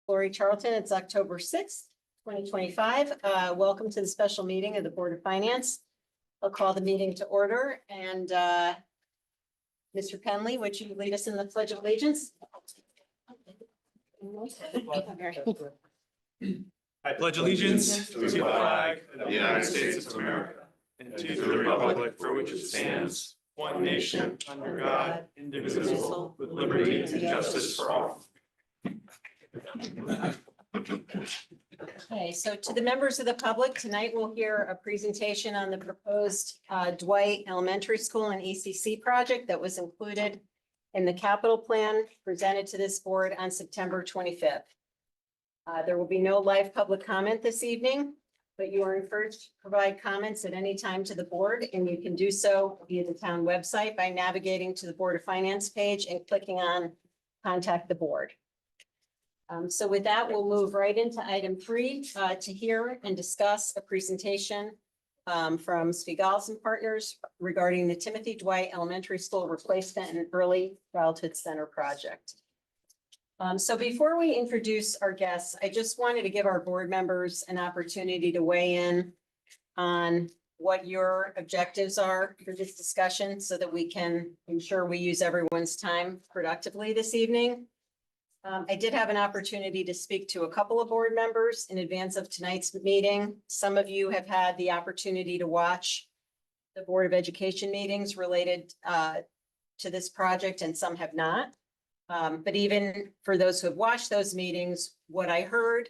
Lori Charlton. It's October 6th, 2025. Welcome to the special meeting of the Board of Finance. I'll call the meeting to order and Mr. Penley, would you lead us in the Pledge of Allegiance? I pledge allegiance to the flag of the United States of America and to the republic for which it stands, one nation, under God, indivisible, with liberty and justice for all. Okay, so to the members of the public, tonight we'll hear a presentation on the proposed Dwight Elementary School and ECC project that was included in the capital plan presented to this board on September 25th. There will be no live public comment this evening, but you are encouraged to provide comments at any time to the board, and you can do so via the town website by navigating to the Board of Finance page and clicking on Contact the Board. So with that, we'll move right into item 3 to hear and discuss a presentation from Spiegel's and Partners regarding the Timothy Dwight Elementary School Replacement and Early Childhood Center project. So before we introduce our guests, I just wanted to give our board members an opportunity to weigh in on what your objectives are for this discussion so that we can ensure we use everyone's time productively this evening. I did have an opportunity to speak to a couple of board members in advance of tonight's meeting. Some of you have had the opportunity to watch the Board of Education meetings related to this project, and some have not. But even for those who have watched those meetings, what I heard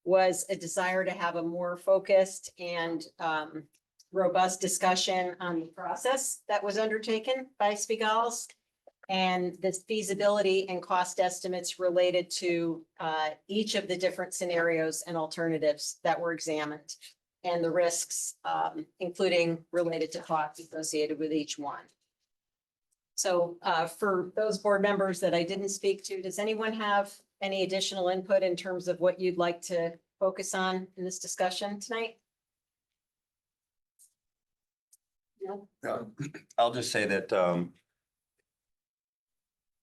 was a desire to have a more focused and robust discussion on the process that was undertaken by Spiegel's and the feasibility and cost estimates related to each of the different scenarios and alternatives that were examined and the risks, including related to costs associated with each one. So for those board members that I didn't speak to, does anyone have any additional input in terms of what you'd like to focus on in this discussion tonight? No? I'll just say that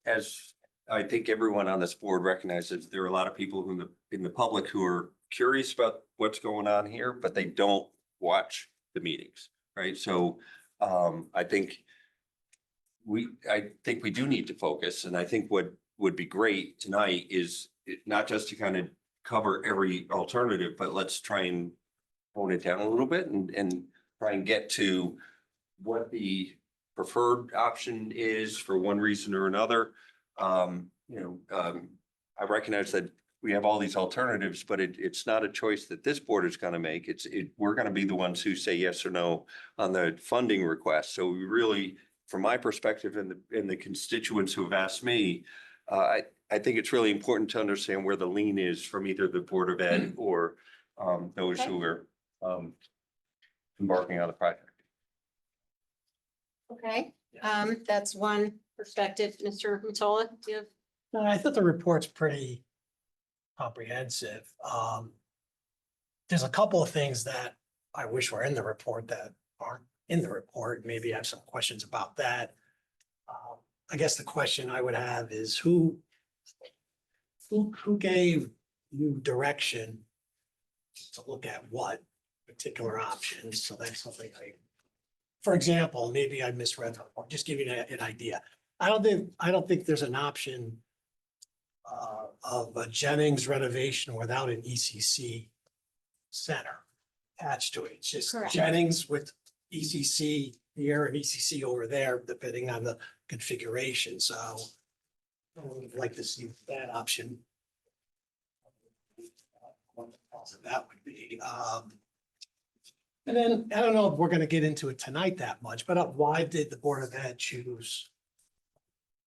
as I think everyone on this board recognizes, there are a lot of people who in the public who are curious about what's going on here, but they don't watch the meetings, right? So I think we do need to focus, and I think what would be great tonight is not just to kind of cover every alternative, but let's try and hone it down a little bit and try and get to what the preferred option is for one reason or another. I recognize that we have all these alternatives, but it's not a choice that this board is going to make. We're going to be the ones who say yes or no on the funding request. So we really, from my perspective and the constituents who have asked me, I think it's really important to understand where the lean is from either the Board of Ed or those who are embarking on the project. Okay, that's one perspective. Mr. Matola, do you have? No, I thought the report's pretty comprehensive. There's a couple of things that I wish were in the report that aren't in the report. Maybe I have some questions about that. I guess the question I would have is who gave you direction to look at what particular options? So that's something for example, maybe I misread the report, just giving an idea. I don't think there's an option of a Jennings renovation without an ECC center attached to it. It's just Correct. Jennings with ECC here and ECC over there, depending on the configuration. So I would like to see that option. What that would be. And then I don't know if we're going to get into it tonight that much, but why did the Board of Ed choose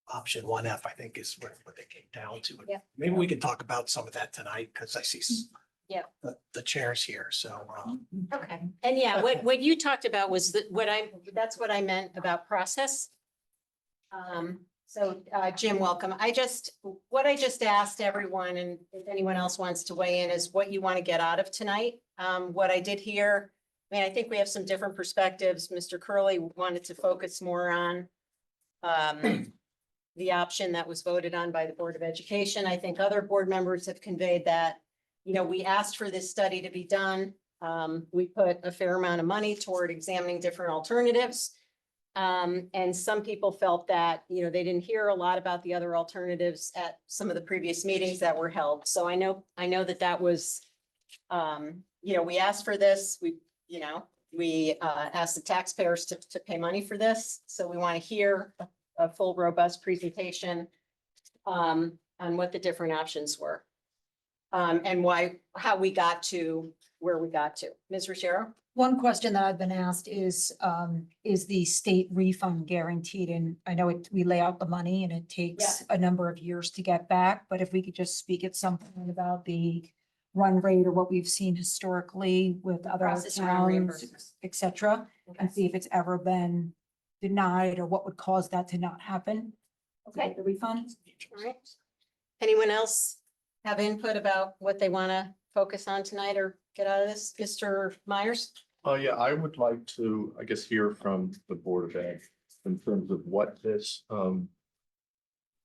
option 1F? I think is what they came down to. Yeah. Maybe we can talk about some of that tonight because I see Yeah. the chairs here. So Okay, and yeah, what you talked about was that's what I meant about process. So Jim, welcome. What I just asked everyone, and if anyone else wants to weigh in, is what you want to get out of tonight. What I did here, I mean, I think we have some different perspectives. Mr. Curley wanted to focus more on the option that was voted on by the Board of Education. I think other board members have conveyed that, we asked for this study to be done. We put a fair amount of money toward examining different alternatives. And some people felt that, they didn't hear a lot about the other alternatives at some of the previous meetings that were held. So I know that was, we asked for this, we asked the taxpayers to pay money for this. So we want to hear a full, robust presentation on what the different options were. And how we got to where we got to. Ms. Ruggiero? One question that I've been asked is the state refund guaranteed? And I know we lay out the money and it takes a number of years to get back, but if we could just speak at some point about the run rate or what we've seen historically with other Process around towns, reimbursements. et cetera, and see if it's ever been denied or what would cause that to not happen. to Okay. get The refund? All right. Anyone else have input about what they want to focus on tonight or get out of this? Mr. Myers? Yeah, I would like to, I guess, hear from the Board of Ed in terms of what this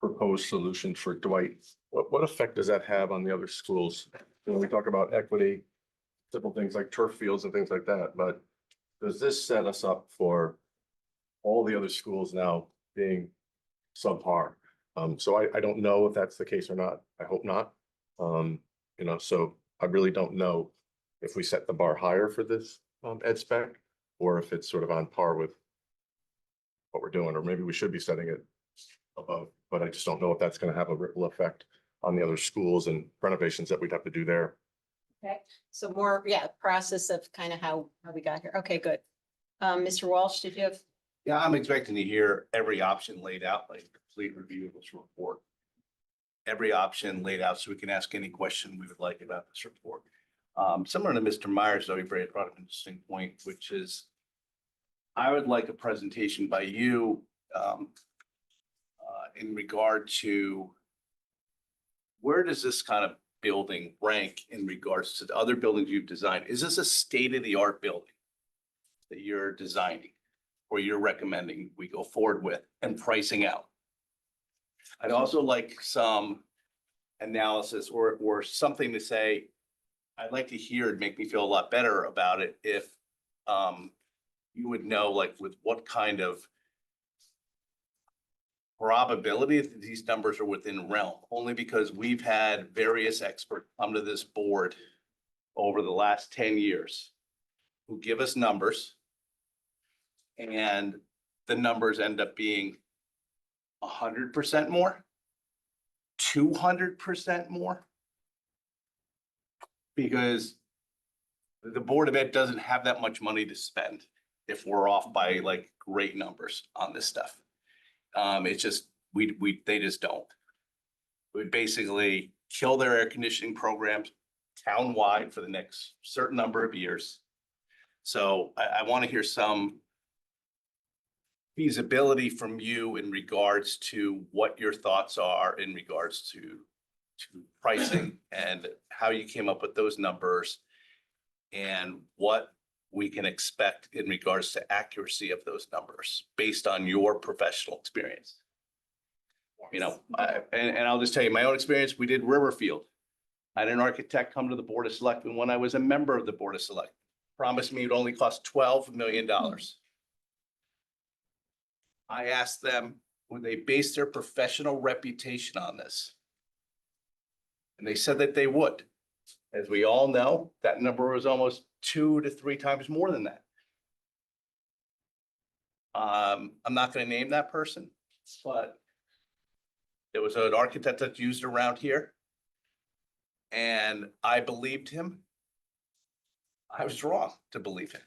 proposed solution for Dwight, what effect does that have on the other schools? When we talk about equity, simple things like turf fields and things like that, but does this set us up for all the other schools now being subpar? So I don't know if that's the case or not. I hope not. So I really don't know if we set the bar higher for this ed spec, or if it's sort of on par with what we're doing, or maybe we should be setting it above, but I just don't know if that's going to have a ripple effect on the other schools and renovations that we'd have to do there. Okay, so more, process of kind of how we got here. Okay, good. Mr. Walsh, did you have? Yeah, I'm expecting to hear every option laid out, like a complete review of this report. Every option laid out so we can ask any question we would like about this report. Similar to Mr. Myers, though, he brought up an interesting point, which is I would like a presentation by you in regard to where does this kind of building rank in regards to the other buildings you've designed? Is this a state-of-the-art building that you're designing or you're recommending we go forward with and pricing out? I'd also like some analysis or something to say, I'd like to hear it make me feel a lot better about it if you would know, like, with what kind of probability that these numbers are within realm, only because we've had various experts come to this board over the last 10 years who give us numbers, and the numbers end up being 100% more, 200% more, because the Board of Ed doesn't have that much money to spend if we're off by like great numbers on this stuff. It's just, they just don't. We basically kill their air conditioning programs town-wide for the next certain number of years. So I want to hear some feasibility from you in regards to what your thoughts are in regards to pricing and how you came up with those numbers and what we can expect in regards to accuracy of those numbers based on your professional experience. And I'll just tell you my own experience. We did Riverfield. I had an architect come to the Board of Selectmen when I was a member of the Board of Selectmen. Promised me it would only cost $12 million. I asked them, would they base their professional reputation on this? And they said that they would. As we all know, that number was almost 2 to 3 times more than that. I'm not going to name that person, but there was an architect that's used around here. And I believed him. I was wrong to believe him.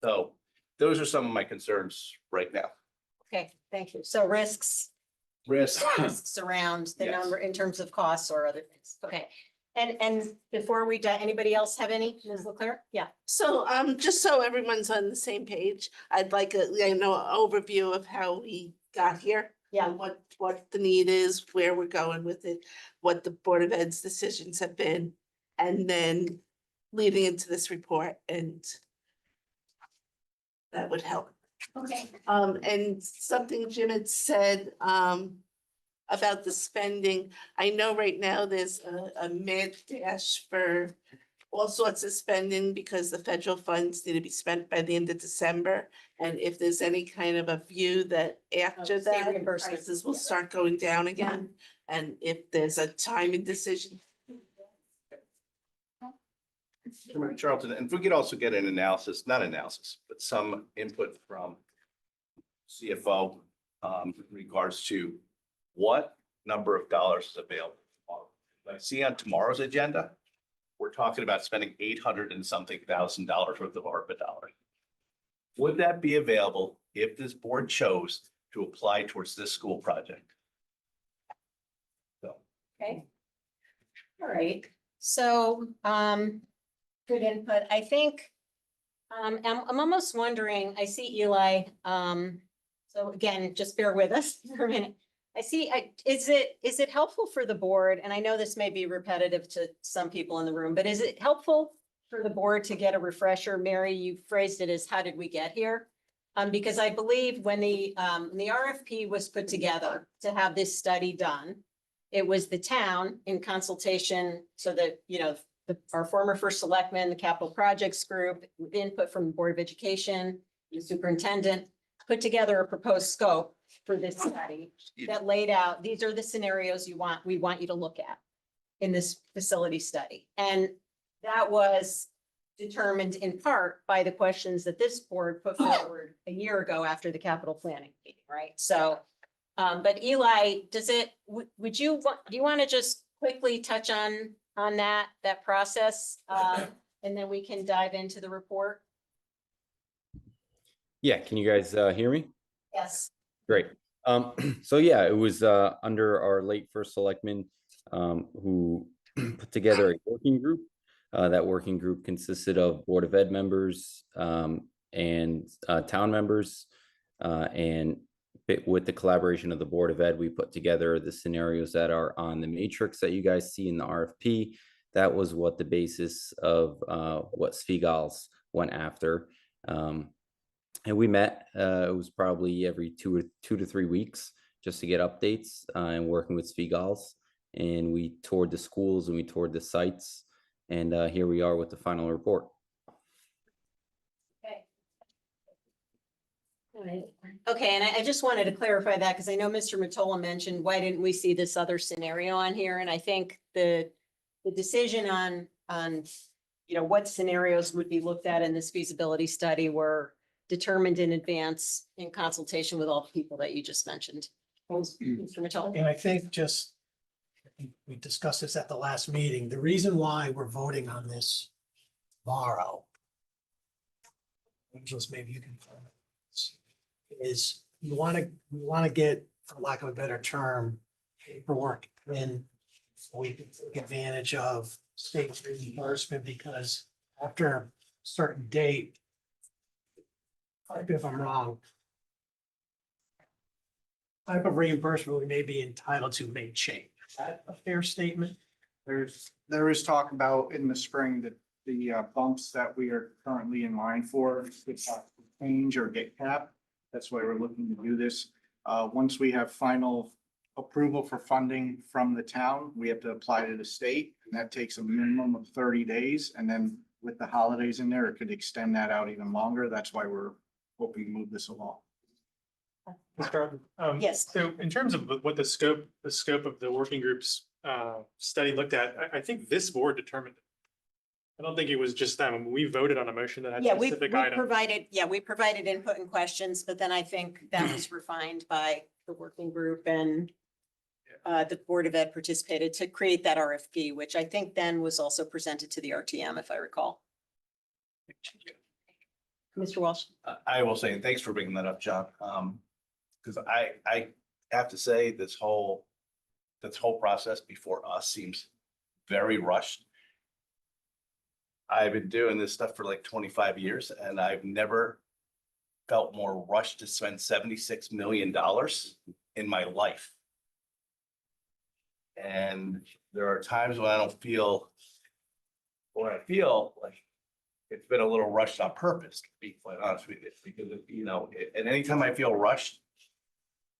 So those are some of my concerns right now. Okay, thank you. So risks around the Yes. number in terms of costs or other things. Okay. And before we, anybody else have any? Ms. Leclerc? Yeah. So, just so everyone's on the same page, I'd like an overview of how we got here. Yeah. And what the need is, where we're going with it, what the Board of Ed's decisions have been, and then leading into this report, and that would help Okay. And something Jim had said, about the spending. I know right now there's a mad dash for all sorts of spending because the federal funds need to be spent by the end of December. And if there's any kind of a view that after state that, reimbursement. prices will start going down again. And if there's a timing decision. Chairman Charlton, and if we could also get an analysis, not analysis, but some input from CFO in regards to what number of dollars is available. I see on tomorrow's agenda, we're talking about spending 800 and something thousand dollars worth of ARPA dollars. Would that be available if this board chose to apply towards this school project? So, Okay. All right, so, good input. I think, I'm almost wondering, I see Eli, so again, just bear with us for a minute. Is it helpful for the board, and I know this may be repetitive to some people in the room, but is it helpful for the board to get a refresher? Mary, you phrased it as, how did we get here? Because I believe when the RFP was put together to have this study done, it was the town in consultation, so that, our former first selectman, the capital projects group, with input from the Board of Education, the superintendent, put together a proposed scope for this study that laid out, these are the scenarios we want you to look at in this facility study. And that was determined in part by the questions that this board put forward a year ago after the capital planning meeting, right? So, but Eli, do you want to just quickly touch on that process? And then we can dive into the report? Yeah, can you guys hear me? Yes. Great. So yeah, it was under our late first selectman who put together a working group. That working group consisted of Board of Ed members and town members. And with the collaboration of the Board of Ed, we put together the scenarios that are on the matrix that you guys see in the RFP. That was what the basis of what Svigals went after. And we met, it was probably every 2 to 3 weeks just to get updates and working with Svigals. And we toured the schools and we toured the sites. And here we are with the final report. Okay. All right. Okay, and I just wanted to clarify that because I know Mr. Mottola mentioned, why didn't we see this other scenario on here? And I think the decision on what scenarios would be looked at in this feasibility study were determined in advance in consultation with all the people that you just mentioned. Mr. Mottola? And I think we discussed this at the last meeting. The reason why we're voting on this tomorrow, Angeles, maybe you can, is we want to get, for lack of a better term, paperwork in so we can take advantage of state reimbursement, because after a certain date, correct me if I'm wrong, type of reimbursement we may be entitled to may change. Is that a fair statement? There is talk about in the spring that the bumps that we are currently in line for could change or get capped. That's why we're looking to do this. Once we have final approval for funding from the town, we have to apply to the state, and that takes a minimum of 30 days. And then with the holidays in there, it could extend that out even longer. That's why we're hoping to move this along. Mr. Arden, Yes. So in terms of what the scope of the working group's study looked at, I think this board determined it. I don't think it was just them. We voted on a motion that had Yeah, we specific items. provided input and questions, but then I think that was refined by the working group, and the Board of Ed participated to create that RFP, which I think then was also presented to the RTM, if I recall. Mr. Walsh? I will say, and thanks for bringing that up, John. Because I have to say, this whole process before us seems very rushed. I've been doing this stuff for like 25 years, and I've never felt more rushed to spend $76 million in my life. And there are times when I don't feel, or I feel like it's been a little rushed on purpose, to be quite honest with you, because, you know, and anytime I feel rushed,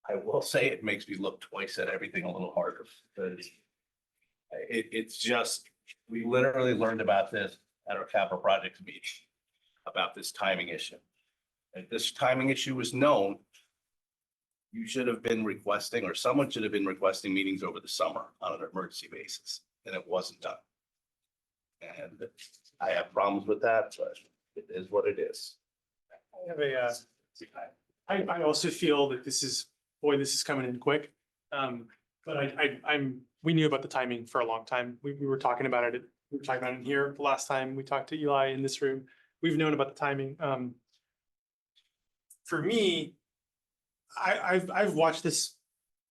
I will say it makes me look twice at everything a little harder, because it's just, we literally learned about this at our capital projects meeting, about this timing issue. If this timing issue was known, you should have been requesting, or someone should have been requesting meetings over the summer on an emergency basis, and it wasn't done. And I have problems with that, but it is what it is. I have a, I also feel that this is coming in quick. But we knew about the timing for a long time. We were talking about it. We were talking about it here the last time we talked to Eli in this room. We've known about the timing. For me, I've watched this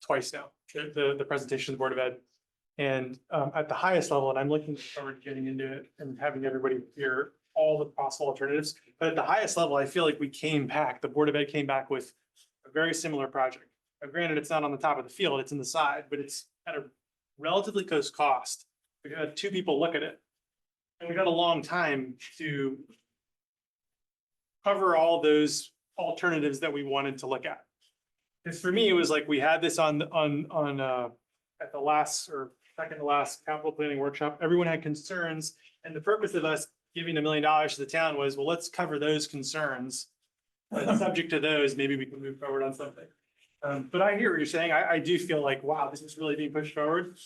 twice now, the presentation of the Board of Ed. And at the highest level, and I'm looking forward to getting into it and having everybody hear all the possible alternatives. But at the highest level, I feel like the Board of Ed came back with a very similar project. Now, granted, it's not on the top of the field, it's in the side, but it's at a relatively close cost. We had 2 people look at it. And we got a long time to cover all those alternatives that we wanted to look at. Because for me, it was like we had this on at the last or second to last capital planning workshop. Everyone had concerns, and the purpose of us giving $1 million to the town was, well, let's cover those concerns. And subject to those, maybe we can move forward on something. But I hear what you're saying. I do feel like, wow, this is really being pushed forward.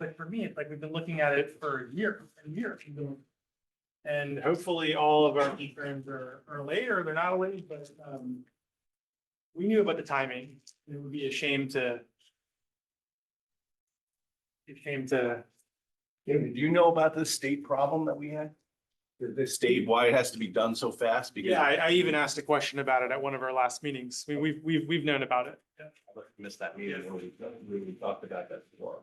But for me, it's like we've been looking at it for a year and years. And hopefully all of our concerns are late, or they're not late, but we knew about the timing. It would be a shame to. Do you know about the state problem that we had? The state, why it has to be done so fast? Because Yeah, I even asked a question about it at one of our last meetings. We've known about it. I missed that meeting when we talked about that before.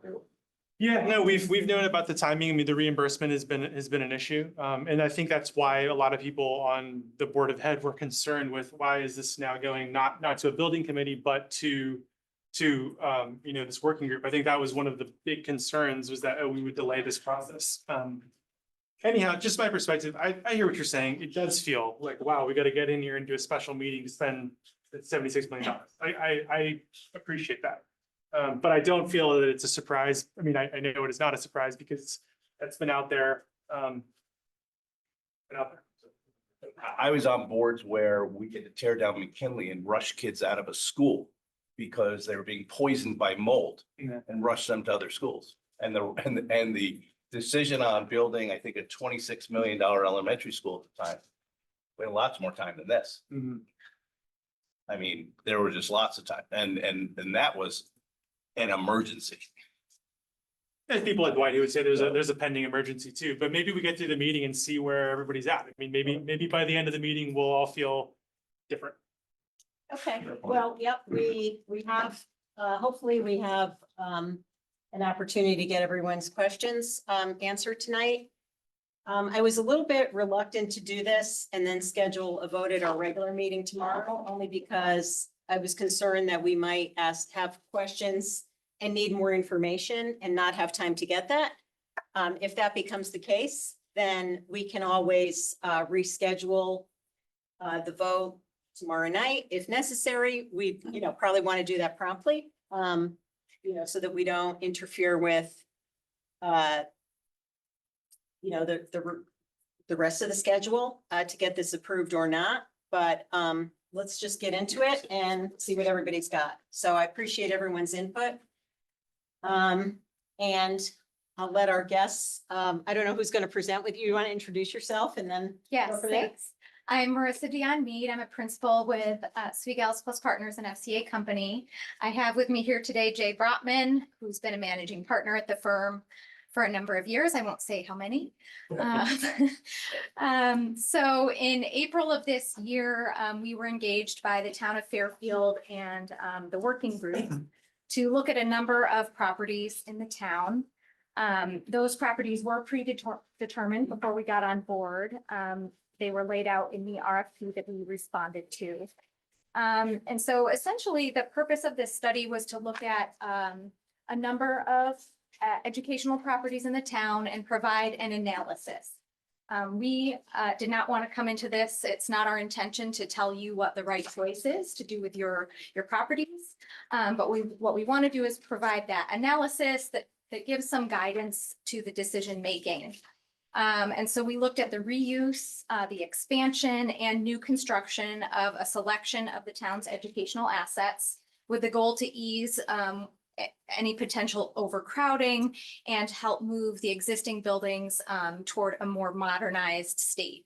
Yeah, no, we've known about the timing. I mean, the reimbursement has been an issue. And I think that's why a lot of people on the Board of Ed were concerned with, why is this now going not to a building committee, but to this working group. I think that was one of the big concerns, was that, oh, we would delay this process. Anyhow, just my perspective, I hear what you're saying. It does feel like, wow, we got to get in here and do a special meeting to spend $76 million. I appreciate that. But I don't feel that it's a surprise. I mean, I know it is not a surprise, because that's been out there. I was on boards where we had to tear down McKinley and rush kids out of a school because they were being poisoned by mold, Yeah. and rush them to other schools. And the decision on building, I think, a $26 million elementary school at the time, we had lots more time than this. Mhm. I mean, there were just lots of time, and that was an emergency. There's people like Dwight who would say there's a pending emergency too, but maybe we get through the meeting and see where everybody's at. I mean, maybe by the end of the meeting, we'll all feel different. Okay, well, yep, we have, hopefully we have an opportunity to get everyone's questions answered tonight. I was a little bit reluctant to do this and then schedule a vote at our regular meeting tomorrow, only because I was concerned that we might have questions and need more information and not have time to get that. If that becomes the case, then we can always reschedule the vote tomorrow night if necessary. We, probably want to do that promptly, so that we don't interfere with, the rest of the schedule to get this approved or not. But let's just get into it and see what everybody's got. So I appreciate everyone's input. And I'll let our guests, I don't know who's going to present with you. You want to introduce yourself and then? Yes, go from there? thanks. I'm Marissa Dion Mead. I'm a principal with Sweet Gals Plus Partners, an FCA company. I have with me here today Jay Brotman, who's been a managing partner at the firm for a number of years. I won't say how many. So in April of this year, we were engaged by the town of Fairfield and the working group to look at a number of properties in the town. Those properties were predetermined before we got on board. They were laid out in the RFP that we responded to. And so essentially the purpose of this study was to look at a number of educational properties in the town and provide an analysis. We did not want to come into this. It's not our intention to tell you what the right choice is to do with your properties. But what we want to do is provide that analysis that gives some guidance to the decision making. And so we looked at the reuse, the expansion and new construction of a selection of the town's educational assets with the goal to ease any potential overcrowding and help move the existing buildings toward a more modernized state.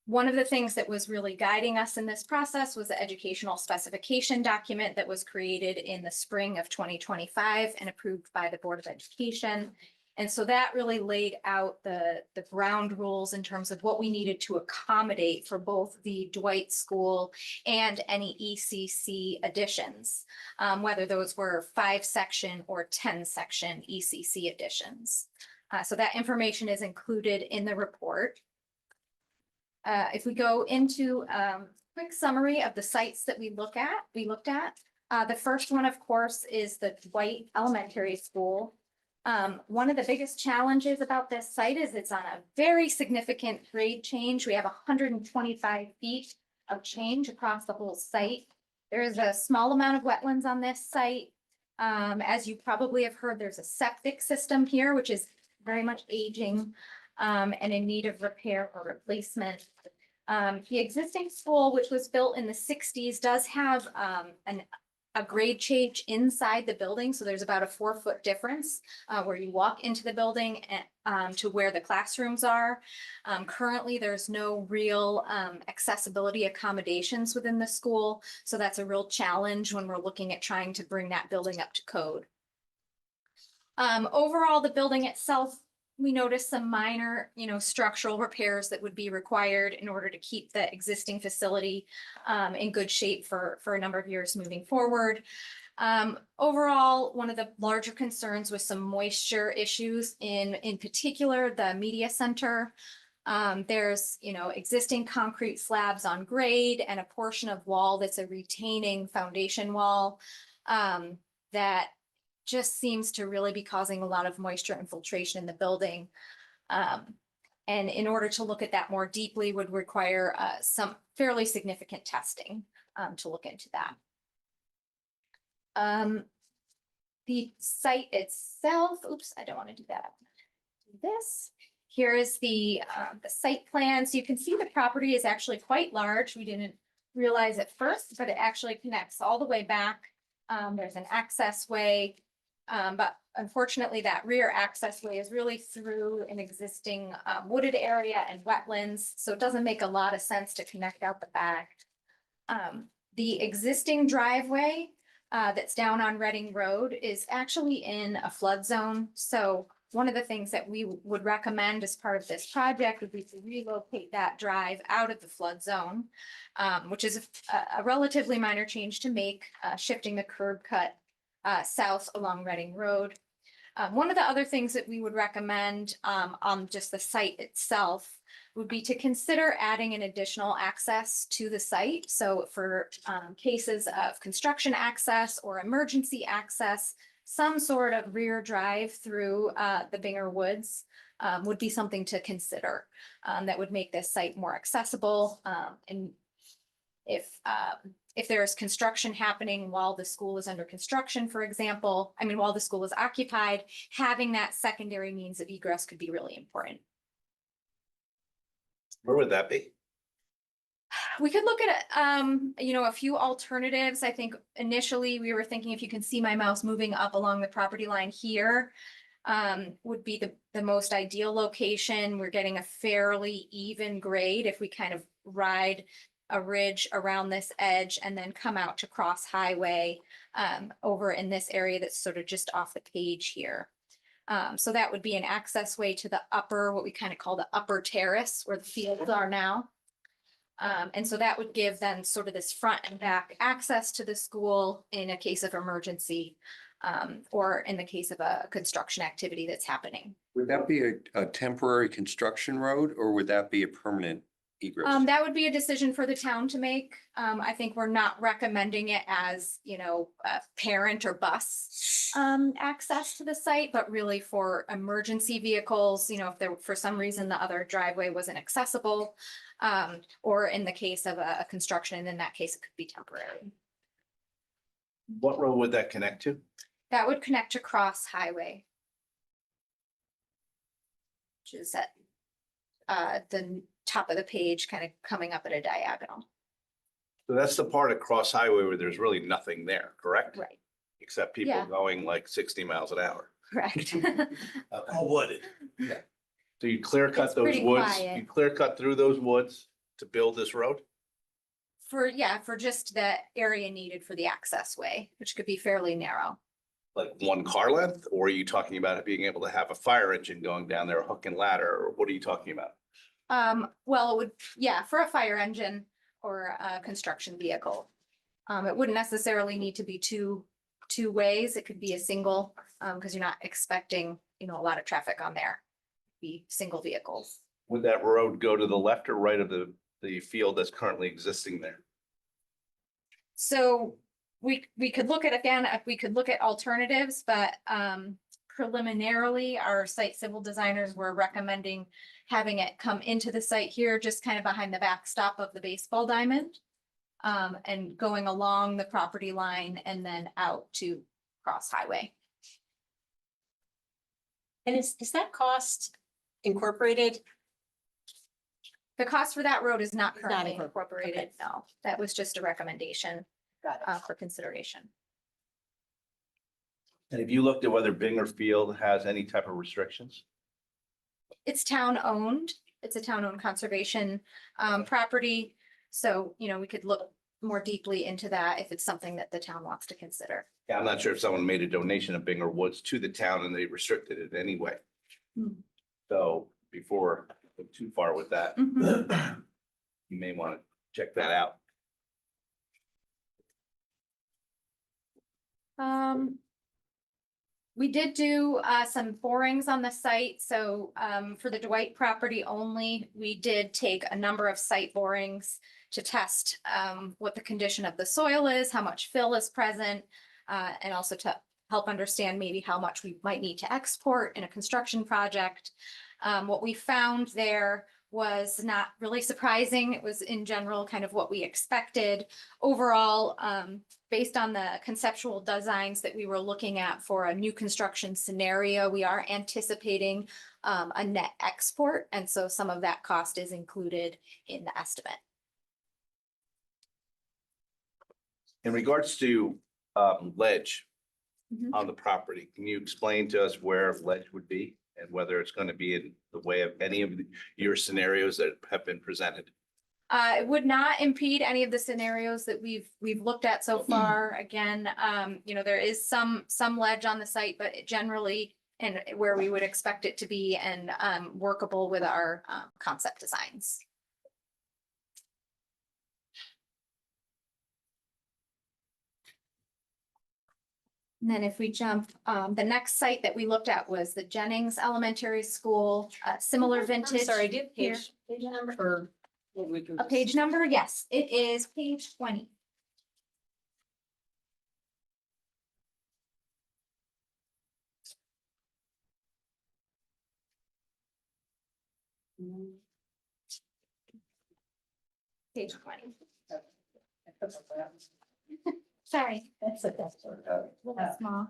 One of the things that was really guiding us in this process was the educational specification document that was created in the spring of 2025 and approved by the Board of Education. And so that really laid out the ground rules in terms of what we needed to accommodate for both the Dwight School and any ECC additions, whether those were 5-section or 10-section ECC additions. So that information is included in the report. If we go into a quick summary of the sites that we looked at, the first one, of course, is the Dwight Elementary School. One of the biggest challenges about this site is it's on a very significant grade change. We have 125 feet of change across the whole site. There is a small amount of wetlands on this site. As you probably have heard, there's a septic system here, which is very much aging and in need of repair or replacement. The existing school, which was built in the 60s, does have a grade change inside the building. So there's about a 4-foot difference where you walk into the building and, to where the classrooms are. Currently, there's no real accessibility accommodations within the school. So that's a real challenge when we're looking at trying to bring that building up to code. Overall, the building itself, we noticed some minor, structural repairs that would be required in order to keep the existing facility in good shape for a number of years moving forward. Overall, one of the larger concerns was some moisture issues in particular, the media center. There's, existing concrete slabs on grade and a portion of wall that's a retaining foundation wall that just seems to really be causing a lot of moisture infiltration in the building. And in order to look at that more deeply would require some fairly significant testing to look into that. The site itself, oops, I don't want to do that. Do this. Here is the site plan. So you can see the property is actually quite large. We didn't realize at first, but it actually connects all the way back. There's an access way. But unfortunately, that rear access way is really through an existing wooded area and wetlands, so it doesn't make a lot of sense to connect out the back. The existing driveway that's down on Reading Road is actually in a flood zone. So one of the things that we would recommend as part of this project would be to relocate that drive out of the flood zone, which is a relatively minor change to make, shifting the curb cut south along Reading Road. One of the other things that we would recommend on just the site itself would be to consider adding an additional access to the site. So for cases of construction access or emergency access, some sort of rear drive through the Binger Woods would be something to consider that would make this site more accessible. And if there's construction happening while the school is under construction, for example, while the school is occupied, having that secondary means of egress could be really important. Where would that be? We could look at, a few alternatives. I think initially we were thinking, if you can see my mouse moving up along the property line here, would be the most ideal location. We're getting a fairly even grade if we kind of ride a ridge around this edge and then come out to Cross Highway over in this area that's sort of just off the page here. So that would be an access way to the upper, what we kind of call the upper terrace where the fields are now. And so that would give then sort of this front and back access to the school in a case of emergency or in the case of a construction activity that's happening. Would that be a temporary construction road or would that be a permanent egress? That would be a decision for the town to make. I think we're not recommending it as, parent or bus access to the site, but really for emergency vehicles, if there, for some reason, the other driveway wasn't accessible. Or in the case of a construction, in that case, it could be temporary. What road would that connect to? That would connect to Cross Highway. Which is at the top of the page, kind of coming up at a diagonal. So that's the part of Cross Highway where there's really nothing there, correct? Right, Except people Yeah. going like 60 miles an hour. correct. All wooded. So you clear cut It's those pretty woods, quiet. you clear cut through those woods to build this road? For just the area needed for the access way, which could be fairly narrow. Like one car length, or are you talking about it being able to have a fire engine going down there, hook and ladder, or what are you talking about? Well, it would, for a fire engine or a construction vehicle. It wouldn't necessarily need to be two ways. It could be a single, because you're not expecting, a lot of traffic on there. Be single vehicles. Would that road go to the left or right of the field that's currently existing there? So we could look at, again, if we could look at alternatives, but preliminarily, our site civil designers were recommending having it come into the site here, just kind of behind the backstop of the baseball diamond. And going along the property line and then out to Cross Highway. And is that cost incorporated? The cost for that road is not It's not currently incorporated, incorporated, no. That was just a recommendation Got it. for consideration. And have you looked at whether Binger Field has any type of restrictions? It's town owned. It's a town owned conservation property. So, we could look more deeply into that if it's something that the town wants to consider. Yeah, I'm not sure if someone made a donation of Binger Woods to the town and they restricted it anyway. Hmm. So before I go too far with that, Mhm. you may want to check that out. We did do some borings on the site, so for the Dwight property only, we did take a number of site borings to test what the condition of the soil is, how much fill is present, and also to help understand maybe how much we might need to export in a construction project. What we found there was not really surprising. It was in general kind of what we expected. Overall, based on the conceptual designs that we were looking at for a new construction scenario, we are anticipating a net export. And so some of that cost is included in the estimate. In regards to ledge Mhm. on the property, can you explain to us where ledge would be and whether it's going to be in the way of any of your scenarios that have been presented? It would not impede any of the scenarios that we've looked at so far. Again, there is some ledge on the site, but it generally and where we would expect it to be and workable with our concept designs. And then if we jump, the next site that we looked at was the Jennings Elementary School, similar I'm vintage. sorry, do you have here. page number or? maybe we can A just- page number? Yes, it is page 20. Page 20. Sorry. That's it. Little small.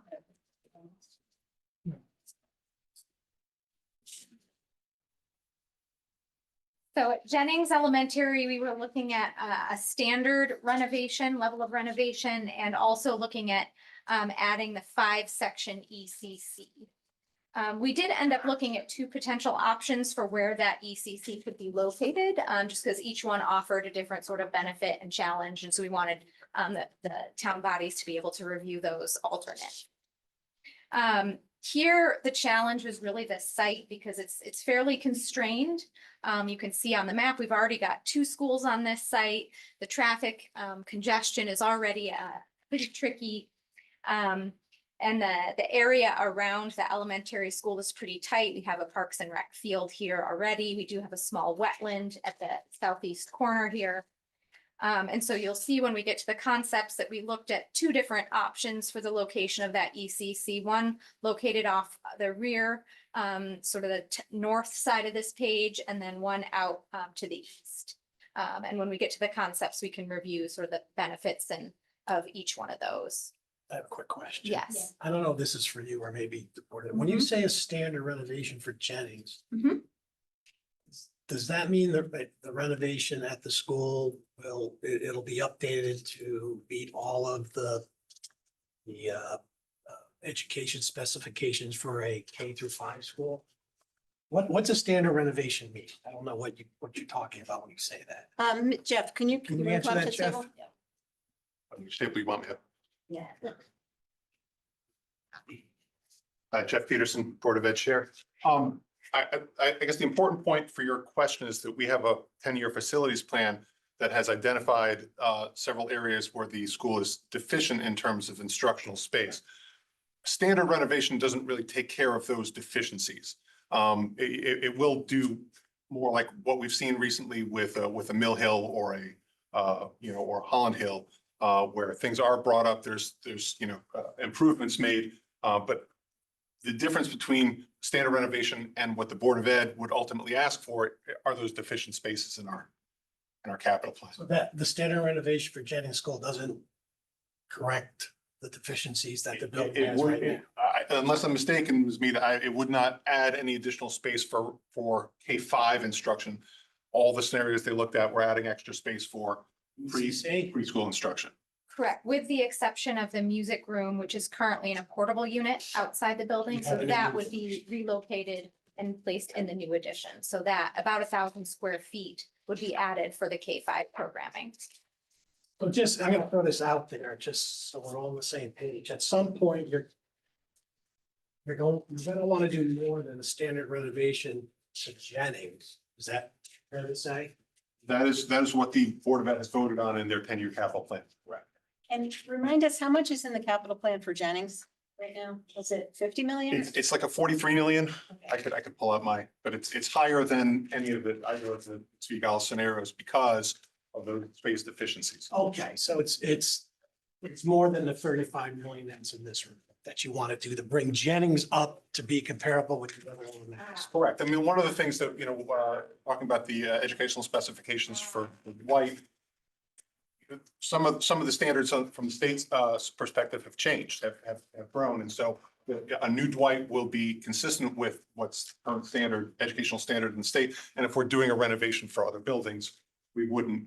So at Jennings Elementary, we were looking at a standard renovation, level of renovation, and also looking at adding the 5-section ECC. We did end up looking at 2 potential options for where that ECC could be located, just because each one offered a different sort of benefit and challenge. And so we wanted the town bodies to be able to review those alternate. Here, the challenge was really the site because it's fairly constrained. You can see on the map, we've already got 2 schools on this site. The traffic congestion is already pretty tricky. And the area around the elementary school is pretty tight. We have a Parks and Rec field here already. We do have a small wetland at the southeast corner here. And so you'll see when we get to the concepts that we looked at two different options for the location of that ECC. One located off the rear, sort of the north side of this page, and then one out to the east. And when we get to the concepts, we can review sort of the benefits of each one of those. I have a quick question. Yes. I don't know if this is for you or maybe the board. When you say a standard renovation for Jennings, Mhm. does that mean that the renovation at the school it'll be updated to meet all of the education specifications for a K-5 school? What's a standard renovation mean? I don't know what you're talking about when you say that. Jeff, can you? Can you wanna answer come up that, to Jeff? table? Which table you want me to? Yeah. Jeff Peterson, Board of Ed Chair. I guess the important point for your question is that we have a 10-year facilities plan that has identified several areas where the school is deficient in terms of instructional space. Standard renovation doesn't really take care of those deficiencies. It will do more like what we've seen recently with a Mill Hill or or Holland Hill, where things are brought up, there's improvements made, but the difference between standard renovation and what the Board of Ed would ultimately ask for are those deficient spaces in our capital plan. So that the standard renovation for Jennings School doesn't correct the deficiencies that the building It has would, right now. unless I'm mistaken, was me, that it would not add any additional space for K-5 instruction. All the scenarios they looked at were adding extra space for ECC? preschool instruction. Correct, with the exception of the music room, which is currently in a portable unit outside the building, You so have a new that unit. would be relocated and placed in the new addition. So that about 1,000 square feet would be added for the K-5 programming. So I'm gonna throw this out there, just so we're all on the same page. At some point, you're gonna want to do more than a standard renovation to Jennings. Is that fair to say? That is what the Board of Ed has voted on in their 10-year capital plan. Correct. And remind us, how much is in the capital plan for Jennings right now? Was it 50 million? It's like a 43 million. I could pull out but it's higher than any of either of the Svigal scenarios because of the space deficiencies. Okay, so it's more than the 35 million that's in this room that you want to do to bring Jennings up to be comparable with the other elementaries. Correct. I mean, one of the things that, talking about the educational specifications for Dwight, some of the standards from the state's perspective have changed, have grown. And so a new Dwight will be consistent with what's current standard, educational standard in the state. And if we're doing a renovation for other buildings, we wouldn't,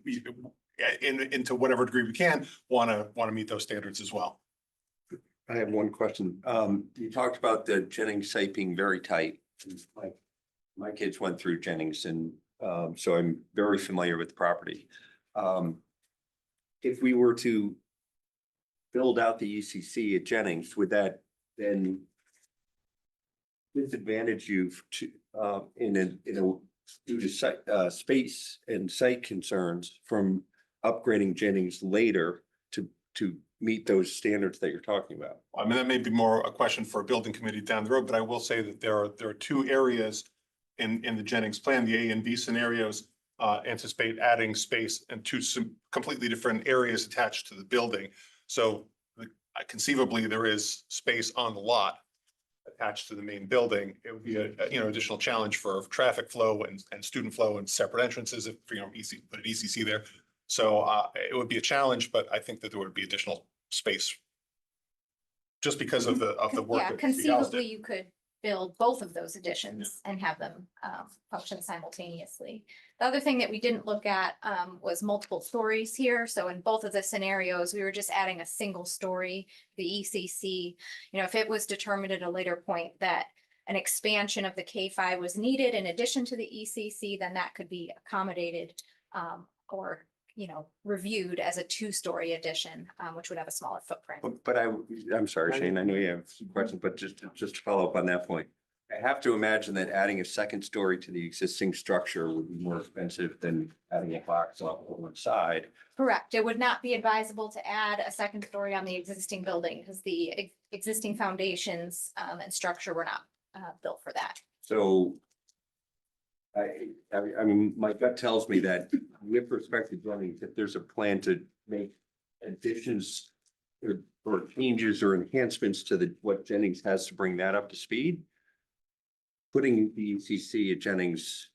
into whatever degree we can, want to meet those standards as well. I have one question. You talked about the Jennings site being very tight. My kids went through Jennings and so I'm very familiar with the property. If we were to build out the ECC at Jennings, would that then disadvantage you due to space and site concerns from upgrading Jennings later to meet those standards that you're talking about? I mean, that may be more a question for a building committee down the road, but I will say that there are two areas in the Jennings plan, the A and B scenarios anticipate adding space and two completely different areas attached to the building. So conceivably, there is space on the lot attached to the main building. It would be a additional challenge for traffic flow and student flow and separate entrances if, put an ECC there. So it would be a challenge, but I think that there would be additional space just because of the work. Yeah, that Svigal's did. conceivably, you could build both of those additions and have them function simultaneously. The other thing that we didn't look at was multiple stories here. So in both of the scenarios, we were just adding a single story, the ECC. If it was determined at a later point that an expansion of the K-5 was needed in addition to the ECC, then that could be accommodated or reviewed as a two-story addition, which would have a smaller footprint. But I'm sorry, Shane, I know you have some questions, but just to follow up on that point. I have to imagine that adding a second story to the existing structure would be more expensive than adding a box on one side. Correct. It would not be advisable to add a second story on the existing building because the existing foundations and structure were not built for that. So I mean, my gut tells me that with respect to Jennings, if there's a plan to make additions or changes or enhancements to what Jennings has to bring that up to speed, putting the ECC at Jennings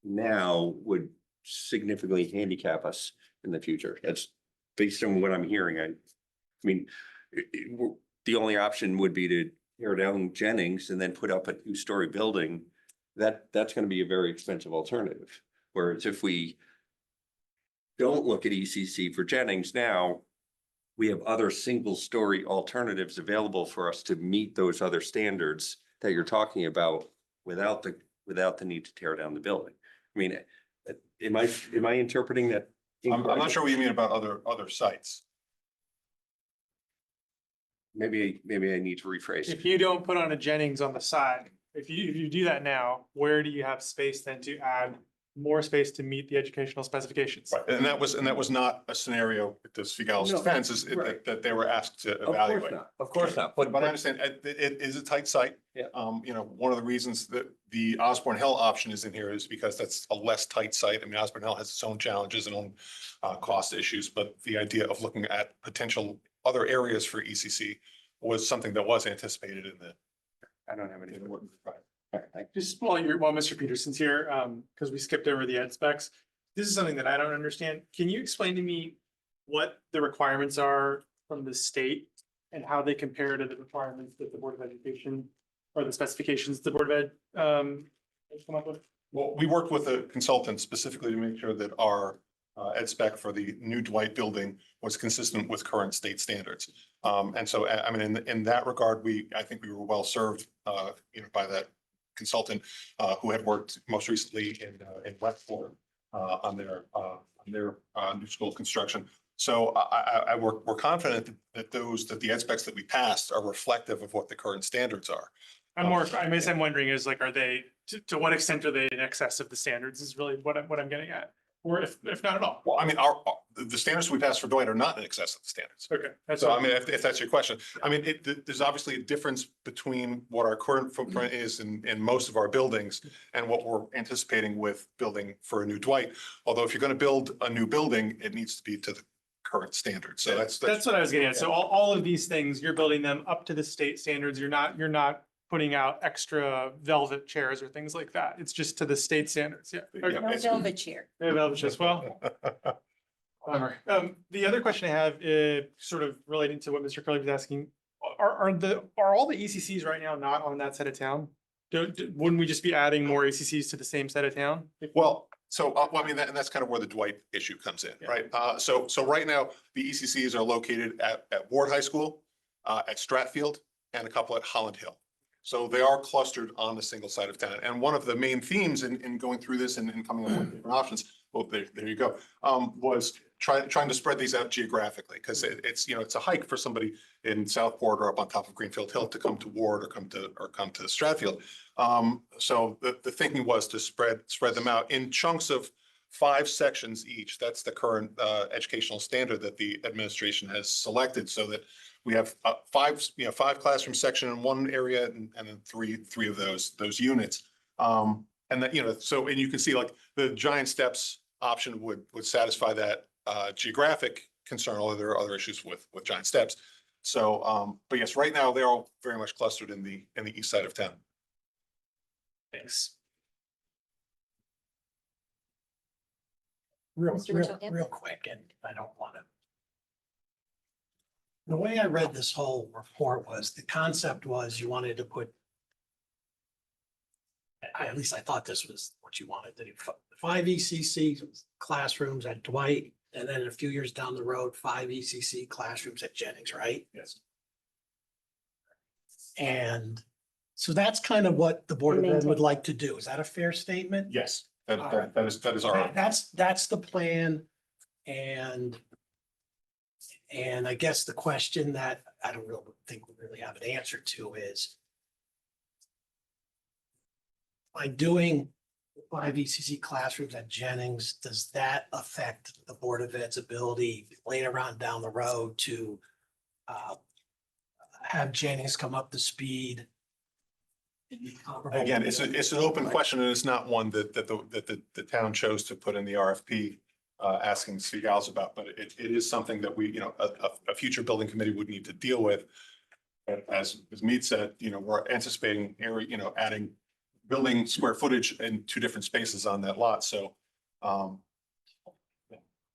now would significantly handicap us in the future. That's based on what I'm hearing. I mean, the only option would be to tear down Jennings and then put up a two-story building. That's going to be a very expensive alternative. Whereas if we don't look at ECC for Jennings now, we have other single-story alternatives available for us to meet those other standards that you're talking about without the need to tear down the building. I mean, am I interpreting that? I'm not sure what you mean about other sites. Maybe I need to rephrase. If you don't put on a Jennings on the side, if you do that now, where do you have space then to add more space to meet the educational specifications? Right, and that was not a scenario with the Figals No, defense is right. that they were asked to Of course evaluate. not, of course not. But I understand it is a tight site. Yeah. You know, one of the reasons that the Osborne Hill option is in here is because that's a less tight site. I mean, Osborne Hill has its own challenges and own cost issues, but the idea of looking at potential other areas for ECC was something that was anticipated in the. I don't have any. Just while Mr. Peterson's here, because we skipped over the ed specs, this is something that I don't understand. Can you explain to me what the requirements are from the state and how they compare to the requirements that the Board of Education or the specifications the Board of Ed has come up with? Well, we worked with a consultant specifically to make sure that our ed spec for the new Dwight building was consistent with current state standards. And so, I mean, in that regard, I think we were well served, by that consultant who had worked most recently in Westport on their new school construction. So we're confident that the ed specs that we passed are reflective of what the current standards are. I'm wondering is like, are they, to what extent are they in excess of the standards is really what I'm getting at? Or if not at all? Well, I mean, the standards we passed for Dwight are not in excess of the standards. Okay. That's So all. I mean, if that's your question, I mean, there's obviously a difference between what our current footprint is in most of our buildings and what we're anticipating with building for a new Dwight. Although if you're going to build a new building, it needs to be to the current standards. So that's what I was getting at. So all of these things, you're building them up to the state standards. You're not putting out extra velvet chairs or things like that. It's just to the state standards. Yeah. Okay. No velvet chair. Yeah, velvet chairs. Well. Bummer. The other question I have is sort of relating to what Mr. Curley was asking. Are all the ECCs right now not on that side of town? Wouldn't we just be adding more ECCs to the same side of town? Well, so I mean, and that's kind of where the Dwight issue comes in, right? So right now, the ECCs are located at Ward High School, at Stratfield, and a couple at Holland Hill. So they are clustered on the single side of town. And one of the main themes in going through this and coming up with different options, well, there you go, was trying to spread these out geographically, because it's a hike for somebody in Southport or up on top of Greenfield Hill to come to Ward or come to Stratfield. So the thinking was to spread them out in chunks of 5 sections each. That's the current educational standard that the administration has selected, so that we have 5 classroom section in one area and then three of those units. And that, so, and you can see like the giant steps option would satisfy that geographic concern, although there are other issues with giant steps. So, but yes, right now they're all very much clustered in the east side of town. Thanks. Real Mr. Mitchell, yeah. quick, and I don't want to. The way I read this whole report was, the concept was you wanted to put, at least I thought this was what you wanted to do, 5 ECC classrooms at Dwight, and then a few years down the road, 5 ECC classrooms at Jennings, right? Yes. And so that's kind of what the Board of Ed would like to do. Is that a fair statement? Yes, that is our. That's the plan. And I guess the question that I don't really think we really have an answer to is, by doing 5 ECC classrooms at Jennings, does that affect the Board of Ed's ability later on down the road to have Jennings come up to speed? Again, it's an open question and it's not one that the town chose to put in the RFP asking City Gals about, but it is something that we, a future building committee would need to deal with. As Mead said, we're anticipating area, adding building square footage in 2 different spaces on that lot, so. All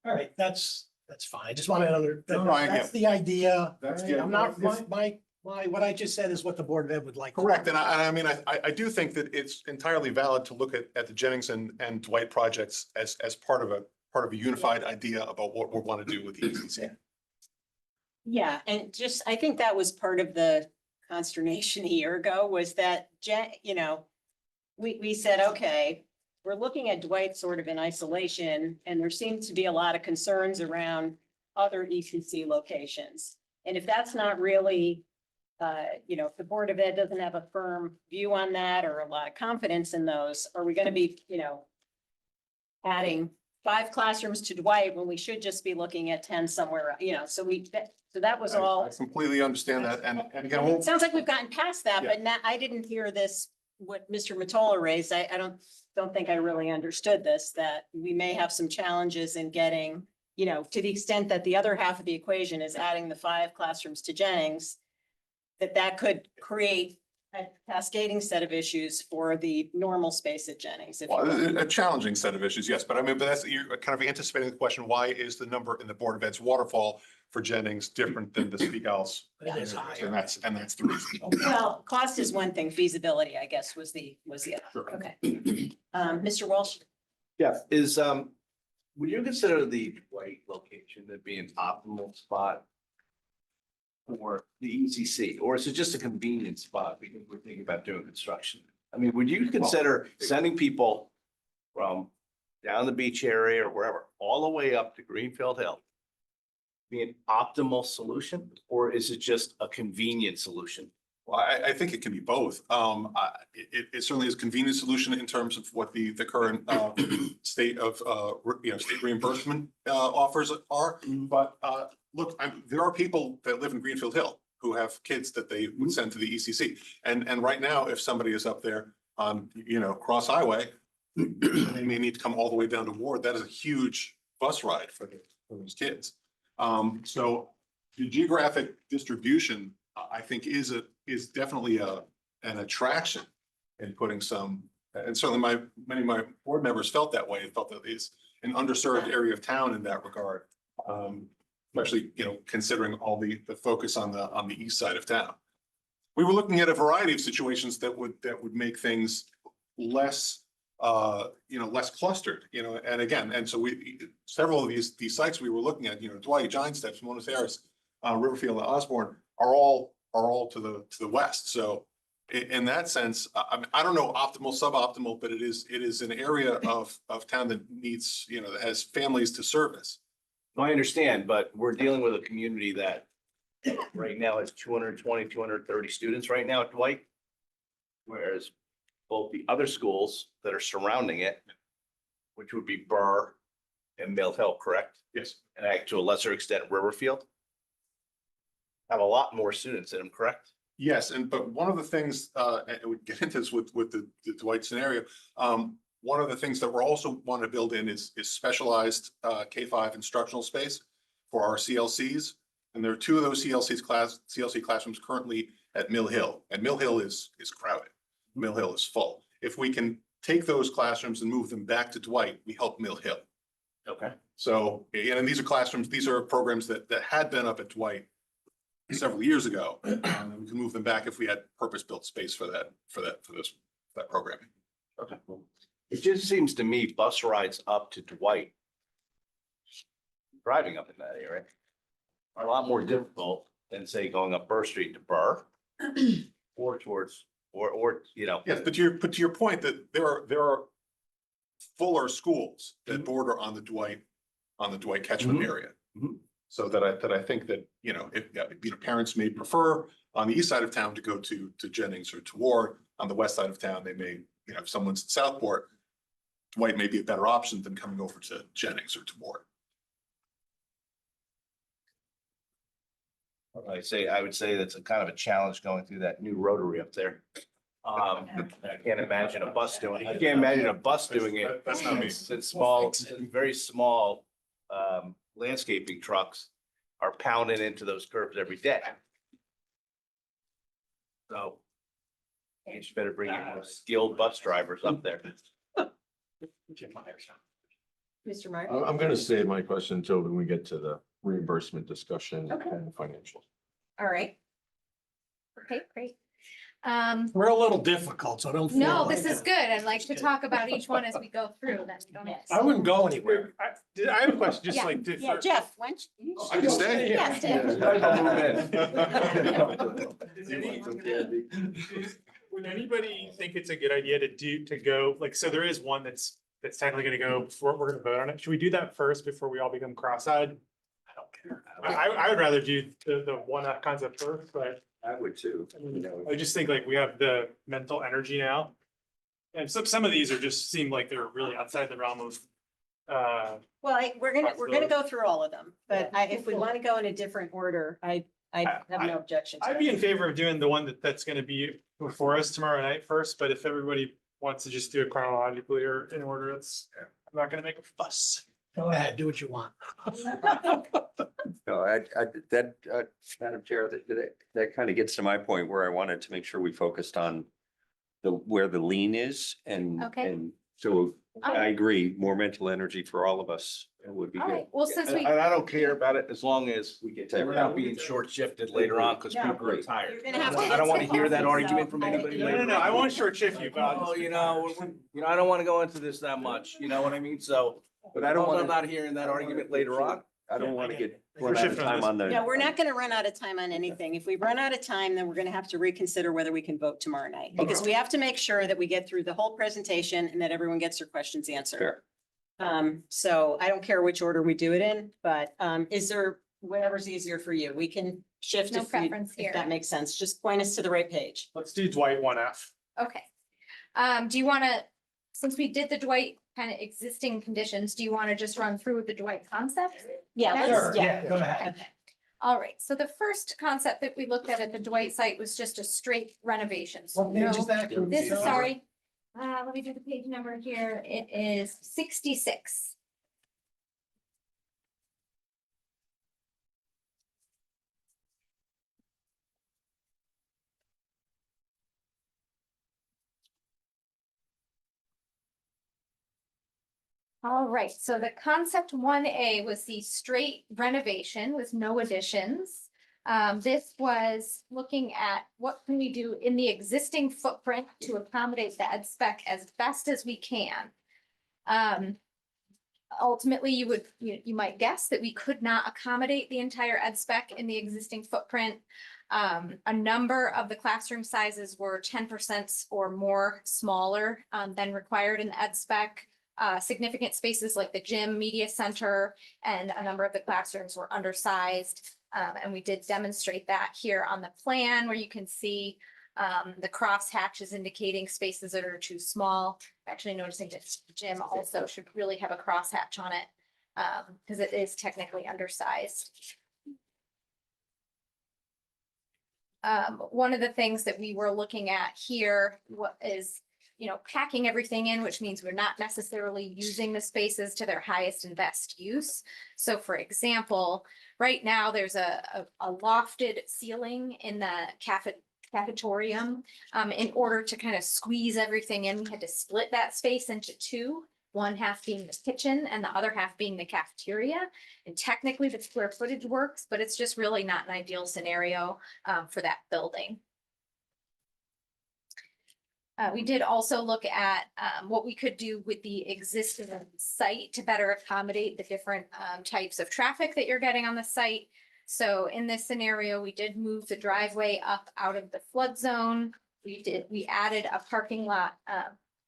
right, that's fine. I just wanted to, No, I that's the idea. That's right? the- I'm not, what I just said is what the Board of Ed would like. Correct, and I mean, I do think that it's entirely valid to look at the Jennings and Dwight projects as part of a unified idea about what we want to do with the ECC. Yeah, and just, I think that was part of the consternation a year ago was that, we said, okay, we're looking at Dwight sort of in isolation, and there seems to be a lot of concerns around other ECC locations. And if that's not really, if the Board of Ed doesn't have a firm view on that or a lot of confidence in those, are we gonna be, adding 5 classrooms to Dwight when we should just be looking at 10 somewhere, so that was all. I completely understand that, and again, It sounds like we've gotten past that, Yeah. but now I didn't hear this, what Mr. Matola raised. I don't think I really understood this, that we may have some challenges in getting, to the extent that the other half of the equation is adding the 5 classrooms to Jennings, that could create a cascading set of issues for the normal space at Jennings. If you will. a challenging set of issues, yes, but I mean, but that's, you're kind of anticipating the question, why is the number in the Board of Ed's waterfall for Jennings different than the Speak Gals? It is higher. And that's the reason. Well, cost is one thing, feasibility, I guess, was the other. Sure. Okay. Mr. Walsh? Yeah, would you consider the Dwight location to be an optimal spot for the ECC, or is it just a convenient spot because we're thinking about doing construction? I mean, would you consider sending people from down the beach area or wherever, all the way up to Greenfield Hill be an optimal solution, or is it just a convenient solution? Well, I think it can be both. It certainly is a convenient solution in terms of what the current state of, state reimbursement offers are. But look, there are people that live in Greenfield Hill who have kids that they would send to the ECC. And right now, if somebody is up there on, Cross Highway, they may need to come all the way down to Ward. That is a huge bus ride for those kids. So the geographic distribution, I think, is definitely an attraction in putting some, and certainly many of my board members felt that way, felt that it's an underserved area of town in that regard. Especially, considering all the focus on the east side of town. We were looking at a variety of situations that would make things less, less clustered, and again, and so several of these sites we were looking at, Dwight, Giant Steps, Mona Terrace, Riverfield, and Osborne are all to the west. So in that sense, I don't know optimal, suboptimal, but it is an area of town that needs, that has families to service. I understand, but we're dealing with a community that right now has 220, 230 students right now at Dwight. Whereas both the other schools that are surrounding it, which would be Burr and Mill Hill, correct? Yes. And to a lesser extent, Riverfield, have a lot more students in them, correct? Yes, but one of the things, and we get into this with the Dwight scenario, one of the things that we're also want to build in is specialized K-5 instructional space for our CLCs. And there are 2 of those CLC classrooms currently at Mill Hill, and Mill Hill is crowded. Mill Hill is full. If we can take those classrooms and move them back to Dwight, we help Mill Hill. Okay. So, and these are programs that had been up at Dwight several years ago. And we can move them back if we had purpose-built space for that programming. Okay. It just seems to me bus rides up to Dwight, driving up in that area, are a lot more difficult than say going up Burr Street to Burr or towards, Yes, but to your point that there are fuller schools that border on the Dwight catchment area. Mhm. So that I think that, if parents may prefer on the east side of town to go to Jennings or to Ward, on the west side of town, they may if someone's in Southport, Dwight may be a better option than coming over to Jennings or to Moore. I would say that's a kind of a challenge going through that new rotary up there. I can't imagine a bus doing it. I can't imagine a bus doing it. That's not me. Since small, very small landscaping trucks are pounding into those curbs every day. So you should better bring your skilled bus drivers up there. Mr. Martin? I'm gonna save my question until when we get to the reimbursement discussion Okay. and financials. All right. Okay, great. We're a little difficult, so don't. feel No, like this is it. good. I'd like to talk about each one as we go through, then we don't I wouldn't go anywhere. I have a question, just Yeah. like. Yeah, Jeff, why don't you? I can stay. Yes, Jeff. Would anybody think it's a good idea to go, like, so there is one that's technically gonna go before we're gonna vote on it. Should we do that first before we all become cross-eyed? I don't care. I would rather do the one concept first, but I would too. I mean, I just think like we have the mental energy now. And some of these are just seem like they're really outside the realm of, Well, we're gonna go through all of them, but if we want to go in a different order, I have no objection. to I'd it. be in favor of doing the one that's gonna be before us tomorrow night first, but if everybody wants to just do it chronologically or in order, I'm not gonna make a fuss. Go ahead, do what you want. No, Madam Chair, that kind of gets to my point where I wanted to make sure we focused on where the lean is and, Okay. and so I agree, more mental energy for all of us would be All good. right, well, since And we, I don't care about it as long as We get to we're not being short shifted later on because No. people are tired. You're gonna have to I don't get want to some hear that coffee, argument so from I- anybody No, later. no, I won't short shift you, but I'll Oh, just- I don't want to go into this that much, you know what I mean? So, But I don't I'm want not hearing that argument later on. I don't want to get We're run out of shifting on time this. on the. No, we're not gonna run out of time on anything. If we run out of time, then we're gonna have to reconsider whether we can vote tomorrow night. Because we have to make sure that we get through the whole presentation and that everyone gets their questions answered. Fair. So I don't care which order we do it in, but is there, whatever's easier for you, we can shift No if preference if here. that makes sense. Just point us to the right page. Let's do Dwight 1F. okay. Do you want to, since we did the Dwight kind of existing conditions, do you want to just run through the Dwight concept? Yeah, Sure, let's, yeah. Go ahead. Okay. All right, so the first concept that we looked at the Dwight site was just a straight renovation. So What page no- is that? Can you This is, tell us? sorry, let me do the page number here. It is 66. All right, so the concept 1A was the straight renovation with no additions. This was looking at what can we do in the existing footprint to accommodate the ed spec as best as we can. Ultimately, you might guess that we could not accommodate the entire ed spec in the existing footprint. A number of the classroom sizes were 10% or more smaller than required in the ed spec. Significant spaces like the gym, media center, and a number of the classrooms were undersized. And we did demonstrate that here on the plan where you can see the cross hatches indicating spaces that are too small. Actually noticing that the gym also should really have a cross hatch on it because it is technically undersized. One of the things that we were looking at here is packing everything in, which means we're not necessarily using the spaces to their highest and best use. So for example, right now there's a lofted ceiling in the cafetorium. In order to kind of squeeze everything in, we had to split that space into two, one half being the kitchen and the other half being the cafeteria. And technically the square footage works, but it's just really not an ideal scenario for that building. We did also look at what we could do with the existing site to better accommodate the different types of traffic that you're getting on the site. So in this scenario, we did move the driveway up out of the flood zone. We added a parking lot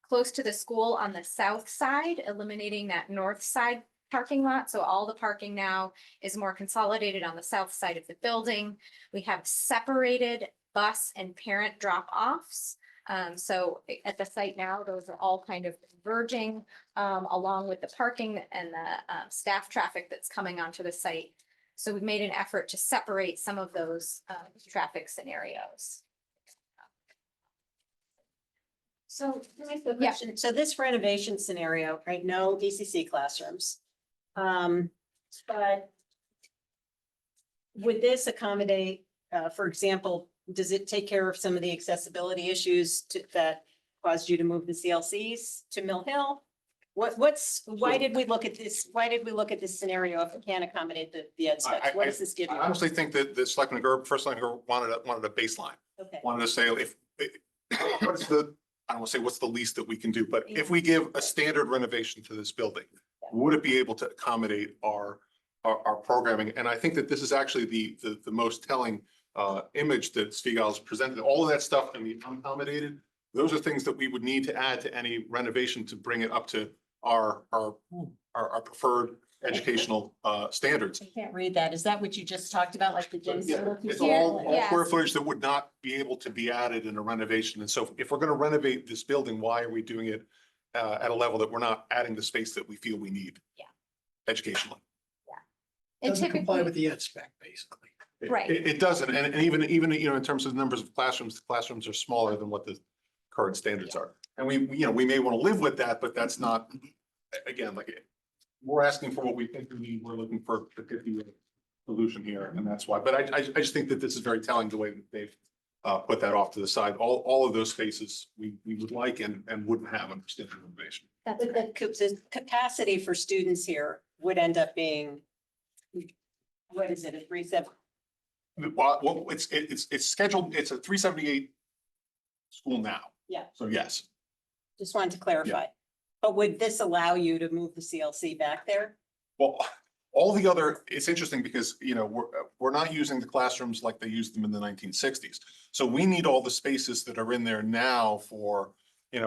close to the school on the south side, eliminating that north side parking lot. So all the parking now is more consolidated on the south side of the building. We have separated bus and parent drop-offs. So at the site now, those are all kind of converging, along with the parking and the staff traffic that's coming onto the site. So we've made an effort to separate some of those traffic scenarios. So can I ask a question? So this renovation scenario, right, no ECC classrooms. But would this accommodate, for example, does it take care of some of the accessibility issues that caused you to move the CLCs to Mill Hill? Why did we look at this? Why did we look at this scenario if it can't accommodate the ed specs? What does this give I you? honestly think that the Selectman Gerb, first Selectman Gerb wanted a baseline, Okay. wanted to say what is the, I don't want to say what's the least that we can do, but if we give a standard renovation to this building, would it be able to accommodate our programming? And I think that this is actually the most telling image that Stigall's presented. All of that stuff and the unaccommodated, those are things that we would need to add to any renovation to bring it up to our preferred educational standards. I can't read that. Is that what you just talked about, like the gyms? Yeah, it's Here, all yes. square footage that would not be able to be added in a renovation. And so if we're going to renovate this building, why are we doing it at a level that we're not adding the space that we feel we need? Yeah. Educationally. And Doesn't comply typically, with the ed spec, basically. Right. It doesn't. And even, in terms of numbers of classrooms, the classrooms are smaller than what the current standards are. And we may want to live with that, but that's not, again, like, we're asking for what we think we need. We're looking for a 50-year solution here, and that's why. But I just think that this is very telling the way that they've put that off to the side. All of those spaces we would like and wouldn't have under standard renovation. that's But right. the capacity for students here would end up being, what is it, a 370? Well, it's scheduled, it's a 378 school now. Yeah. So yes. Just wanted to clarify. But would this allow you to move the CLC back there? Well, all the other, it's interesting because, we're not using the classrooms like they used them in the 1960s. So we need all the spaces that are in there now for,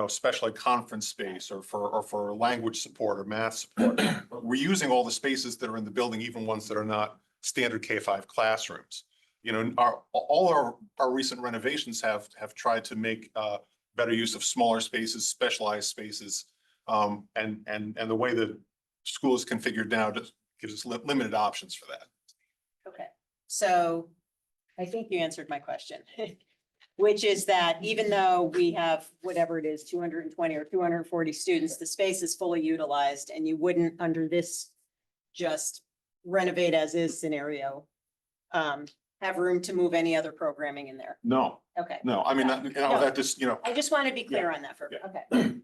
special ed conference space or for language support or math support. But we're using all the spaces that are in the building, even ones that are not standard K-5 classrooms. All our recent renovations have tried to make better use of smaller spaces, specialized spaces. And the way the school is configured now just gives us limited options for that. Okay, so I think you answered my question, which is that even though we have whatever it is, 220 or 240 students, the space is fully utilized and you wouldn't under this just renovate as is scenario, have room to move any other programming in there. No, Okay, no, I mean, that just, I just want to be clear on that for, okay.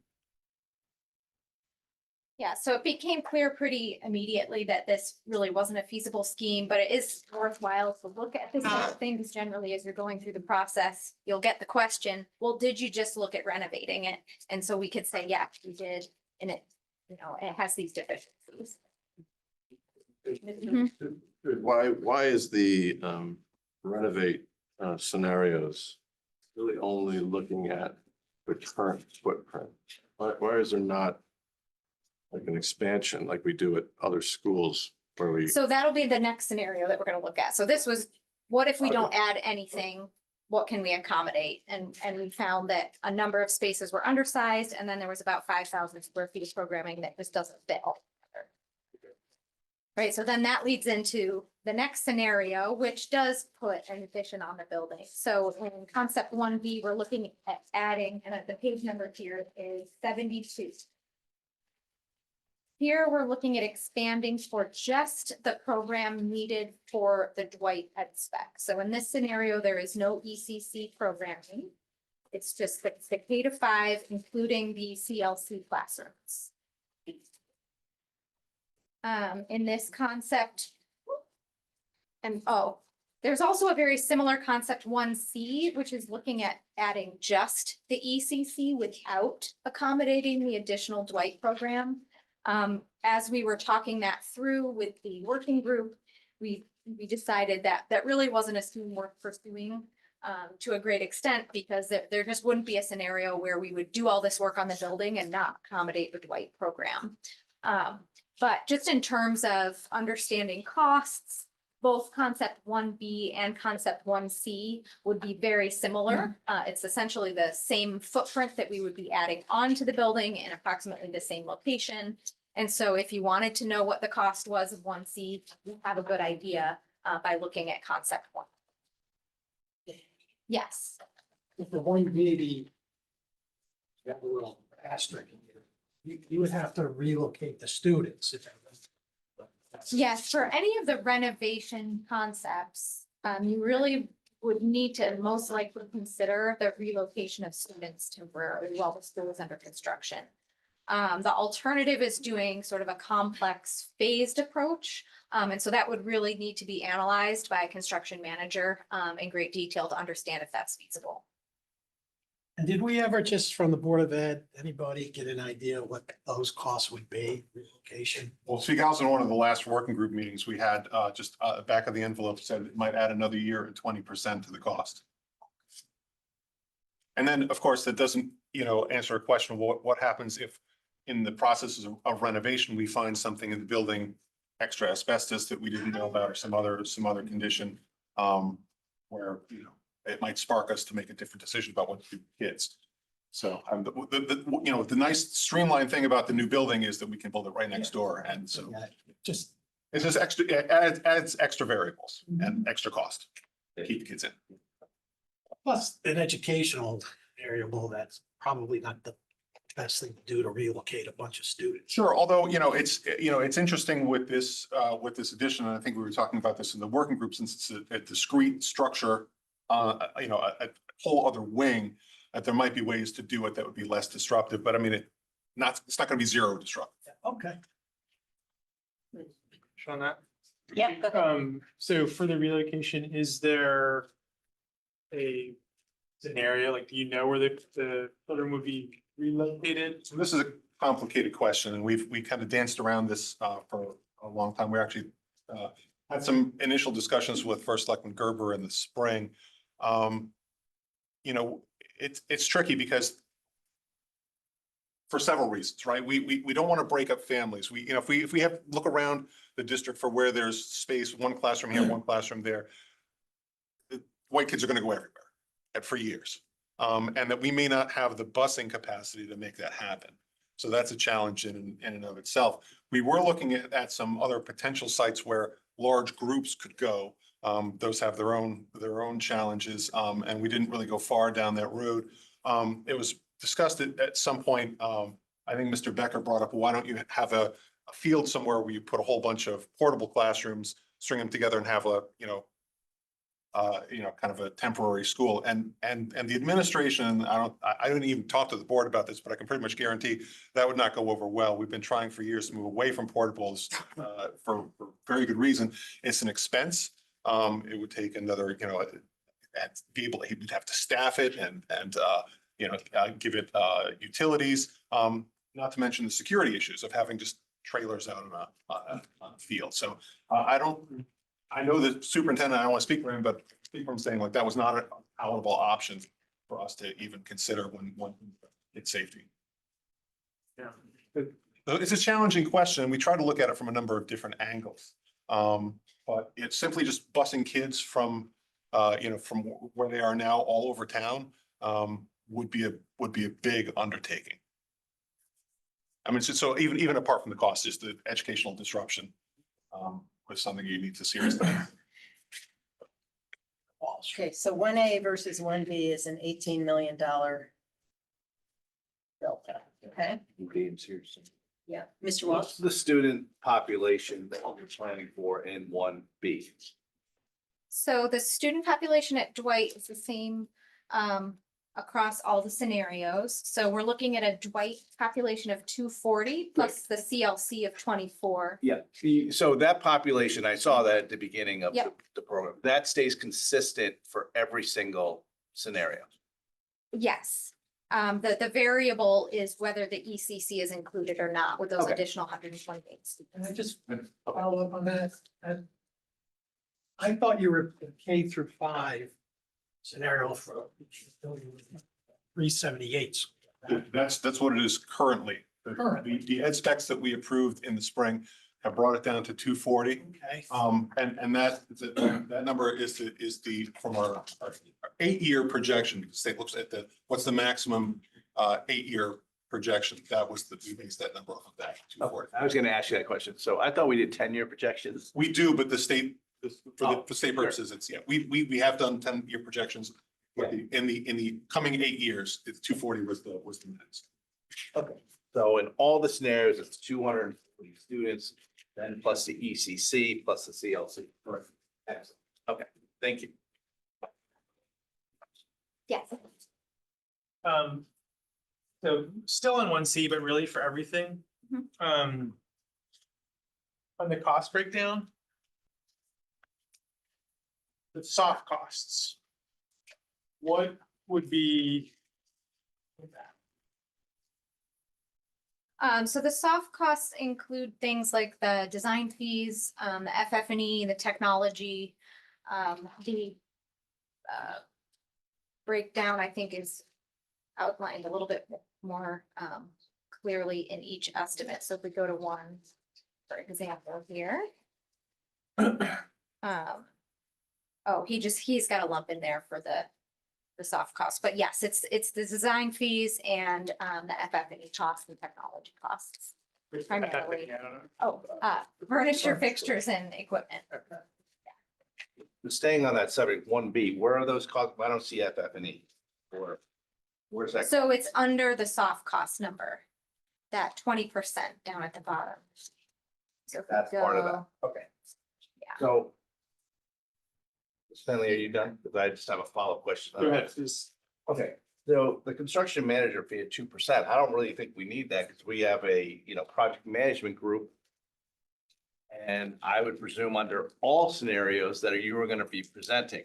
Yeah, so it became clear pretty immediately that this really wasn't a feasible scheme, but it is worthwhile to look at this type of thing, because generally as you're going through the process, you'll get the question, well, did you just look at renovating it? And so we could say, yeah, we did, and it, it has these deficiencies. Mhm. Why is the renovate scenarios really only looking at the current footprint? Why is there not like an expansion like we do at other schools where we? So that'll be the next scenario that we're gonna look at. So this was, what if we don't add anything? What can we accommodate? And we found that a number of spaces were undersized, and then there was about 5,000 square feet of programming that just doesn't fit all together. Right, so then that leads into the next scenario, which does put an addition on the building. So in concept 1B, we're looking at adding, and the page number here is 72. Here, we're looking at expanding for just the program needed for the Dwight Ed spec. So in this scenario, there is no ECC programming. It's just the K-5, including the CLC classrooms. In this concept, and there's also a very similar concept 1C, which is looking at adding just the ECC without accommodating the additional Dwight program. As we were talking that through with the working group, we decided that that really wasn't a scheme worth pursuing to a great extent, because there just wouldn't be a scenario where we would do all this work on the building and not accommodate the Dwight program. But just in terms of understanding costs, both concept 1B and concept 1C would be very similar. It's essentially the same footprint that we would be adding onto the building in approximately the same location. And so if you wanted to know what the cost was of 1C, you have a good idea by looking at concept 1. Yes. If the 180, got a little asterisk in here, you would have to relocate the students. Yes, for any of the renovation concepts, you really would need to most likely consider the relocation of students temporarily while the school is under construction. The alternative is doing sort of a complex phased approach. And so that would really need to be analyzed by a construction manager in great detail to understand if that's feasible. And did we ever, just from the Board of Ed, anybody get an idea what those costs would be, relocation? Well, speak house in one of the last working group meetings we had, just back of the envelope said it might add another year and 20% to the cost. And then, of course, that doesn't, answer a question of what happens if in the process of renovation, we find something in the building, extra asbestos that we didn't know about or some other condition, where, it might spark us to make a different decision about what to do with kids. So, the nice streamlined thing about the new building is that we can build it right next door. And so Just, it's just extra, it adds extra variables and extra cost to keep the kids in. plus an educational variable, that's probably not the best thing to do to relocate a bunch of students. Sure, although, it's interesting with this addition, and I think we were talking about this in the working group, since it's a discrete structure, a whole other wing, that there might be ways to do it that would be less disruptive, but I mean, it's not gonna be zero disruptive. Okay. Shauna? Yeah, go ahead. So for the relocation, is there a scenario, like, do you know where the children would be relocated? So this is a complicated question, and we kind of danced around this for a long time. We actually had some initial discussions with First Selectman Gerber in the spring. It's tricky because for several reasons, right? We don't want to break up families. If we have look around the district for where there's space, one classroom here, one classroom there, the white kids are going to go everywhere for years. And that we may not have the busing capacity to make that happen. So that's a challenge in and of itself. We were looking at some other potential sites where large groups could go. Those have their own challenges, and we didn't really go far down that road. It was discussed at some point. I think Mr. Becker brought up, why don't you have a field somewhere where you put a whole bunch of portable classrooms, string them together and have a, kind of a temporary school, and the administration, I didn't even talk to the board about this, but I can pretty much guarantee that would not go over well. We've been trying for years to move away from portables, for very good reason. It's an expense. It would take another, he'd have to staff it and give it, utilities, not to mention the security issues of having just trailers out on a field. So, I know the superintendent, I don't want to speak for him, but speak for him saying like that was not a palatable option for us to even consider when it's safety. Yeah. So it's a challenging question. We try to look at it from a number of different angles. But it's simply just busing kids from where they are now all over town, would be a big undertaking. I mean, so even apart from the cost, just the educational disruption, was something you need to seriously. Okay, so 1A versus 1B is an $18 million delta. Okay, yeah, Mr. Walsh. What's the student population that you're planning for in 1B? So the student population at Dwight is the same across all the scenarios. So we're looking at a Dwight population of 240 plus the CLC of 24. Yeah, so that population, I saw that at the beginning of Yep. the program, that stays consistent for every single scenario. Yes. The variable is whether the ECC is included or not with those Okay. additional 128 students. And I just follow up on that. I thought you were K through 5 scenario for 378. That's what it is currently. Currently. The ed specs that we approved in the spring have brought it down to 240. Okay. And that number is from our 8-year projection. The state looks at what's the maximum 8-year projection. That was we based that number off of that. 240. I was gonna ask you that question. So I thought we did 10-year projections. We do, but the state, Oh, for state sure. purposes, it's, yeah, we have done 10-year projections. But in the coming 8 years, it's 240 was the max. Okay. So in all the scenarios, it's 240 students, then plus the ECC, plus the CLC. Correct. Excellent. Okay, thank you. Yes. So still on 1C, but really for everything. On the cost breakdown. The soft costs. What would be? So the soft costs include things like the design fees, the FF&E, the technology, the breakdown, I think, is outlined a little bit more clearly in each estimate. So if we go to one, for example, here. Oh, he's got a lump in there for the soft costs, but yes, it's the design fees and the FF&E costs and technology costs. Primarily. Oh, furniture, fixtures and equipment. Staying on that subject, 1B, where are those costs? I don't see FF&E. Or where's that? So it's under the soft cost number, that 20% down at the bottom. So if we That's part of go- that. Okay. Yeah. So. Stanley, are you done? Because I just have a follow-up question. Go ahead, please. Okay, so the construction manager fee at 2%, I don't really think we need that because we have a, project management group. And I would presume under all scenarios that you were going to be presenting,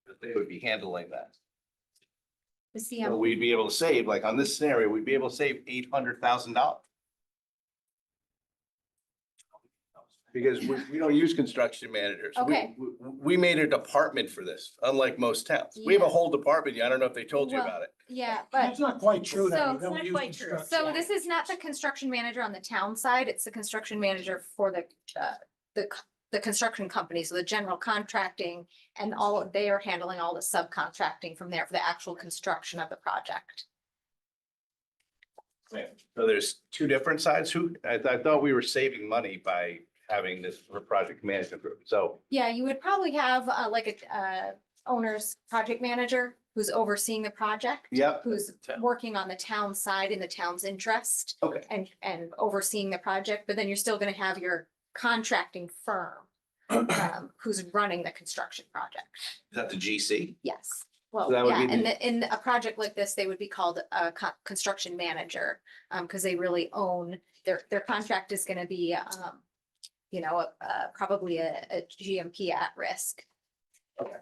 that they would be handling that. The So CM, we'd be able to save, like on this scenario, we'd be able to save $800,000. Because we don't use construction managers. Okay. We made a department for this, unlike most towns. We have a Yeah. whole department. I don't know if they told you Well, about it. yeah, That's but, not quite true. that So- we don't It's not use quite true. construction. so this is not the construction manager on the town side, it's the construction manager for the construction company, so the general contracting and they are handling all the subcontracting from there for the actual construction of the project. So there's two different sides. I thought we were saving money by having this for project management group. So, Yeah, you would probably have like a owner's project manager who's overseeing the project. Yep. Who's working on the town side in the town's interest okay, and overseeing the project, but then you're still gonna have your contracting firm who's running the construction project. is that the GC? Yes. Well, So that would yeah, be in a project like this, they would be called a construction manager, because they really own, their contract is gonna be, probably a GMP at risk. Okay.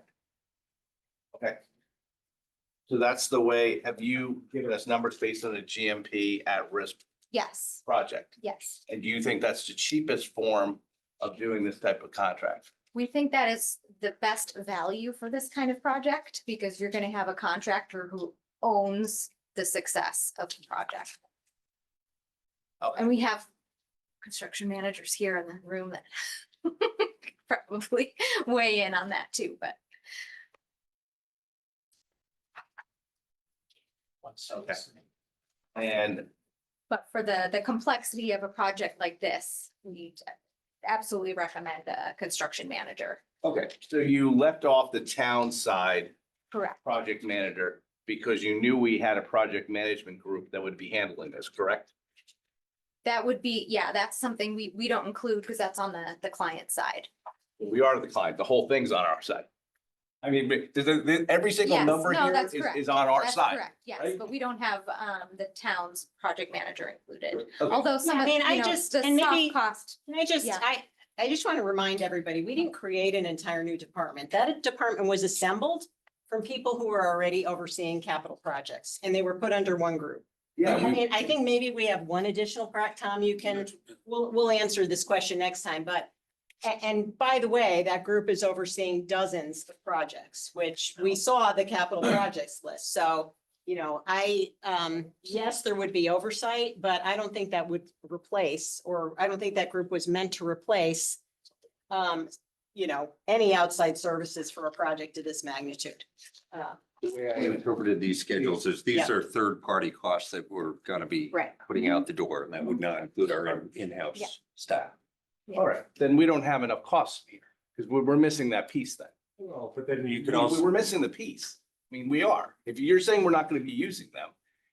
So that's the way, have you given us numbers based on a GMP at-risk Yes, project? yes. And do you think that's the cheapest form of doing this type of contract? We think that is the best value for this kind of project because you're gonna have a contractor who owns the success of the project. Okay. And we have construction managers here in the room that probably weigh in on that too, but Okay. And for the complexity of a project like this, we absolutely recommend a construction manager. okay, so you left off the town side Correct. project manager because you knew we had a project management group that would be handling this, correct? That would be, yeah, that's something we don't include because that's on the client side. We are the client. The whole thing's on our side. I mean, every single Yes, number no, here that's is correct. on our That's side. correct, yes, right? but we don't have the town's project manager included. Okay. Although some Yeah, I of, mean, I you know, just- the and maybe- soft cost, Can I just, Yeah. I just want to remind everybody, we didn't create an entire new department. That department was assembled from people who were already overseeing capital projects and they were put under one group. Yeah, And I think maybe we have one additional Tom, we'll answer this question next time, but and by the way, that group is overseeing dozens of projects, which we saw the capital projects list. So, yes, there would be oversight, but I don't think that would replace, or I don't think that group was meant to replace any outside services for a project of this magnitude. The way I interpreted these schedules is these are third-party costs that we're gonna be Right. putting out the door, and that would not include our own Yeah. in-house staff. All right, then we don't have enough costs here, because we're missing that piece then. Well, but then you could We're also, missing the piece. I mean, we are. If you're saying we're not gonna be using them,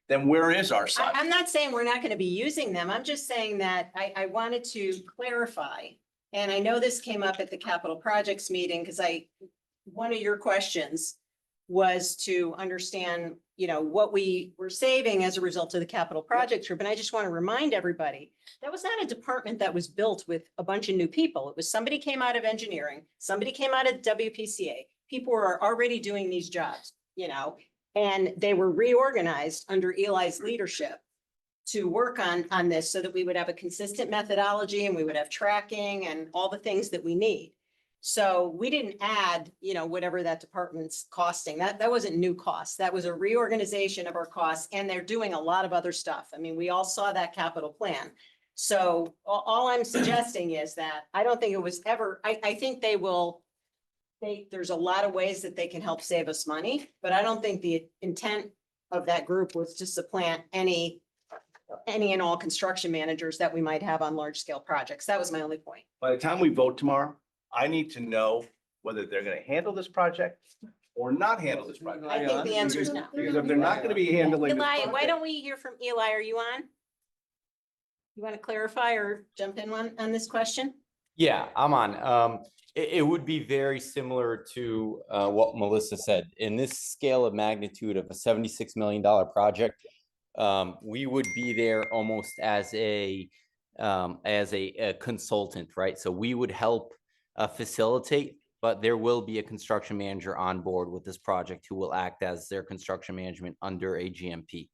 then where is our side? I'm not saying we're not going to be using them. I'm just saying that I wanted to clarify. And I know this came up at the capital projects meeting because one of your questions was to understand, what we were saving as a result of the capital projects group. And I just want to remind everybody, that was not a department that was built with a bunch of new people. It was somebody came out of engineering, somebody came out of WPCA. People were already doing these jobs, and they were reorganized under Eli's leadership to work on this so that we would have a consistent methodology and we would have tracking and all the things that we need. So we didn't add, whatever that department's costing. That wasn't new costs. That was a reorganization of our costs, and they're doing a lot of other stuff. I mean, we all saw that capital plan. So all I'm suggesting is that I don't think it was ever, I think there's a lot of ways that they can help save us money, but I don't think the intent of that group was to supplant any and all construction managers that we might have on large scale projects. That was my only point. By the time we vote tomorrow, I need to know whether they're gonna handle this project or not handle this project. I think the answer is no. Because if they're not gonna be handling this Eli, why project- don't we hear from Eli? Are you on? You want to clarify or jump in on this question? Yeah, I'm on. It would be very similar to what Melissa said. In this scale of magnitude of a $76 million project, we would be there almost as a consultant, right? So we would help facilitate, but there will be a construction manager on board with this project who will act as their construction management under a GMP.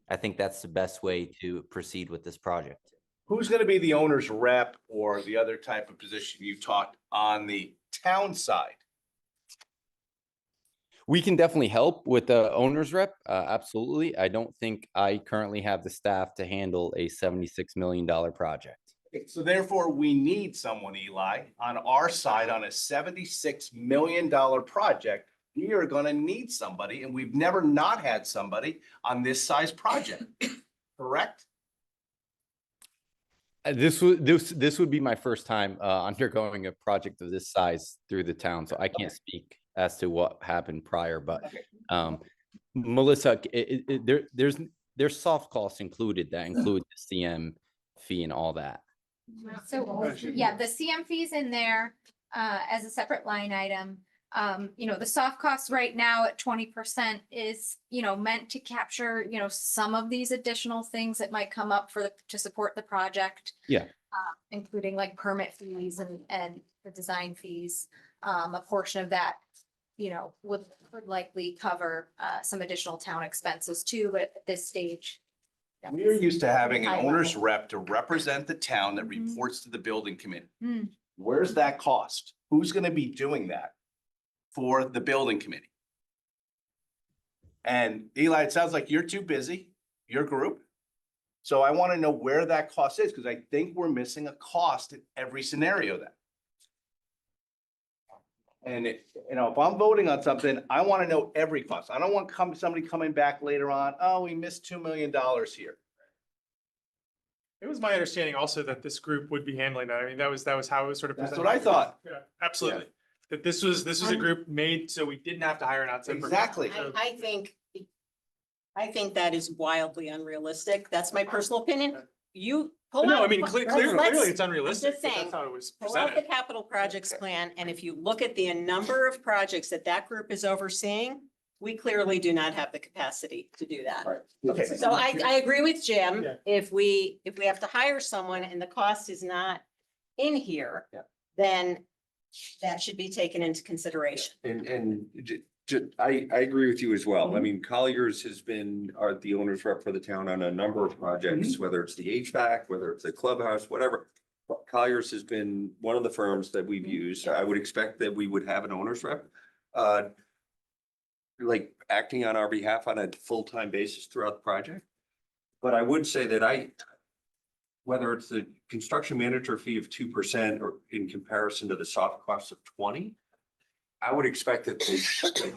I think that's the best way to proceed with this project. Who's gonna be the owner's rep or the other type of position you talked on the town side? We can definitely help with the owner's rep. Absolutely. I don't think I currently have the staff to handle a $76 million project. So therefore, we need someone, Eli, on our side on a $76 million project. We are gonna need somebody, and we've never not had somebody on this size project, correct? This would be my first time undergoing a project of this size through the town, so I can't speak as to what happened prior. But Melissa, there's soft costs included that include the CM fee and all that. So, yeah, the CM fees in there, as a separate line item. The soft costs right now at 20% is, meant to capture, some of these additional things that might come up to support the project. Yeah. Including like permit fees and the design fees. A portion of that, would likely cover, some additional town expenses too, but at this stage. We are used to having an High owner's level. rep to represent the town that Mhm. reports to the building committee. Hmm. Where's that cost? Who's gonna be doing that for the building committee? And Eli, it sounds like you're too busy, your group. So I want to know where that cost is, because I think we're missing a cost in every scenario then. And if I'm voting on something, I want to know every cost. I don't want somebody coming back later on, oh, we missed $2 million here. It was my understanding also that this group would be handling that. I mean, that was how it was sort of. That's presented. what I thought. Yeah, absolutely. That this was a group made so we didn't have to hire an outside. person. Exactly. I think that is wildly unrealistic. That's my personal opinion. You. pull No, I out- mean, let's- clearly it's unrealistic. just but saying, That's how it was Pull out the presented. capital projects plan, and if you look at the number of projects that group is overseeing, we clearly do not have the capacity to do that. Okay. So I agree with Jim. Yeah. If we have to hire someone and the cost is not in here, then that should be taken into consideration. I agree with you as well. I mean, Colliers has been the owner's rep for the town on a number of projects, whether it's the HVAC, whether it's the clubhouse, whatever. Colliers has been one of the firms that we've used. I would expect that we would have an owner's rep. like acting on our behalf on a full-time basis throughout the project. But I would say that whether it's the construction manager fee of 2% or in comparison to the soft cost of 20, I would expect that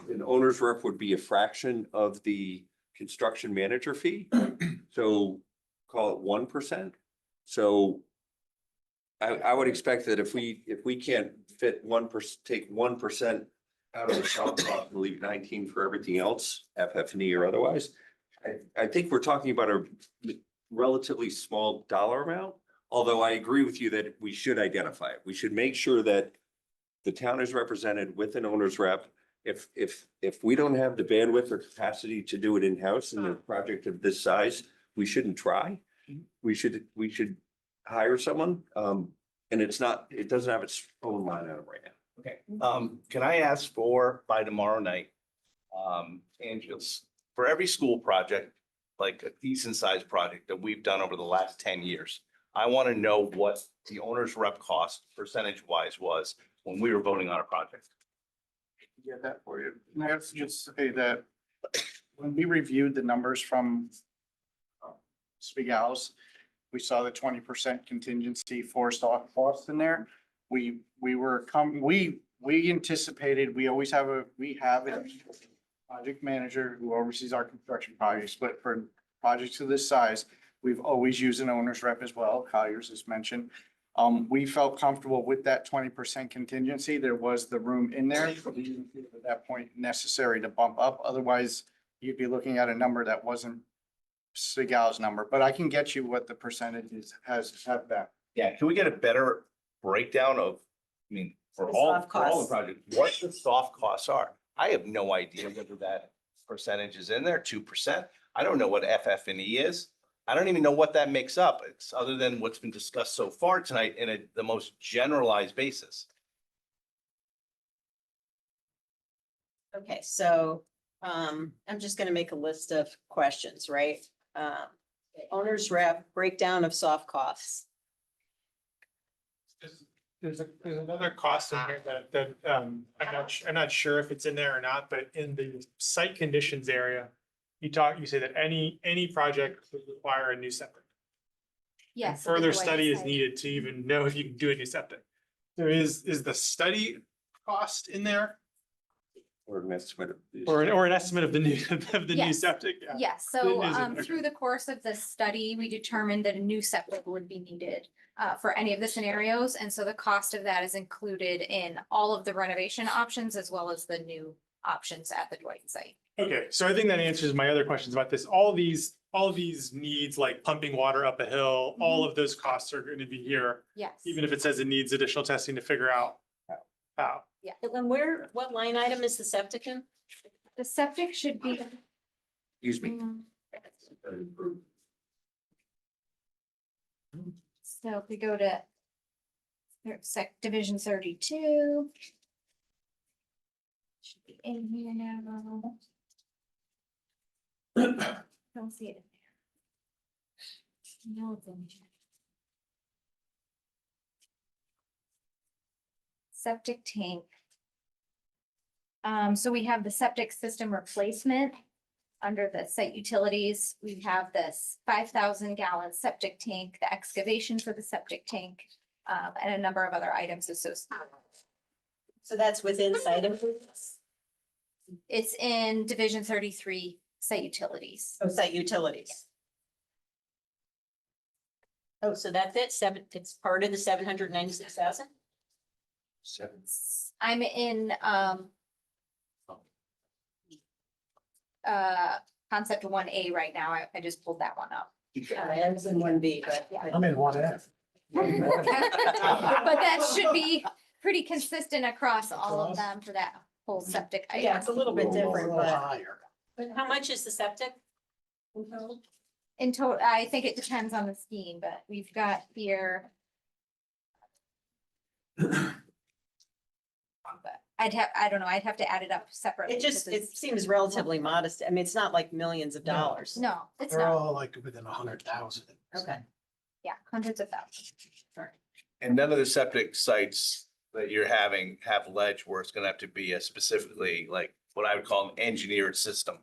an owner's rep would be a fraction of the construction manager fee. So call it 1%. So I would expect that if we can't fit 1%, take 1% out of the soft cost and leave 19 for everything else, FF&E or otherwise, I think we're talking about a relatively small dollar amount. Although I agree with you that we should identify it. We should make sure that the town is represented with an owner's rep. If we don't have the bandwidth or capacity to do it in-house in a project of this size, we shouldn't try. We should hire someone. And it doesn't have its own line item right now. Okay, can I ask for by tomorrow night? And just for every school project, like a decent sized project that we've done over the last 10 years, I want to know what the owner's rep cost percentage wise was when we were voting on a project. Get that for you. And I have to just say that when we reviewed the numbers from Spiegel's, we saw the 20% contingency for soft costs in there. We anticipated, we have a project manager who oversees our construction projects, but for projects of this size, we've always used an owner's rep as well. Colliers has mentioned. We felt comfortable with that 20% contingency. There was the room in there. At that point necessary to bump up. Otherwise, you'd be looking at a number that wasn't Spiegel's number, but I can get you what the percentages have that. Yeah, can we get a better breakdown of, I mean, for The all soft the costs. projects, what the soft costs are? I have no idea whether that percentage is in there, 2%. I don't know what FF&E is. I don't even know what that makes up. It's other than what's been discussed so far tonight in the most generalized basis. Okay, so I'm just gonna make a list of questions, right? Owner's rep, breakdown of soft costs. There's another cost in here that I'm not sure if it's in there or not, but in the site conditions area, you say that any project would require a new septic. Yes. Further study is needed to even know if you can do a new septic. There is the study cost in there Or an estimate of. or an estimate of the new new Yes. septic? Yeah. Yes, so It is in there. through the course of the study, we determined that a new septic would be needed for any of the scenarios. And so the cost of that is included in all of the renovation options as well as the new options at the Dwight site. Okay, so I think that answers my other questions about this. All these needs like pumping water up a hill, all of those costs are going to be here, Yes. even if it says it needs additional testing to figure out how. And what line item is the septic in? The septic should be. Excuse me. So if we go to Division 32. Should be in here now. Don't see it in there. No, it's in here. Septic tank. So we have the septic system replacement. Under the site utilities, we have this 5,000 gallon septic tank, the excavation for the septic tank, and a number of other items associated. So that's within site improvements? It's in Division 33 site utilities. Oh, site utilities. Oh, so that's it, it's part of the 796,000? Seven. I'm in, concept 1A right now. I just pulled that one up. I was in 1B, but. I'm in one F. But that should be pretty consistent across all of them for that whole septic item. Yeah, it's a little bit different, but Higher. how much is the septic? in total? In total, I think it depends on the scheme, but we've got here. But I don't know, I'd have to add it up separately. It just, because it seems relatively modest. I mean, it's not like millions of dollars. No, it's They're not. all like within 100,000. Okay. Yeah, hundreds of thousands. And none of the septic sites that you're having have ledge where it's gonna have to be a specifically like what I would call an engineered system.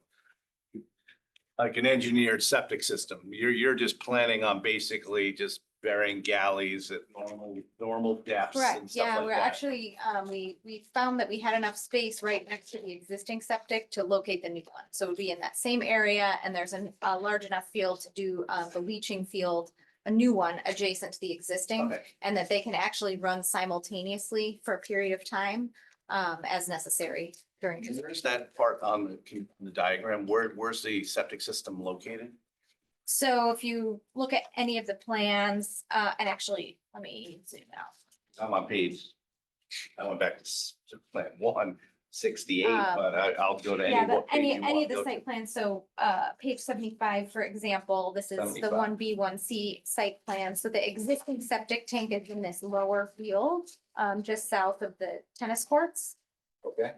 Like an engineered septic system. You're just planning on basically just burying galleys at normal depths and Correct, stuff yeah, like we're that. actually, we found that we had enough space right next to the existing septic to locate the new one. So it would be in that same area, and there's a large enough field to do the leaching field, a new one adjacent to the existing, Okay. and that they can actually run simultaneously for a period of time as necessary during. And where's that part on the diagram? Where's the septic system located? So if you look at any of the plans, and actually, let me zoom out. I'm on page, I went back to plan 168, Um, but I'll go to Yeah, what page you any want of to the go to. site plans, so page 75, for example, this is the 75. 1B1C site plan. So the existing septic tank is in this lower field, just south of the tennis courts. Okay.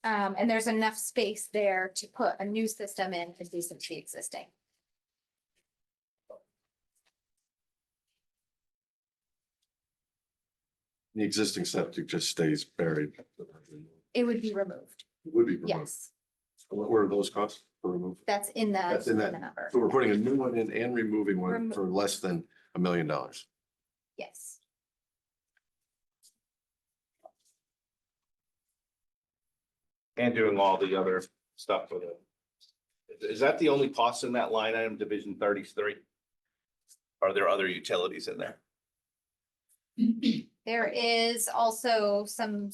And there's enough space there to put a new system in adjacent to the existing. The existing septic just stays buried. It would be removed, Would be removed. yes, What were those costs for removal? that's in the, That's in in that. the number. So we're putting a new one in and removing one Remo- for less than $1 million. Yes. And doing all the other stuff with it. Is that the only cost in that line item, Division 33? Are there other utilities in there? There is also some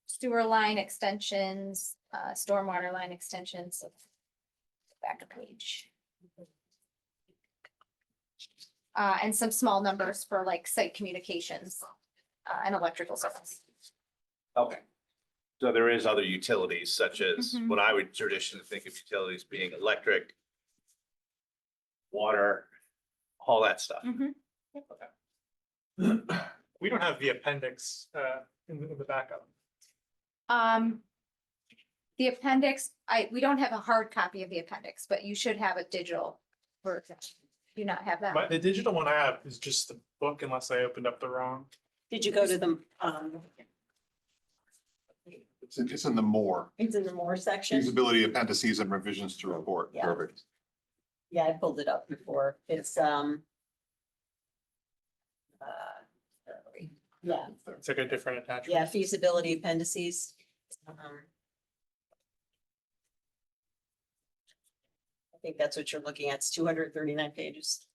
sewer line extensions, stormwater line extensions. Back a page. And some small numbers for like site communications, and electrical service. Okay. So there is other utilities such as Mhm. what I would traditionally think of utilities being electric, water, all that stuff. Mhm. We don't have the appendix in the backup. The appendix, we don't have a hard copy of the appendix, but you should have a digital version. Do you not have that? The digital one I have is just the book unless I opened up the wrong. Did you go to the, It's in the more it's in the more section? feasibility appendices and revisions to report. Yeah. Perfect. Yeah, I pulled it up before. It's, yeah, It's like a different attachment. yeah, feasibility appendices. I think that's what you're looking at. It's 239 pages.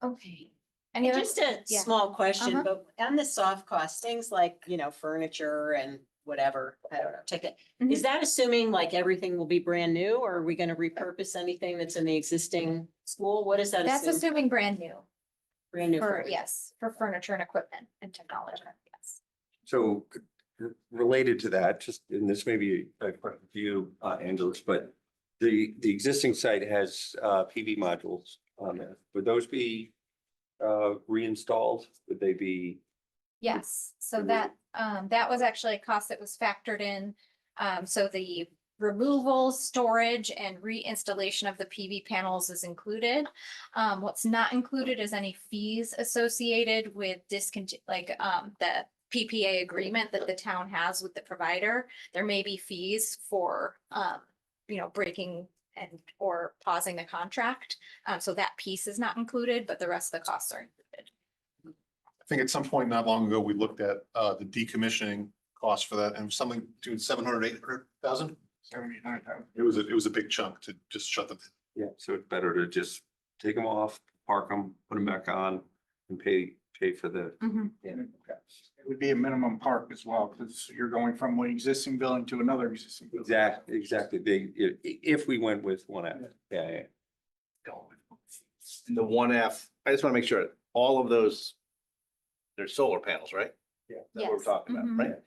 Okay. Any other? Just a Yeah. small question, Uh-huh. but on the soft cost, things like, furniture and whatever, I don't know, ticket. Mhm. Is that assuming like everything will be brand new, or are we gonna repurpose anything that's in the existing school? What does that That's assume? assuming brand new Brand new. for, furniture? yes, for furniture and equipment and technology, yes. So related to that, just, and this may be a question for you, Angeles, but the existing site has PV modules on there. Would those be reinstalled? Would they be? Yes, so that was actually a cost that was factored in. So the removal, storage, and reinstallation of the PV panels is included. What's not included is any fees associated with the PPA agreement that the town has with the provider. There may be fees for, breaking or pausing the contract. So that piece is not included, but the rest of the costs are included. I think at some point not long ago, we looked at the decommissioning cost for that and something to 700, 800,000. 7,900. It was a big chunk to just shut them. Yeah, so it's better to just take them off, park them, put them back on and pay for the. Mhm. It would be a minimum park as well, because you're going from one existing building to another existing building. Exactly. If we went with one app, yeah. And the 1F, I just want to make sure, all of those, they're solar panels, right? Yeah. That's what we're Yes. talking about, Mhm. right?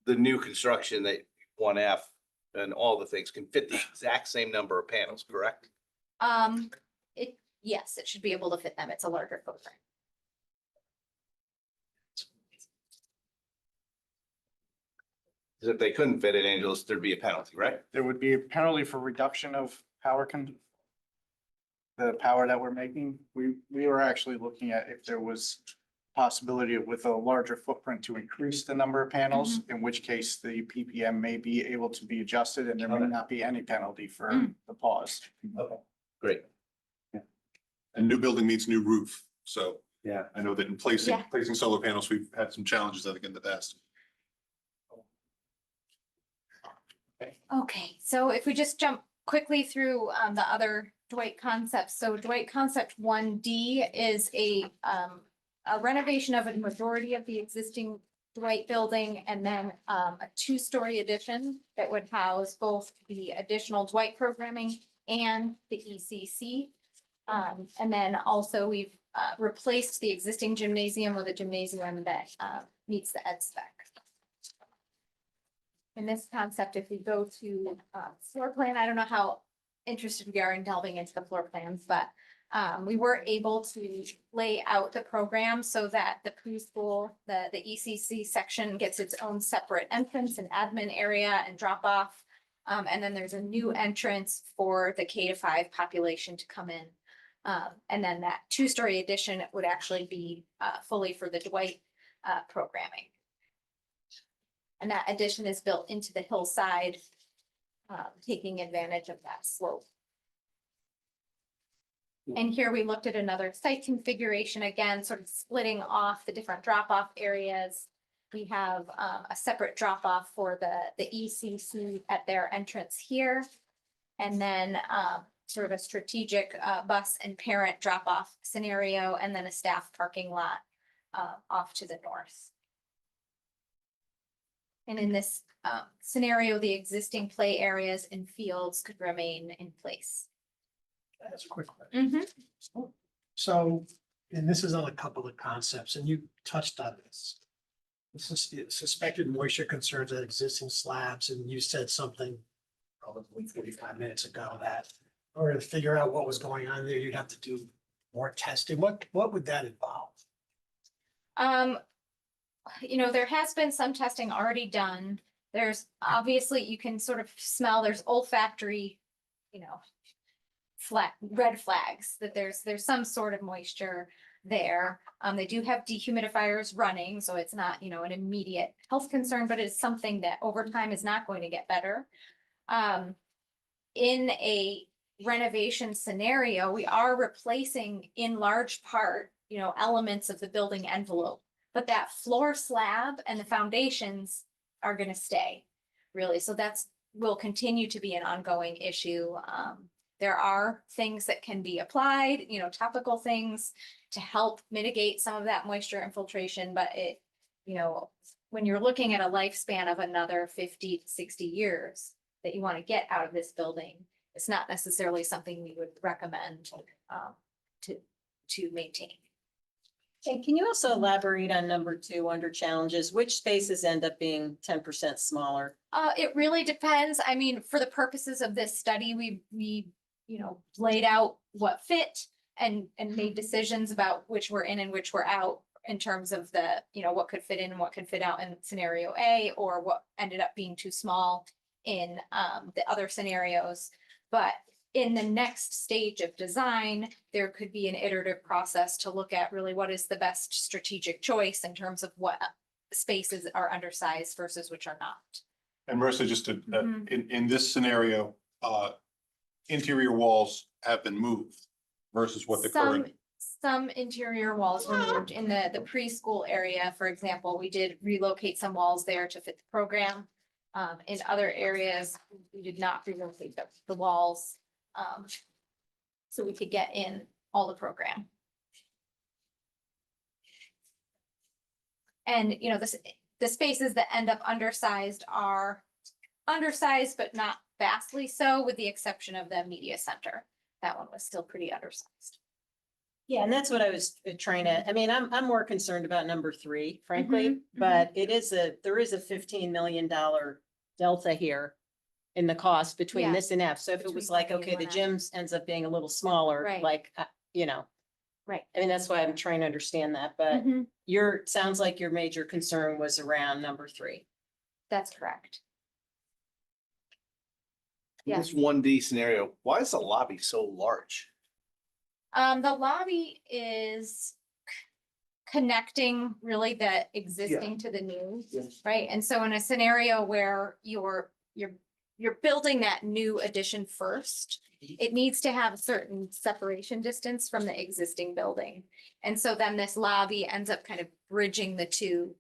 The new construction, that 1F and all the things can fit the exact same number of panels, correct? Yes, it should be able to fit them. It's a larger footprint. Because if they couldn't fit it, Angeles, there'd be a penalty, right? There would be a penalty for reduction of power the power that we're making. We were actually looking at if there was possibility with a larger footprint to increase the number of panels, in which case the PPM may be able to be adjusted and there may not be any penalty for the pause. Great. And new building means new roof. So Yeah. I know that in placing solar panels, we've had some challenges, I think, in the past. Okay, so if we just jump quickly through the other Dwight concepts. So Dwight concept 1D is a renovation of a majority of the existing Dwight building and then a two-story addition that would house both the additional Dwight programming and the ECC. And then also we've replaced the existing gymnasium with a gymnasium that meets the ed spec. In this concept, if we go to floor plan, I don't know how interested we are in delving into the floor plans, but we were able to lay out the program so that the preschool, the ECC section gets its own separate entrance and admin area and drop off. And then there's a new entrance for the K-5 population to come in. And then that two-story addition would actually be fully for the Dwight programming. And that addition is built into the hillside, taking advantage of that slope. And here we looked at another site configuration, again, sort of splitting off the different drop-off areas. We have a separate drop-off for the ECC at their entrance here. And then sort of a strategic bus and parent drop-off scenario, and then a staff parking lot off to the north. And in this scenario, the existing play areas and fields could remain in place. That's a quick question. Mm-hmm. So, and this is on a couple of concepts, and you touched on this. This is suspected moisture concerns at existing slabs, and you said something probably 45 minutes ago that in order to figure out what was going on there, you'd have to do more testing. What would that involve? You know, there has been some testing already done. There's obviously, you can sort of smell, there's olfactory, you know, red flags that there's some sort of moisture there. They do have dehumidifiers running, so it's not, you know, an immediate health concern, but it's something that over time is not going to get better. In a renovation scenario, we are replacing in large part, you know, elements of the building envelope. But that floor slab and the foundations are going to stay, really. So will continue to be an ongoing issue. There are things that can be applied, you know, topical things to help mitigate some of that moisture infiltration. But it, you know, when you're looking at a lifespan of another 50 to 60 years that you want to get out of this building, it's not necessarily something we would recommend to maintain. And can you also elaborate on number 2 under challenges? Which spaces end up being 10% smaller? It really depends. I mean, for the purposes of this study, we you know, laid out what fit and made decisions about which were in and which were out in terms of the, you know, what could fit in and what could fit out in scenario A, or what ended up being too small in the other scenarios. But in the next stage of design, there could be an iterative process to look at really what is the best strategic choice in terms of what spaces are undersized versus which are not. And Marissa, just to, in this scenario, interior walls have been moved versus what the current. Some interior walls were moved in the preschool area, for example. We did relocate some walls there to fit the program. In other areas, we did not relocate the walls. So we could get in all the program. And, you know, the spaces that end up undersized are undersized, but not vastly so, with the exception of the media center. That one was still pretty undersized. Yeah, and that's what I was trying to, I mean, I'm more concerned about number 3, frankly, but there is a $15 million delta here in the cost between Yeah. this and F. So if it Between was like, A and okay, the 1F. gyms ends up being a little smaller, Right. like, you know. Right. I mean, that's why I'm trying to understand that, but Mhm. sounds like your major concern was around number 3. That's correct. In this 1D scenario, why is the lobby so large? The lobby is connecting really the existing to the new, right? And so in a scenario where you're building that new addition first, it needs to have a certain separation distance from the existing building. And so then this lobby ends up kind of bridging the two,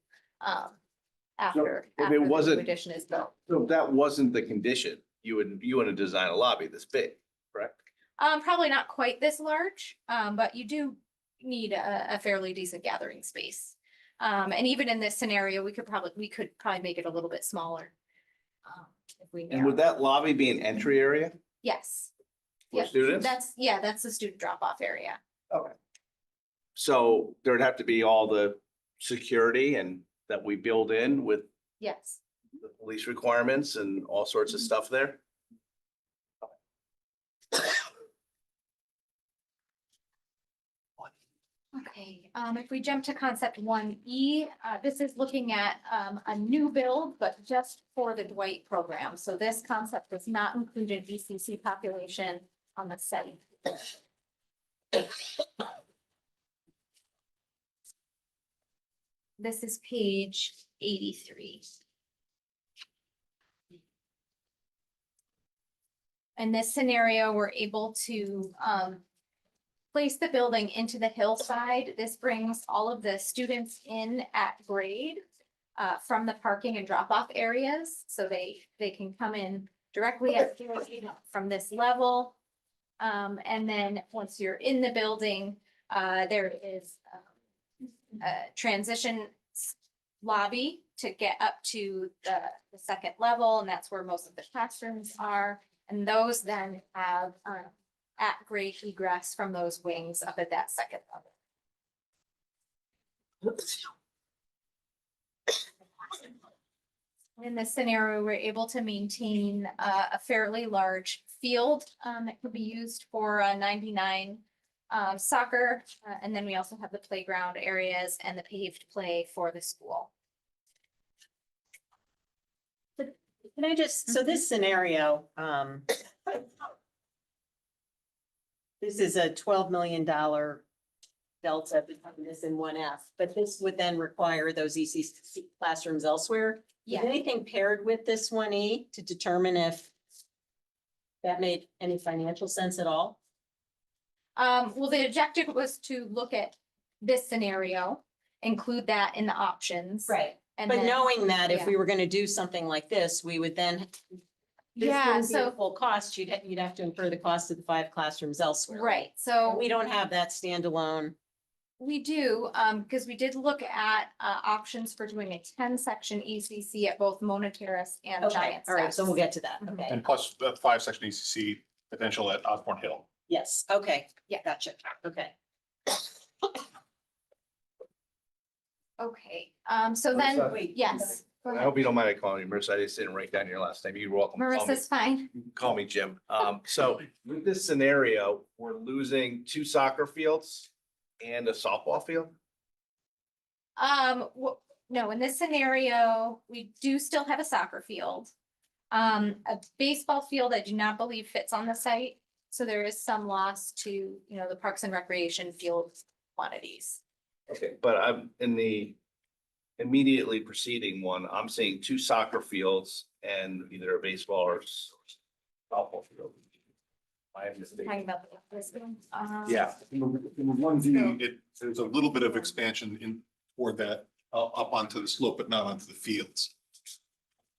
after if it the new wasn't- addition is built. So if that wasn't the condition, you want to design a lobby this big, correct? Probably not quite this large, but you do need a fairly decent gathering space. And even in this scenario, we could probably make it a little bit smaller. If we And would narrow. that lobby be an entry area Yes. for Yep, students? That's the student drop-off area. So there'd have to be all the security and that we build in with Yes. the police requirements and all sorts of stuff there? Okay, if we jump to concept 1E, this is looking at a new build, but just for the Dwight program. So this concept does not include an ECC population on the site. This is page 83. In this scenario, we're able to place the building into the hillside. This brings all of the students in at grade from the parking and drop-off areas. So they can come in directly at grade from this level. And then once you're in the building, there is a transition lobby to get up to the second level, and that's where most of the classrooms are. And those then have at-grade egress from those wings up at that second level. In this scenario, we're able to maintain a fairly large field that could be used for 99 soccer. And then we also have the playground areas and the paved play for the school. Can I just, so this scenario, this is a $12 million delta between this and 1F, but this would then require those ECC classrooms elsewhere. Is Yeah. anything paired with this 1E to determine if that made any financial sense at all? Well, the objective was to look at this scenario, include that in the options. Right. And But then, knowing that if yeah. we were going to do something like this, we would then. This Yeah, wouldn't be the so, full cost, you'd have to incur the cost of the 5 classrooms elsewhere. right, And so we don't have that standalone. we do, because we did look at options for doing a 10-section ECC at both Mona Terrace and Okay, Giant all right, so we'll Steps. get to that. Mhm. Okay, And plus the 5-section ECC potential at Osborne Hill. yes, okay. Yeah. Gotcha, okay. Okay, so then, Marissa? yes. go I ahead. hope you don't mind I calling you Marissa. I just didn't write down your last name. You're welcome. to call me. Marissa's fine. You can Call me Jim. So with this scenario, we're losing 2 soccer fields and a softball field. No, in this scenario, we do still have a soccer field. A baseball field I do not believe fits on the site, so there is some loss to, the Parks and Recreation field quantities. Okay, but I'm in the immediately preceding one, I'm seeing 2 soccer fields and either a baseball or softball field. I am Talking mistaken. about this one. Yeah. In the 1D, there's a little bit of expansion in toward that, up onto the slope, but not onto the fields.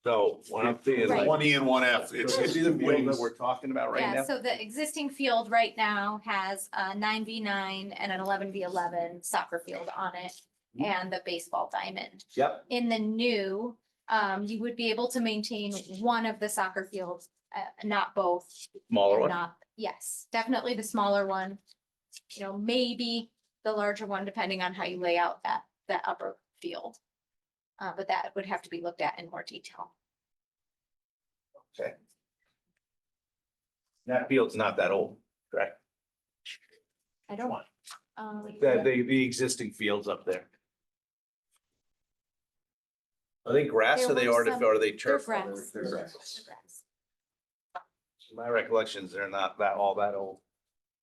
So what I'm seeing is Right. like. 1E and 1F, It's it's the field that wings. we're talking about right Yeah, now. so the existing field right now has a 9v9 and an 11v11 soccer field on it and the baseball diamond. Yep, In the new, you would be able to maintain one of the soccer fields, not both. smaller and one. Not, yes, definitely the smaller one. Maybe the larger one, depending on how you lay out that upper field. But that would have to be looked at in more detail. Okay. That field's not that old, correct? I don't. The existing fields up there. Are they grass There or they were are, some- are they They're turf? grass. They're grass. They're grass. My recollections, they're not all that old.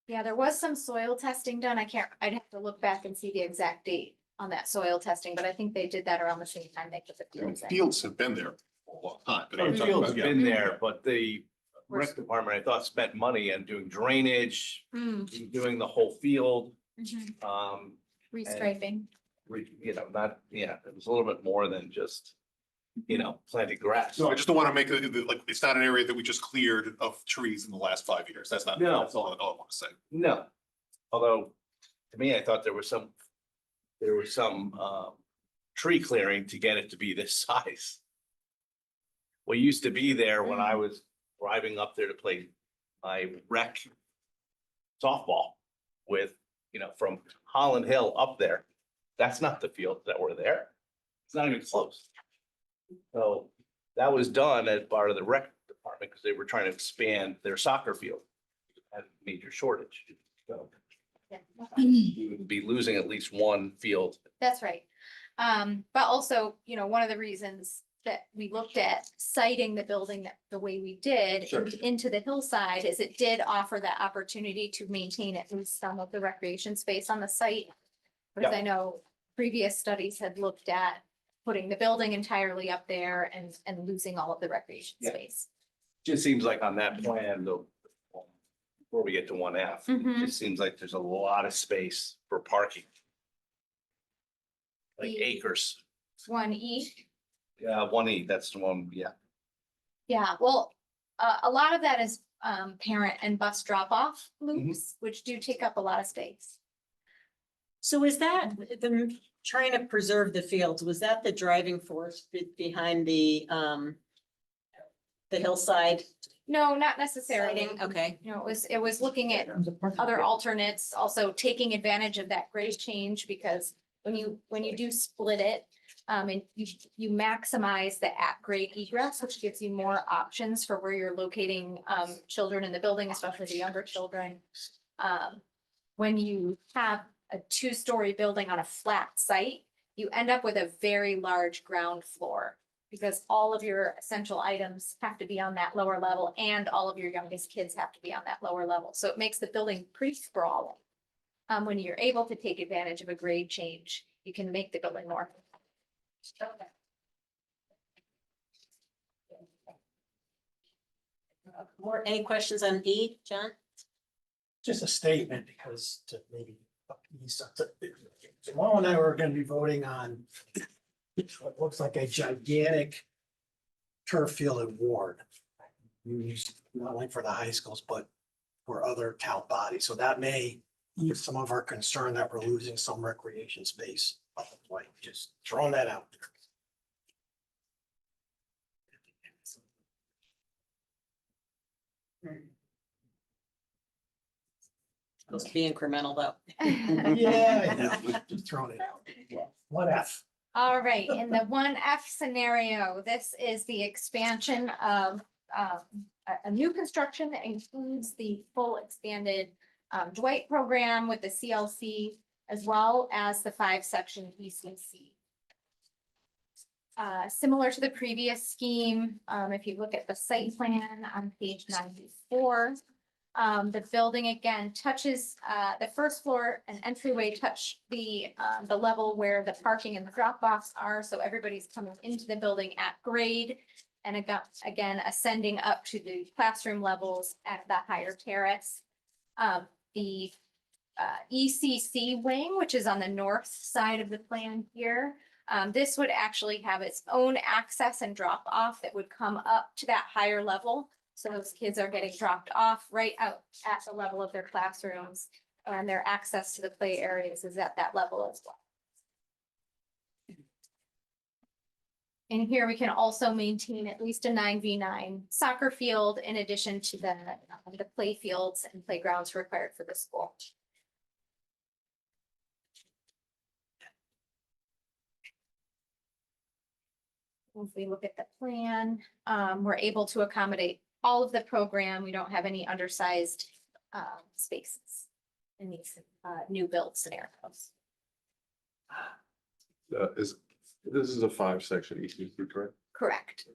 Yeah, there was some soil testing done. I'd have to look back and see the exact date on that soil testing, but I think they did that around the same time they put the I mean, fields in. fields have been there for a long time. but I'm The talking field's about- been there, but the rec department, I thought, spent money on doing drainage, Mm, doing the whole field. mhm. Um, Restriping. you know, not, yeah, it was a little bit more than just, you know, planting grass. So I just don't want to make it, like, it's not an area that we just cleared of trees in the last 5 years. That's not, No. that's all I want to say. No, although, to me, I thought there was some tree clearing to get it to be this size. What used to be there when I was driving up there to play my rec softball with, you know, from Holland Hill up there. That's not the fields that were there. It's not even close. So that was done as part of the rec department because they were trying to expand their soccer field. Had a major shortage. So we would be losing at least one field. That's right. But also, you know, one of the reasons that we looked at citing the building the way we did Sure. into the hillside is it did offer that opportunity to maintain at least some of the recreation space on the site. Because I know previous studies had looked at putting the building entirely up there and losing all of the recreation Yeah. space. Just seems like on that plan, though, before we get to 1F, it Mhm. just seems like there's a lot of space for parking. Like The- acres. 1E. Yeah, 1E, that's the one, yeah. Yeah, well, a lot of that is parent and bus drop-off Mm-hmm. loops, which do take up a lot of space. So is that the trying to preserve the fields? Was that the driving force behind the hillside? No, not necessarily. Siting? Okay. You know, it was looking at other alternates, also taking advantage of that grade change, because when you do split it, and you maximize the at-grade egress, which gives you more options for where you're locating, children in the building, especially the younger children. When you have a 2-story building on a flat site, you end up with a very large ground floor, because all of your essential items have to be on that lower level and all of your youngest kids have to be on that lower level. So it makes the building pretty sprawling. When you're able to take advantage of a grade change, you can make the building more. Any questions on E, John? Just a statement because to maybe appease, Jamal and I were gonna be voting on what looks like a gigantic turf field at Ward. Used not only for the high schools, but for other town bodies. So that may ease some of our concern that we're losing some recreation space. Like just throwing that out there. Supposed to be incremental though. Yeah, I know, just throwing it out. What F? All right, in the 1F scenario, this is the expansion of a new construction that includes the full expanded Dwight program with the CLC as well as the 5-section ECC. Similar to the previous scheme, if you look at the site plan on page 94, the building again touches the first floor and entryway touch the level where the parking and the drop offs are. So everybody's coming into the building at grade. And again, ascending up to the classroom levels at the higher terrace. The ECC wing, which is on the north side of the plan here. This would actually have its own access and drop off that would come up to that higher level. So those kids are getting dropped off right out at the level of their classrooms, and their access to the play areas is at that level as well. And here we can also maintain at least a 9v9 soccer field in addition to the play fields and playgrounds required for the school. If we look at the plan, we're able to accommodate all of the program. We don't have any undersized spaces in these new build scenarios. This is a 5-section ECC, correct? Correct.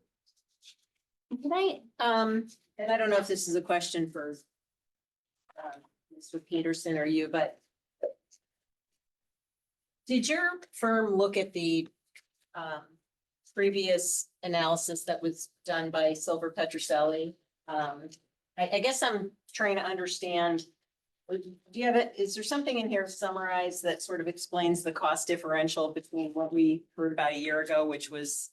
Can I, and I don't know if this is a question for Mr. Peterson or you, but did your firm look at the previous analysis that was done by Silver Petroselli? I guess I'm trying to understand, do you have it, is there something in here summarized that sort of explains the cost differential between what we heard about a year ago, which was,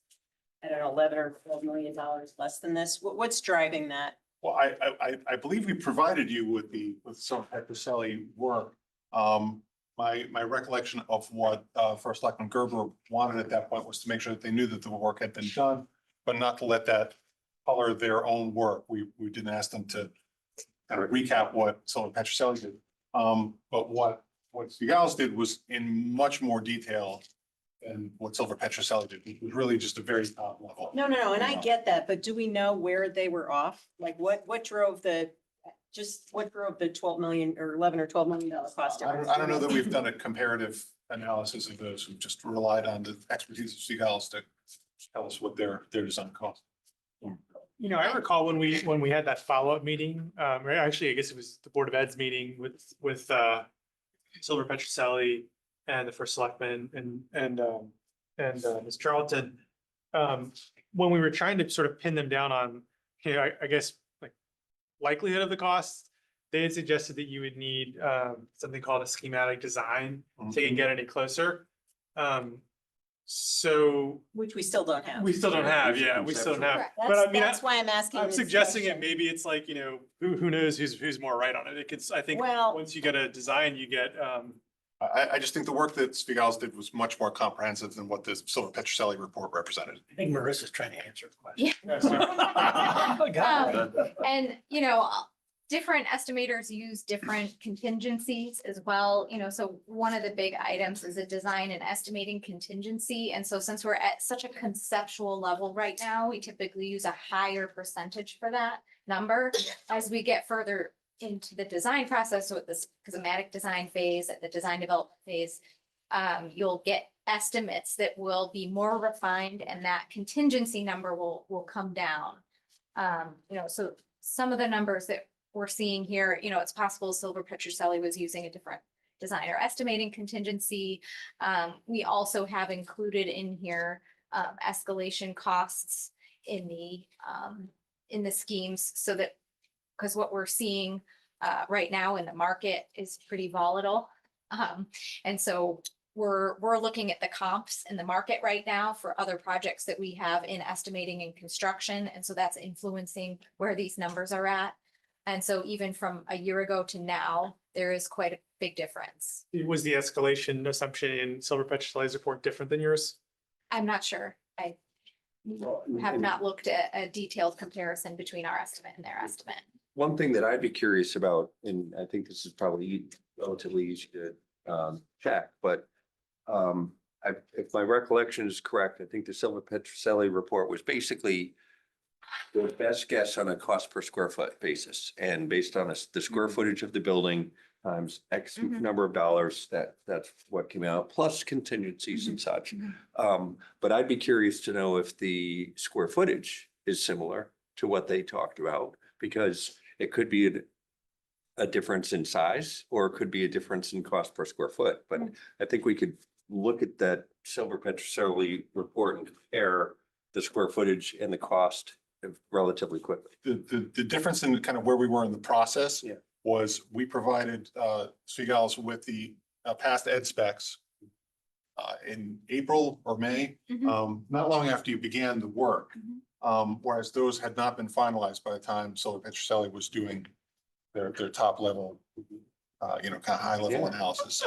I don't know, 11 or $12 million less than this? What's driving that? Well, I believe we provided you with some Petroselli work. My recollection of what First Selectman Gerber wanted at that point was to make sure that they knew that the work had been done, but not to let that color their own work. We didn't ask them to kind of recap what Silver Petroselli did. But what Spigalis did was in much more detail than what Silver Petroselli did. It was really just a very top level. No, and I get that, but do we know where they were off? Like what drove the 12 million or 11 or $12 million cost difference? I don't know that we've done a comparative analysis of those. We've just relied on the expertise of Spigalis to tell us what their design cost. You know, I recall when we had that follow-up meeting, right, actually, I guess it was the Board of Ed's meeting with Silver Petroselli and the First Selectman and Ms. Charlton. When we were trying to sort of pin them down on, you know, I guess like likelihood of the cost, they had suggested that you would need something called a schematic design to get any closer. So Which we still don't have. we still don't have, yeah, we still don't have. Correct. But I mean, That's why I'm asking. I'm this suggesting it, question. maybe it's like, you know, who knows who's more right on it. It could, I think, Well- once you get a design, you get, I just think the work that Spigalis did was much more comprehensive than what the Silver Petroselli report represented. I think Marissa's trying to answer the question. Yeah. Oh, God. And, you know, different estimators use different contingencies as well, you know, so one of the big items is a design and estimating contingency. And so since we're at such a conceptual level right now, we typically use a higher percentage for that number. As we get further into the design process, so at the schematic design phase, at the design development phase, you'll get estimates that will be more refined and that contingency number will come down. You know, so some of the numbers that we're seeing here, you know, it's possible Silver Petroselli was using a different designer estimating contingency. We also have included in here escalation costs in the schemes so that, because what we're seeing right now in the market is pretty volatile. And so we're looking at the comps in the market right now for other projects that we have in estimating and construction. And so that's influencing where these numbers are at. And so even from a year ago to now, there is quite a big difference. was the escalation assumption in Silver Petroselli's report different than yours? I'm not sure. I have not looked at a detailed comparison between our estimate and their estimate. One thing that I'd be curious about, and I think this is probably relatively easy to check, but if my recollection is correct, I think the Silver Petroselli report was basically the best guess on a cost per square foot basis, and based on the square footage of the building times X number of dollars, that's what came out, plus contingencies and such. But I'd be curious to know if the square footage is similar to what they talked about, because it could be a difference in size, or it could be a difference in cost per square foot. But I think we could look at that Silver Petroselli report and compare the square footage and the cost relatively quickly. The difference in kind of where we were in the process Yeah. was we provided Spigalis with the past ed specs in April or May, not long after you began the work. Whereas those had not been finalized by the time Silver Petroselli was doing their top level, kind of high level Yeah. analysis.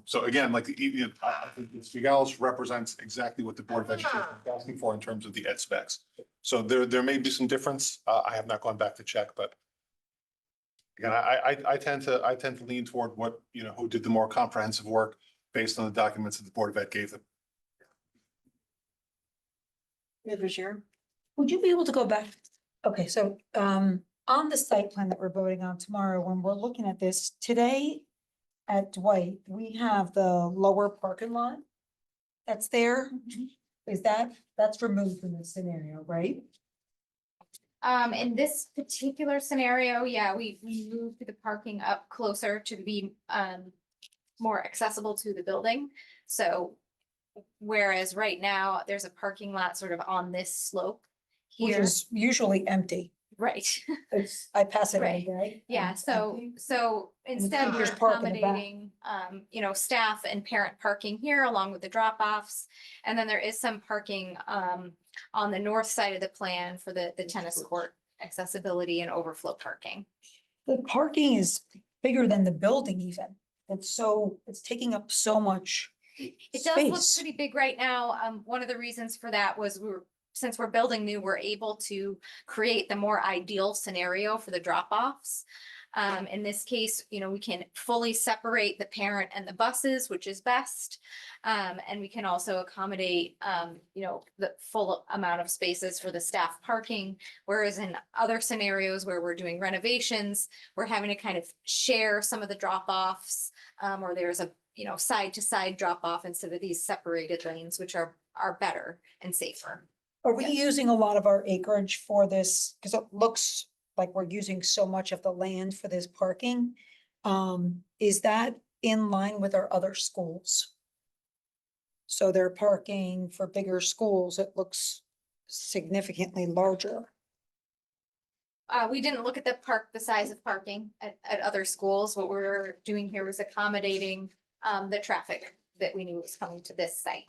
So again, like Spigalis represents exactly what the Board of Education is asking for in terms of the ed specs. So there may be some difference. I have not gone back to check, but again, I tend to lean toward what, who did the more comprehensive work based on the documents that the Board of Ed gave them. Would you be able to go back? Okay, so on the site plan that we're voting on tomorrow, when we're looking at this today at Dwight, we have the lower parking lot that's there. Is that's removed from this scenario, right? In this particular scenario, yeah, we moved the parking up closer to be, more accessible to the building. So whereas right now, there's a parking lot sort of on this slope Which here, is usually empty. right? It's, I pass it every Right. day. Yeah, and it's so, empty. so instead we're teachers park in the back. accommodating, staff and parent parking here along with the drop-offs. And then there is some parking, on the north side of the plan for the tennis court accessibility and overflow parking. The parking is bigger than the building even. It's taking up so much It does look space. pretty big right now. One of the reasons for that was since we're building new, we're able to create the more ideal scenario for the drop-offs. In this case, we can fully separate the parent and the buses, which is best. And we can also accommodate, the full amount of spaces for the staff parking. Whereas in other scenarios where we're doing renovations, we're having to kind of share some of the drop-offs, or there's a, side to side drop-off instead of these separated lanes, which are better and safer. Are we using a lot of our acreage for this? Because it looks like we're using so much of the land for this parking. Is that in line with our other schools? So they're parking for bigger schools. It looks significantly larger. We didn't look at the size of parking at other schools. What we're doing here was accommodating, the traffic that we knew was coming to this site.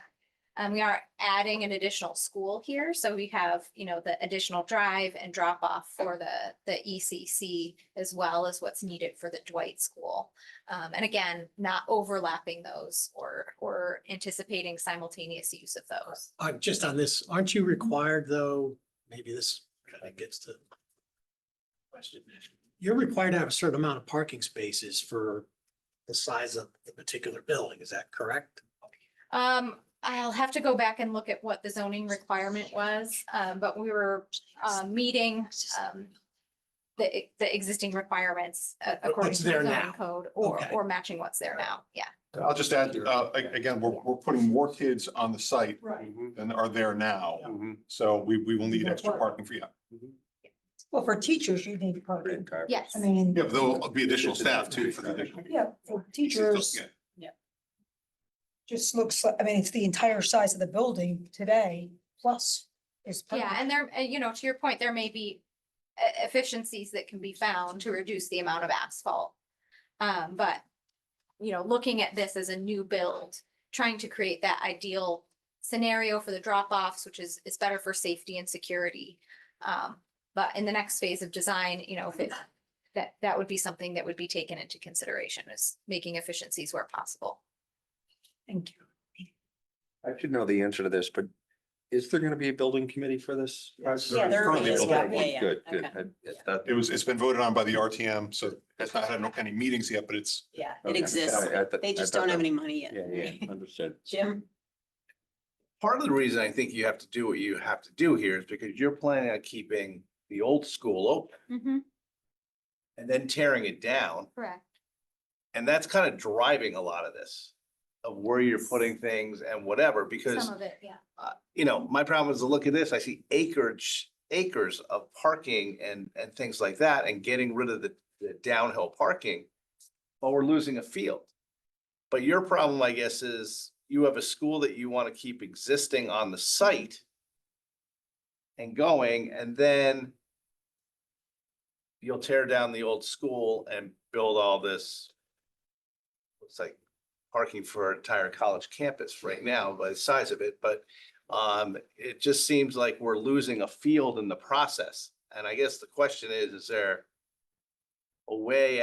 We are adding an additional school here, so we have, the additional drive and drop off for the ECC as well as what's needed for the Dwight School. And again, not overlapping those or anticipating simultaneous use of those. Just on this, aren't you required though, maybe this kind of gets to the question. You're required to have a certain amount of parking spaces for the size of the particular building, is that correct? I'll have to go back and look at what the zoning requirement was, but we were meeting the existing requirements according What's to the there zoning now? code Okay. or matching what's there now. Yeah. I'll just add, again, we're putting more kids on the site Right. than are there now. Mhm. So we will need extra parking for you. Well, for teachers, you need parking. Yes. I mean, Yeah, but there'll be additional staff too for the additional. yeah, for teachers, just looks like, I mean, it's the entire size of the building today, plus is. Yeah, and there, to your point, there may be efficiencies that can be found to reduce the amount of asphalt. But, looking at this as a new build, trying to create that ideal scenario for the drop-offs, which is better for safety and security. But in the next phase of design, if that would be something that would be taken into consideration, is making efficiencies where possible. Thank you. I should know the answer to this, but is there gonna be a building committee for this? Yeah, there Currently is. built Yeah, in. yeah, yeah. Good, good. Okay. It's been voted on by the RTM, so it's not had any meetings yet, but it's. Yeah, it Okay. exists. They just don't have any money yet. Yeah, understood. Jim? Part of the reason I think you have to do what you have to do here is because you're planning on keeping the old school open and then tearing it down. Correct. And that's kind of driving a lot of this, of where you're putting things and whatever, because Some of it, yeah. my problem is to look at this, I see acres of parking and things like that, and getting rid of the downhill parking. But we're losing a field. But your problem, I guess, is you have a school that you want to keep existing on the site and going, and then you'll tear down the old school and build all this. Looks like parking for an entire college campus right now by the size of it, but it just seems like we're losing a field in the process. And I guess the question is there a way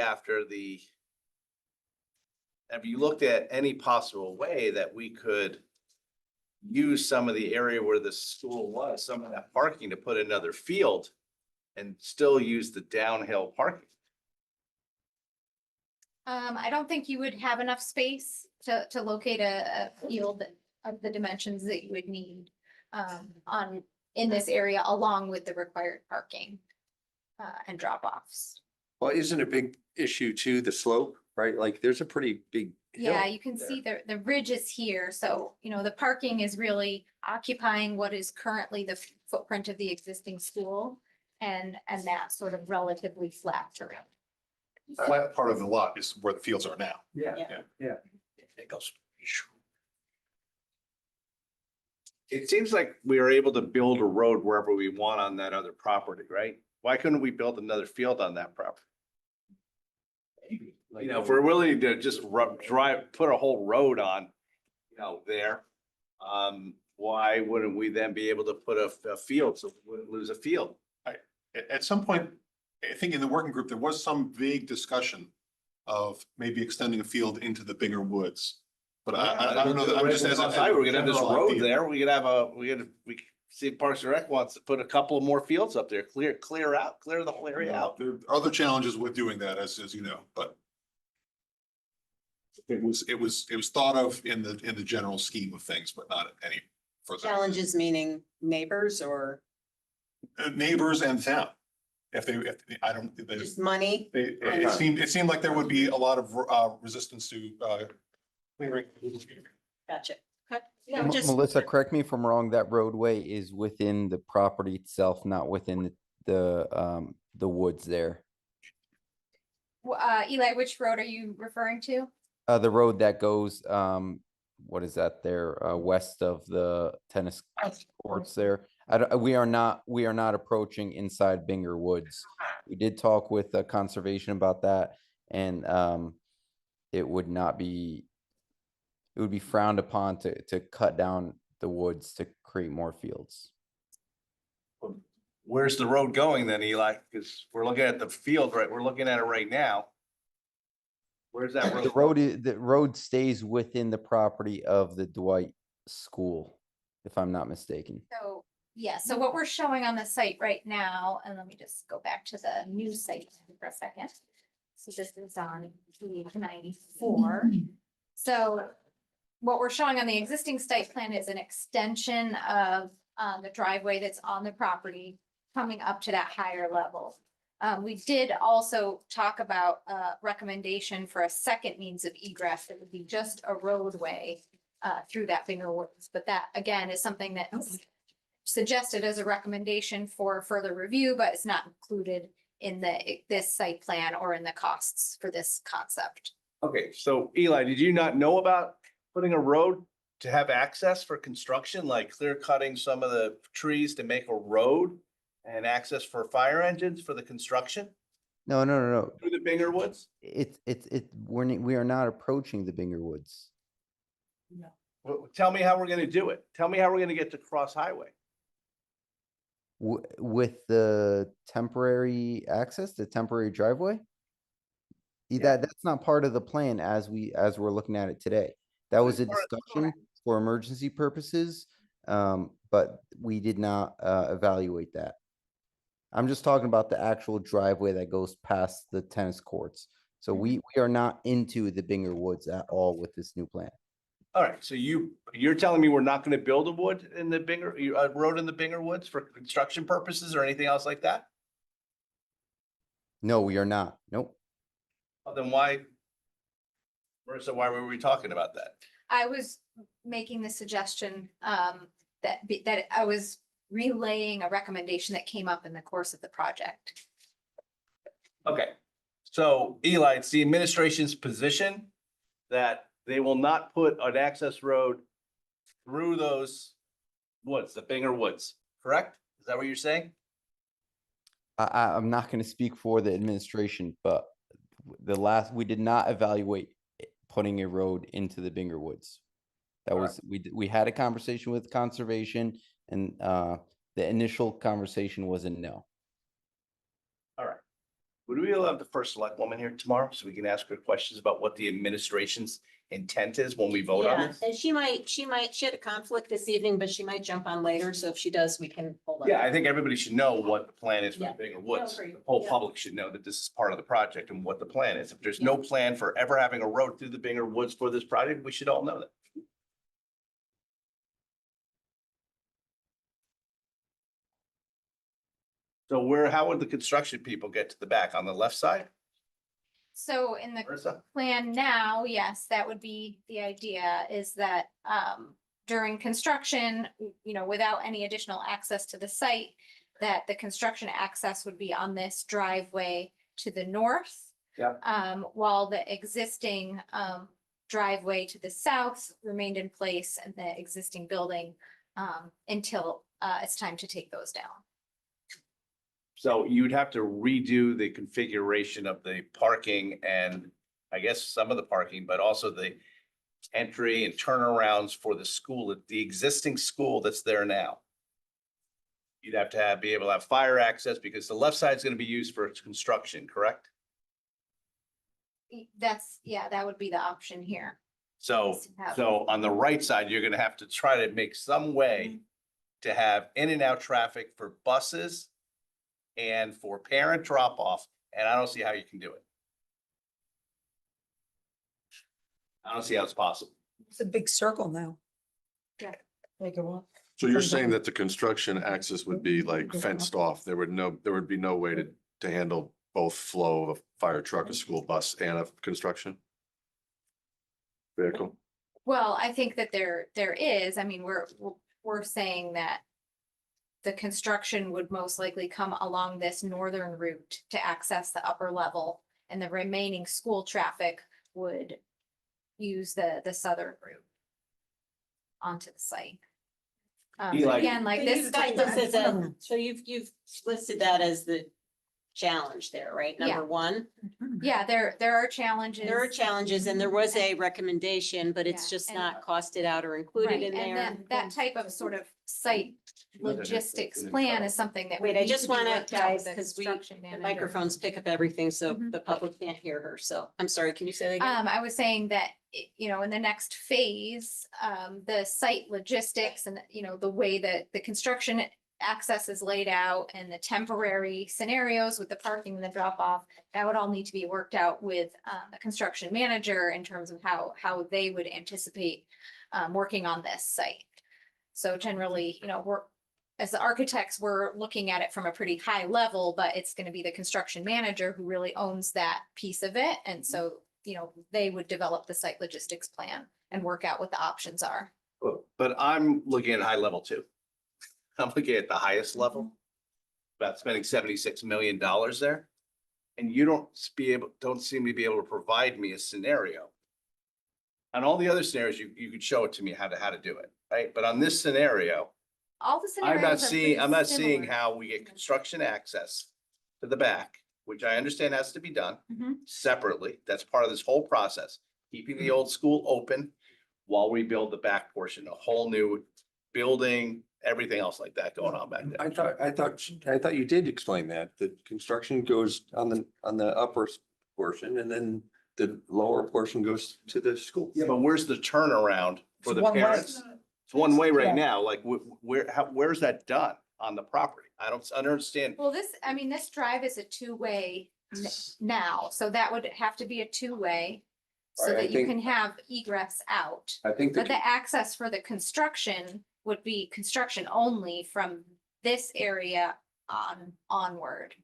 have you looked at any possible way that we could use some of the area where the school was, some of that parking, to put another field and still use the downhill parking? I don't think you would have enough space to locate a field of the dimensions that you would need in this area, along with the required parking and drop-offs. Well, isn't a big issue too, the slope, right? Like, there's a pretty big hill Yeah, you can there. see the ridge is here, so, the parking is really occupying what is currently the footprint of the existing school. and that sort of relatively flat terrain. Flat part of the lot is where the fields are now. It goes. It seems like we are able to build a road wherever we want on that other property, right? Why couldn't we build another field on that property? You know, if we're willing to just drive, put a whole road on, you know, there, why wouldn't we then be able to put a field, so we wouldn't lose a field? At some point, I think in the working group, there was some vague discussion of maybe extending a field into the bigger woods. But I don't know, I'm just as. We're gonna have this general road idea. there, we could see if Parks and Rec wants to put a couple more fields up there, clear the whole area out. There are other challenges with doing that, as you know, but. It was thought of in the general scheme of things, but not any further. Challenges meaning neighbors or Neighbors and town. If I don't, just money? it seemed like there would be a lot of resistance to clearing. Gotcha. Okay. No, just, Melissa, correct me if I'm wrong, that roadway is within the property itself, not within the woods there. Eli, which road are you referring to? The road that goes, what is that there, west of the tennis courts there? We are not approaching inside Binger Woods. We did talk with conservation about that, and it would be frowned upon to cut down the woods to create more fields. Where's the road going then, Eli? Because we're looking at the field, right? We're looking at it right now. Where's that road? The road stays within the property of the Dwight School, if I'm not mistaken. So, yeah, so what we're showing on the site right now, and let me just go back to the new site for a second. So this is on page 94. So what we're showing on the existing site plan is an extension of the driveway that's on the property coming up to that higher level. We did also talk about a recommendation for a second means of egress that would be just a roadway through that Binger Woods. But that, again, is something that's suggested as a recommendation for further review, but it's not included in this site plan or in the costs for this concept. Okay, so Eli, did you not know about putting a road to have access for construction, like clear cutting some of the trees to make a road and access for fire engines for the construction No. through the Binger Woods? We are not approaching the Binger Woods. Well, tell me how we're gonna do it. Tell me how we're gonna get to Cross Highway. With the temporary access, the temporary driveway? That's not part of the plan as we're looking at it today. That was a discussion for emergency purposes, but we did not evaluate that. I'm just talking about the actual driveway that goes past the tennis courts. So we are not into the Binger Woods at all with this new plan. All right, so you're telling me we're not gonna build a road in the Binger Woods for construction purposes or anything else like that? No, we are not. Nope. Well, then why, Marissa, why were we talking about that? I was making the suggestion that I was relaying a recommendation that came up in the course of the project. Okay, so Eli, it's the administration's position that they will not put an access road through those woods, the Binger Woods, correct? Is that what you're saying? I'm not going to speak for the administration, but we did not evaluate putting a road into the Binger Woods. That was, we had a conversation with conservation, and the initial conversation was a no. All right. Would we allow the first select woman here tomorrow so we can ask her questions about what the administration's intent is when we vote on yeah, this? and she had a conflict this evening, but she might jump on later. So if she does, we can hold on. Yeah, I think everybody should know what the plan is for Yeah. the Binger Woods. agree. The whole Yeah. public should know that this is part of the project and what the plan is. If there's no plan for ever having a road through the Binger Woods for this project, we should all know that. So how would the construction people get to the back? On the left side, So in the Marissa? plan now, yes, that would be the idea, is that during construction, without any additional access to the site, that the construction access would be on this driveway to the north. Yeah. While the existing driveway to the south remained in place and the existing building until it's time to take those down. So you'd have to redo the configuration of the parking and I guess some of the parking, but also the entry and turnarounds for the school, the existing school that's there now. You'd have to be able to have fire access because the left side is going to be used for construction, correct? That would be the option here. So, so on the right side, you're gonna have to try to make some way to have in and out traffic for buses and for parent drop off, and I don't see how you can do it. I don't see how it's possible. It's a big circle now. Yeah. Make it walk. So you're saying that the construction access would be like fenced off? There would be no way to handle both flow of a fire truck, a school bus and a construction vehicle? Well, I think that there is, I mean, we're saying that the construction would most likely come along this northern route to access the upper level, and the remaining school traffic would use the southern route onto the site. Eli. Again, like So this. you've got this as a, so you've listed that as the challenge there, right? Yeah. Number one. Yeah, there are challenges. There are challenges and there was a recommendation, but it's Yeah, just and- not costed out or included Right, in and there. that type of sort of site logistics plan is something that. would Wait, I need just to be wanna, worked out guys, with the because construction the manager. microphones pick up everything, so Mhm. the public can't hear her. So I'm sorry, can you say that again? I was saying that, in the next phase, the site logistics and, the way that the construction access is laid out and the temporary scenarios with the parking and the drop off, that would all need to be worked out with the construction manager in terms of how they would anticipate working on this site. So generally, as the architects, we're looking at it from a pretty high level, but it's going to be the construction manager who really owns that piece of it. And so, they would develop the site logistics plan and work out what the options are. But I'm looking at high level too. I'm looking at the highest level, about spending $76 million there. And you don't seem to be able to provide me a scenario. On all the other scenarios, you could show it to me how to do it, right? But on this scenario, All the I'm not scenarios are seeing, I'm pretty not seeing similar. how we get construction access to the back, which I understand has to be done Mhm. separately. That's part of this whole process, keeping the old school open while we build the back portion, a whole new building, everything else like that going on back there. I thought you did explain that. The construction goes on the upper portion and then the lower portion goes to the school. Yeah, but where's the turnaround for It's the one way. parents? It's one way right Yeah. now, like where's that done on the property? I don't understand. Well, this drive is a two-way now, so that would have to be a two-way so Right, I that you think- can have egress out. I think But the access for the construction would be construction only from this area onward,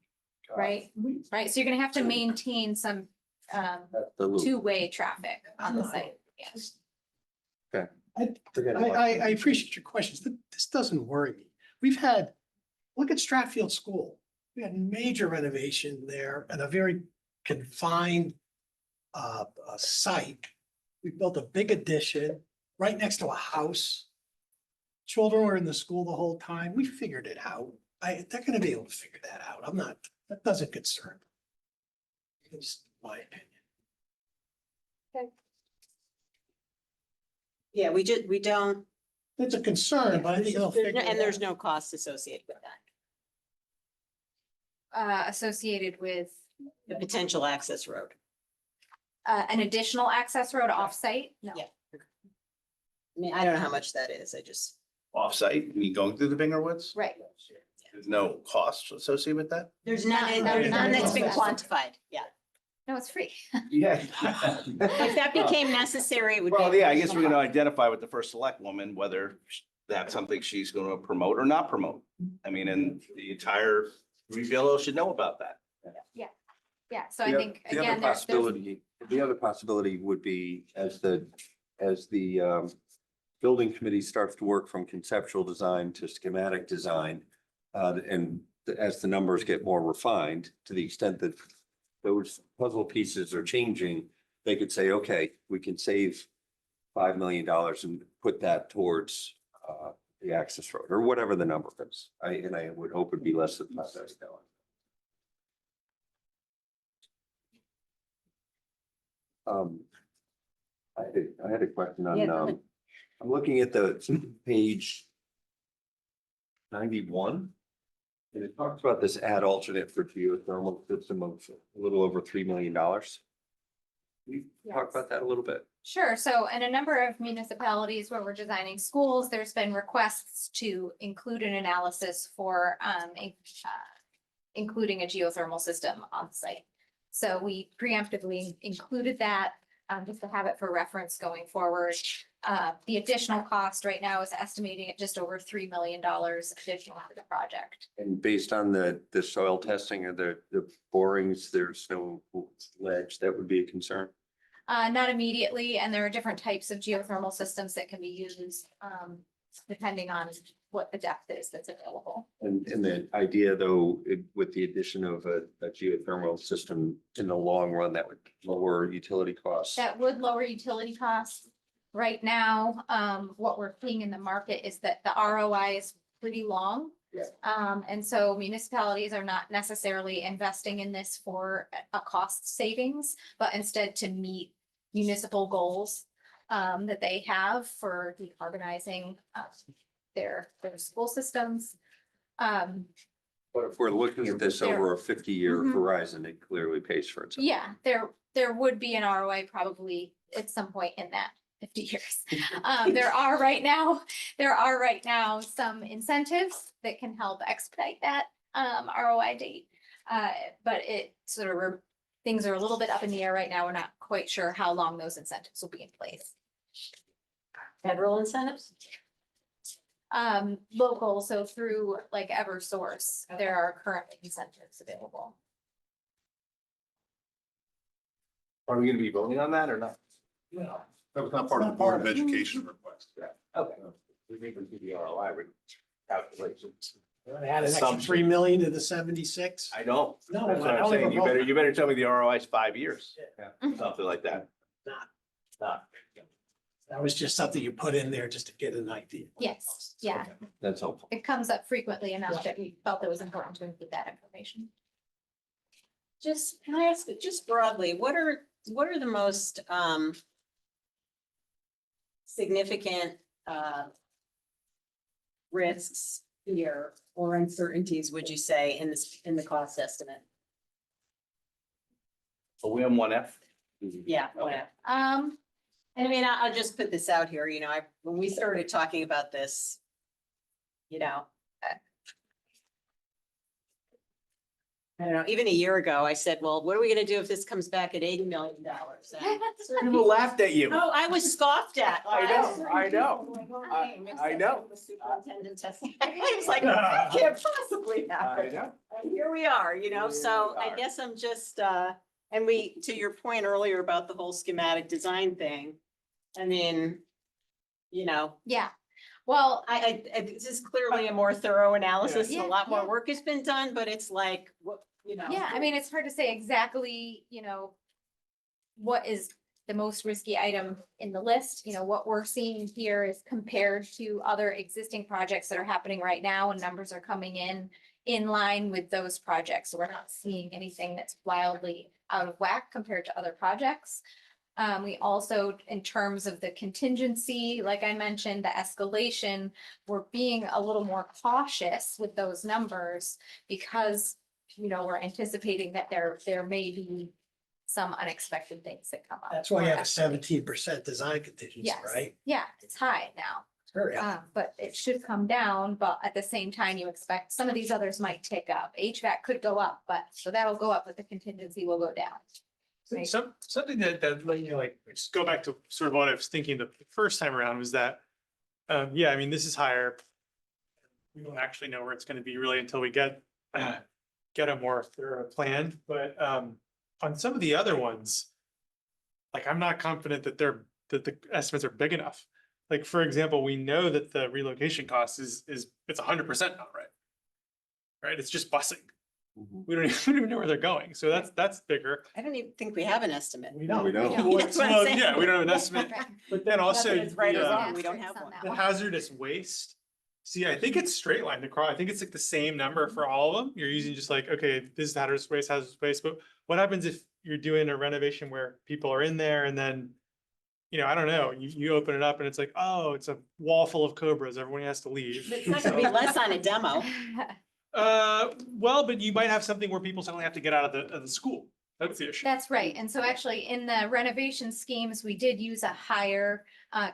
right? Right, so you're gonna have to maintain some the loop. two-way traffic on the site, yes. I appreciate your questions. This doesn't worry me. Look at Stratfield School. We had major renovation there and a very confined site. We built a big addition right next to a house. Children were in the school the whole time. We figured it out. They're gonna be able to figure that out. That doesn't concern me. It's my opinion. Yeah, we don't, It's a concern, but I think they'll figure it and there's out. no cost associated with that. Associated with The potential access road. an additional access road off-site? No. Yeah. I mean, I don't know how much that is. I just, Offsite, I mean, going through the Binger Woods? Right. There's no cost associated with that? there's none that's been that's- quantified. Yeah. No, it's free. Yeah. If that became necessary, it would be. Well, yeah, I guess we're gonna identify with the first select woman, whether that's something she's gonna promote or not promote. I mean, and the entire rebuild should know about that. Yeah, so I think, The other again, there's. possibility would be as the building committee starts to work from conceptual design to schematic design, And as the numbers get more refined, to the extent that those puzzle pieces are changing, they could say, okay, we can save $5 million and put that towards the access road or whatever the number is. I would hope it'd be less than $5,000. I had a question on, Yeah, go ahead. I'm looking at the page 91. And it talks about this ad alternate for geothermal system of a little over $3 million. Can you talk about that a little bit? Sure. So in a number of municipalities where we're designing schools, there's been requests to include an analysis for including a geothermal system on site. So we preemptively included that just to have it for reference going forward. The additional cost right now is estimating at just over $3 million additional for the project. And based on the soil testing or the borings, there's no ledge that would be a concern? Not immediately, and there are different types of geothermal systems that can be used depending on what the depth is that's available. And the idea though, with the addition of a geothermal system in the long run, that would lower utility costs. That would lower utility costs. Right now, what we're seeing in the market is that the ROI is pretty long. Yeah. And so municipalities are not necessarily investing in this for a cost savings, but instead to meet municipal goals that they have for decarbonizing their school systems. But if we're looking at this over a 50-year Mhm. horizon, it clearly pays for itself. Yeah, there would be an ROI probably at some point in that 50 years. There are right now some incentives that can help expedite that ROI date. But it sort of, things are a little bit up in the air right now. We're not quite sure how long those incentives will be in place. Federal incentives? Local, so through like Eversource, there are currently incentives available. Are we gonna be voting on that or not? No, that was not part of the Board of Education request. Okay. We need to do the ROI calculations. Add an extra Assumption. 3 million to the 76. I know. No, That's what I I'm don't saying. even You better tell me the ROI is 5 years. Yeah. Something like that. Not. That was just something you put in there just to get an idea. Yes, yeah. That's helpful. It comes up frequently enough that we felt it was important to include that information. Just, can I ask, just broadly, what are the most significant risks here or uncertainties, would you say, in the cost estimate? A WIM 1F? Yeah, whatever. I mean, I'll just put this out here, when we started talking about this, I don't know, even a year ago, I said, well, what are we gonna do if this comes back at $80 million? People laughed at you. Oh, I was scoffed at. I know, I know. Like, oh, I- hey, mixed I up know. with Superintendent testing. I was like, that can't possibly happen. know. And here we are, so Here we I are. guess I'm just, and to your point earlier about the whole schematic design thing, I mean, Yeah, well, this is clearly a more thorough analysis, and Yeah, a lot more yeah. work has been done, but it's like, what, yeah, I mean, it's hard to say exactly, what is the most risky item in the list. What we're seeing here is compared to other existing projects that are happening right now, and numbers are coming in line with those projects. So we're not seeing anything that's wildly out of whack compared to other projects. We also, in terms of the contingency, like I mentioned, the escalation, we're being a little more cautious with those numbers because, we're anticipating that there may be some unexpected things that come up. That's why you have a 17% design contingency, Yes. right? Yeah, it's high now, It's very high. but it should come down, but at the same time, you expect some of these others might tick up. HVAC could go up, so that'll go up, but the contingency will go down. Right. Something that, just go back to sort of what I was thinking the first time around was that, I mean, this is higher. We don't actually know where it's gonna be really until we get a more thorough plan, but, on some of the other ones, like, I'm not confident that that the estimates are big enough. Like, for example, we know that the relocation cost it's 100% not right. right? It's just busing. Mhm. We don't even, we don't even know where they're going. So that's bigger. I don't even think we have an estimate. We don't. We don't. Yeah. That's what I'm Well, saying. yeah, we don't have an estimate. Right. But then Not also that it's right or the, wrong, we don't Asterisks have on one. that the one. hazardous waste. See, I think it's straight line across. I think it's like the same number for all of them. You're using just like, okay, this is hazardous waste. But what happens if you're doing a renovation where people are in there and then, I don't know, you open it up and it's like, oh, it's a wall full of cobras. Everyone has to leave. It's not gonna be less on a demo. Well, but you might have something where people suddenly have to get out of the school. That's the issue. That's right. And so actually in the renovation schemes, we did use a higher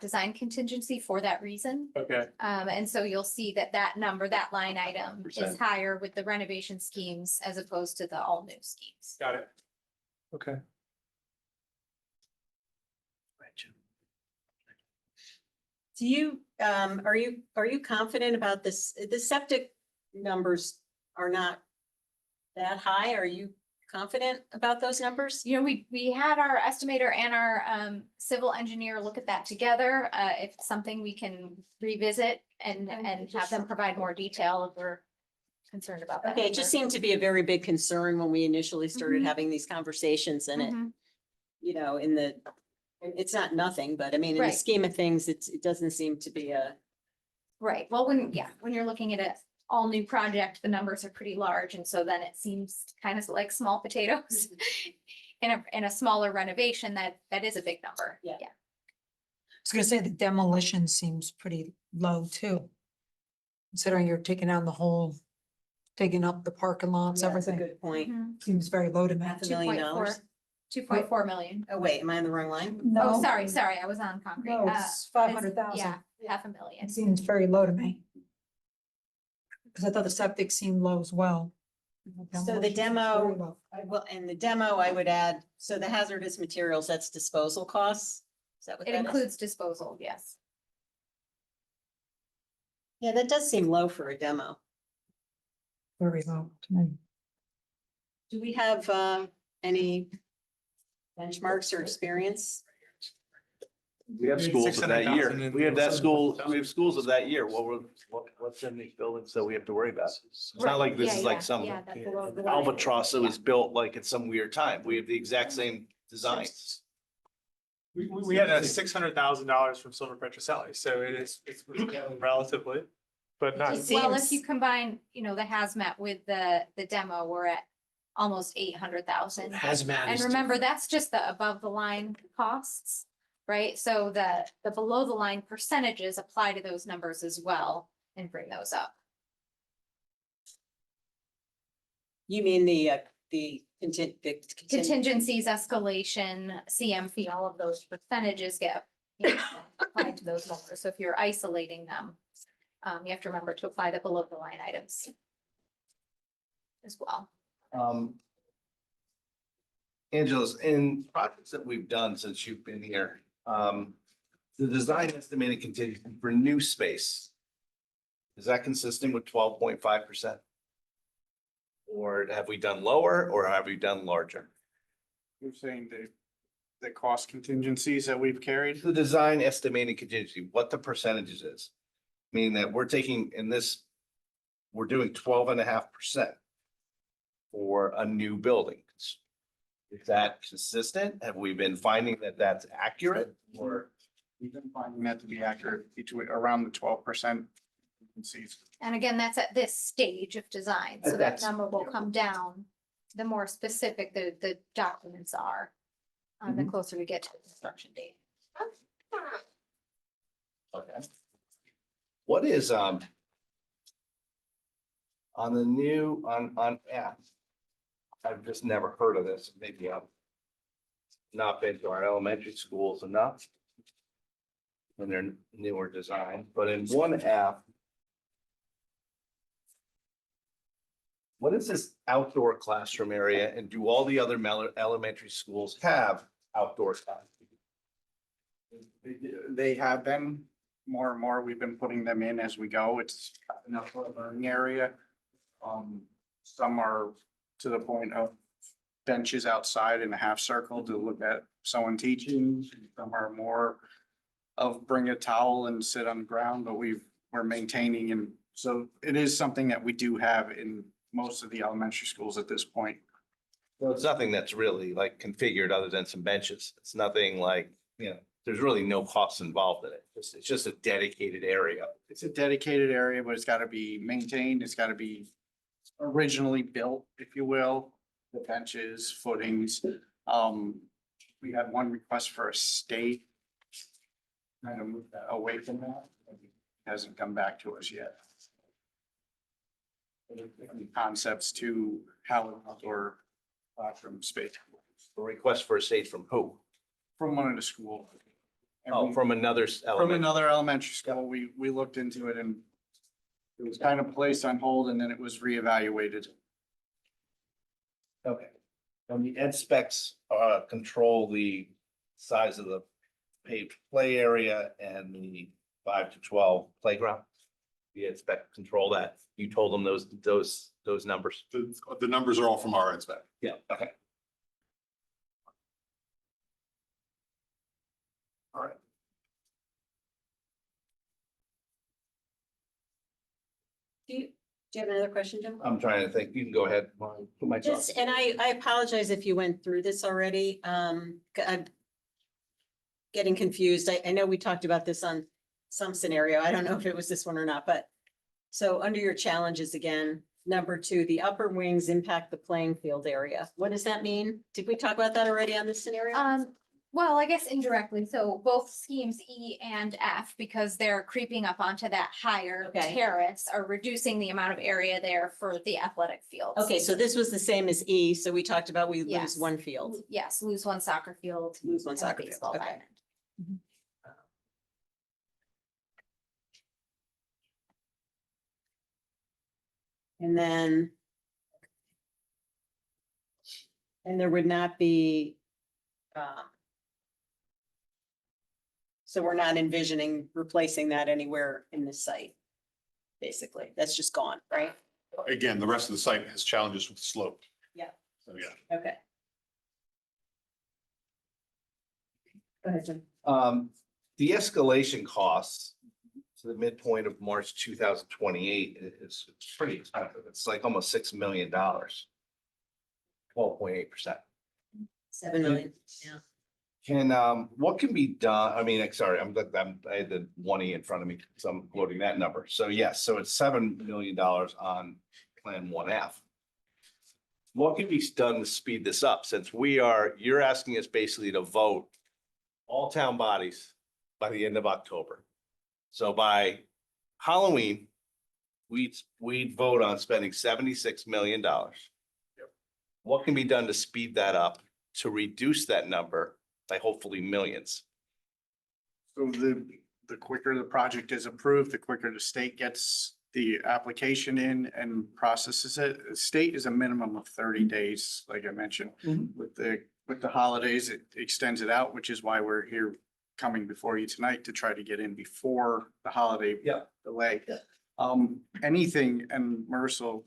design contingency for that reason. Okay. And so you'll see that that number, that line item is Percent. higher with the renovation schemes as opposed to the all new schemes. Got it. Okay. Do you, are you confident about this? The septic numbers are not that high. Are you confident about those numbers? We had our estimator and our civil engineer look at that together. If it's something we can revisit and have them provide more detail if we're concerned about that. Okay, it just seemed to be a very big concern when we initially started Mhm. having these conversations and it, Mhm. it's not nothing, but I mean, in the Right. scheme of things, it doesn't seem to be a, Right, well, when you're looking at a all new project, the numbers are pretty large, and so then it seems kind of like small potatoes. In a smaller renovation, that is a big number. Yeah. I was gonna say the demolition seems pretty low too. Considering you're taking down the whole, digging up the parking lots, that's a everything, good point. Mhm. seems very low to me. $500,000. 2.4 million. Oh, wait, am I on the wrong line? Oh, sorry, I was on concrete. No, it's 500,000. Yeah, $500,000. It seems very low to me. Cause I thought the septic seemed low as well. So the Demolition seems demo- very low. Well, in the demo, I would add, so the hazardous materials, that's disposal costs? Is that what It that is? includes disposal, yes. Yeah, that does seem low for a demo. Very low to me. Do we have any benchmarks or experience? We have We had schools of that year. 600,000 in We have that the- school, we have schools of that year. What's in these buildings that we have to worry about? It's not like this is like some Yeah, that's below the line. albatross that was built like at some weird time. We have the exact same designs. We had $600,000 from Silver Petroselli, so it's relatively, but not. Well, if seems- you combine, the hazmat with the demo, we're at almost 800,000. Hazmat And is. remember, that's just the above the line costs, right? So the below the line percentages apply to those numbers as well and bring those up. You mean the Contingencies, escalation, CM fee, all of those percentages get applied to those numbers. So if you're isolating them, you have to remember to apply the below the line items as well. Angela's, in projects that we've done since you've been here, the design estimated contingency for new space, is that consistent with 12.5%? Or have we done lower or have we done larger? You're saying the cost contingencies that we've carried? The design estimated contingency, what the percentages is, meaning that we're taking in this, we're doing 12.5% for a new building. Is that consistent? Have we been finding that that's accurate or? We've been finding that to be accurate between around the 12%. And again, that's at this stage of design, so that That's- number will come down the more specific the documents are. The closer we get to the construction date. Okay. What is, on the new, on F, I've just never heard of this, maybe I've not been to our elementary schools enough in their newer design, but in 1F, what is this outdoor classroom area and do all the other elementary schools have outdoor classrooms? They have been more and more. We've been putting them in as we go. It's enough for a learning area. Some are to the point of benches outside in a half circle to look at someone teaching. Some are more of bring a towel and sit on the ground, but we're maintaining, and so it is something that we do have in most of the elementary schools at this point. Well, it's nothing that's really like configured other than some benches. It's nothing like, there's really no costs involved in it. It's just a dedicated area. It's a dedicated area, but it's got to be maintained. It's got to be originally built, if you will, the benches, footings. We had one request for a state. Kind of moved that away from that. Hasn't come back to us yet. Any concepts to how an outdoor classroom space A request for a stage from who? from one of the school. And Oh, we- from another From element. another elementary school, we looked into it and it was kind of placed on hold and then it was reevaluated. Okay. And the ed specs, control the size of the paved play area and the 5 to 12 playground. The ed spec control that. You told them those numbers. The numbers are all from our inspect. Yeah. Okay. All right. Do you have another question, Jim? I'm trying to think. You can go ahead. Put my Just, and I apologize if you went through this already. I'm getting confused. I know we talked about this on some scenario. I don't know if it was this one or not, but so under your challenges again, number 2, the upper wings impact the playing field area. What does that mean? Did we talk about that already on this scenario? Well, I guess indirectly, so both schemes E and F, because they're creeping up onto that higher Okay. terrace, are reducing the amount of area there for the athletic fields. Okay, so this was the same as E, so we talked about we lose Yes. one field. Yes, lose one soccer field. Lose one and a soccer field, baseball okay. diamond. And then there would not be so we're not envisioning replacing that anywhere in this site. Basically, that's just gone, right? Again, the rest of the site has challenges with slope. Yeah. So, yeah. Okay. Go ahead, Jim. The escalation costs to the midpoint of March 2028 is pretty expensive. It's like almost $6 million. 12.8%. 7 million, yeah. Can, what can be done? I mean, sorry, I had the 1E in front of me, so I'm quoting that number. So yes, so it's $7 million on Plan 1F. What can be done to speed this up, since you're asking us basically to vote all town bodies by the end of October. So by Halloween, we'd vote on spending $76 million. What can be done to speed that up, to reduce that number by hopefully millions? So the quicker the project is approved, the quicker the state gets the application in and processes it. The state is a minimum of 30 days, like I mentioned. With the holidays, it extends it out, which is why we're here coming before you tonight to try to get in before the holiday delay. Anything, and Marissa,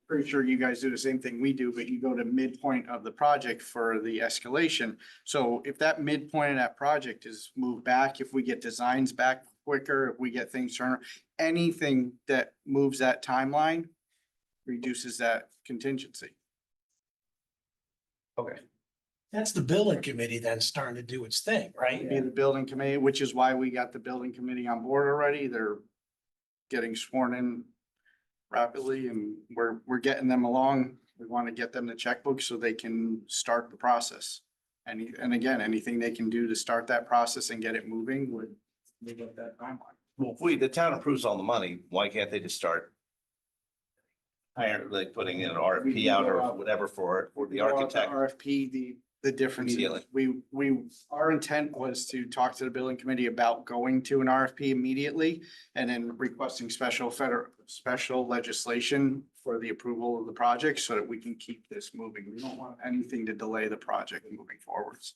pretty sure you guys do the same thing we do, but you go to midpoint of the project for the escalation. So if that midpoint of that project is moved back, if we get designs back quicker, if we get things turned, anything that moves that timeline reduces that contingency. Okay. That's the building committee then starting to do its thing, right? Be the building committee, which is why we got the building committee on board already. They're getting sworn in rapidly and we're getting them along. We want to get them the checkbook so they can start the process. And again, anything they can do to start that process and get it moving would move up that timeline. Well, if the town approves all the money, why can't they just start putting in an RFP out or whatever for the architect? RFP, the difference, Immediately. our intent was to talk to the building committee about going to an RFP immediately and then requesting special legislation for the approval of the project so that we can keep this moving. We don't want anything to delay the project moving forwards.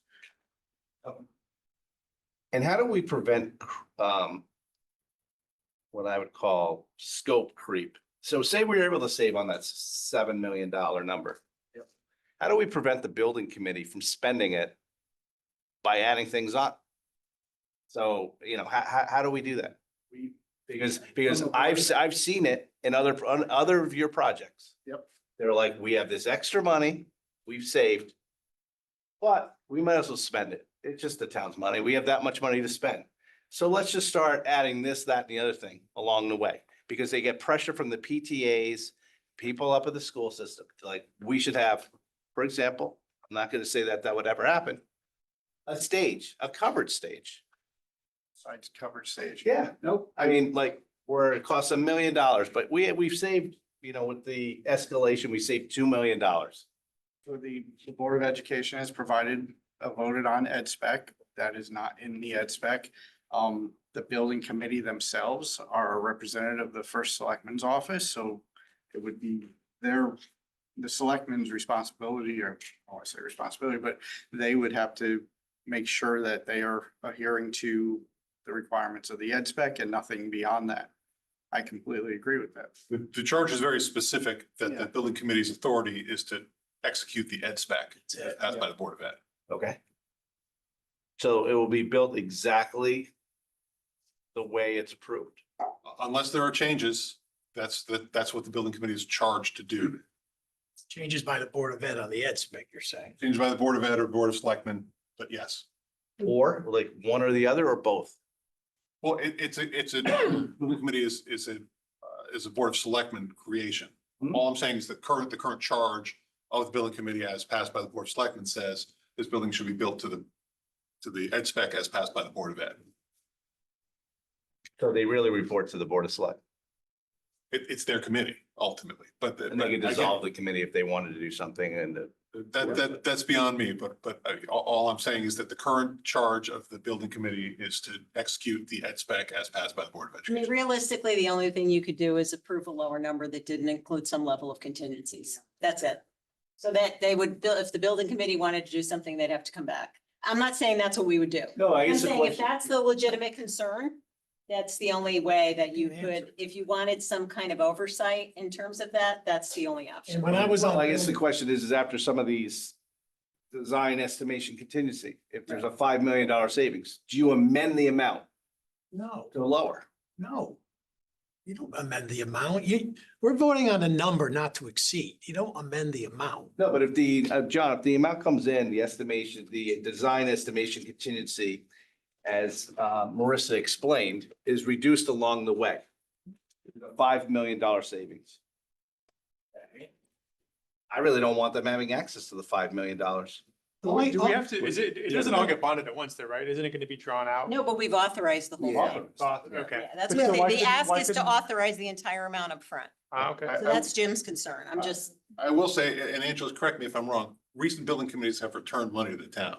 And how do we prevent what I would call scope creep? So say we were able to save on that $7 million number. How do we prevent the building committee from spending it by adding things on? So, how do we do that? Because I've seen it in on other of your projects. Yep. They're like, we have this extra money we've saved, but we might as well spend it. It's just the town's money. We have that much money to spend. So let's just start adding this, that, and the other thing along the way, because they get pressure from the PTAs, people up at the school system. Like, we should have, for example, I'm not gonna say that that would ever happen, a stage, a covered stage. Besides covered stage. Yeah, nope. I mean, like, where it costs $1 million, but we've saved, you know, with the escalation, we saved $2 million. So the Board of Education has voted on ed spec. That is not in the ed spec. The building committee themselves are a representative of the first selectman's office, so it would be the selectman's responsibility, or I want to say responsibility, but they would have to make sure that they are adhering to the requirements of the ed spec and nothing beyond that. I completely agree with that. The charge is very specific that Yeah. the building committee's authority is to execute the ed spec it. passed by the Board of Ed. Okay. So it will be built exactly the way it's approved. Unless there are changes, that's what the building committee is charged to do. Changes by the Board of Ed on the ed spec, you're saying. Changed by the Board of Ed or Board of Selectmen, but yes. Or like one or the other or both. Well, it's a building committee is a Board of Selectmen creation. Mhm. All I'm saying is the current charge of the building committee as passed by the Board of Selectmen says this building should be built to the ed spec as passed by the Board of Ed. So they really report to the Board of Select. It's their committee ultimately, but. And they can but dissolve the committee if they wanted to do something and That's beyond me, but all I'm saying is that the current charge of the building committee is to execute the ed spec as passed by the Board of I mean, Education. realistically, the only thing you could do is approve a lower number that didn't include some level of contingencies. That's it. So that they would, if the building committee wanted to do something, they'd have to come back. I'm not saying that's what we would do. No, I I'm guess the saying if question, that's the legitimate concern, that's the only way that you could, if you wanted some kind of oversight in terms of that, that's the only option. And when I was on. well, I guess the question is after some of these design estimation contingency, if there's a $5 million savings, do you amend the amount No, to lower? no. You don't amend the amount. We're voting on a number not to exceed. You don't amend the amount. No, but if John, if the amount comes in, the estimation, the design estimation contingency, as Marissa explained, is reduced along the way. $5 million savings. I really don't want them having access to the $5 million. Do we have to, it doesn't all get bonded at once though, right? Isn't it going to be drawn out? No, but we've authorized the whole Yeah. thing. Okay. Yeah, that's But so what why the couldn't- ask why is to couldn't- authorize the entire amount up front. Okay. So that's Jim's concern. I'm just, I will say, and Angela, correct me if I'm wrong, recent building committees have returned money to the town.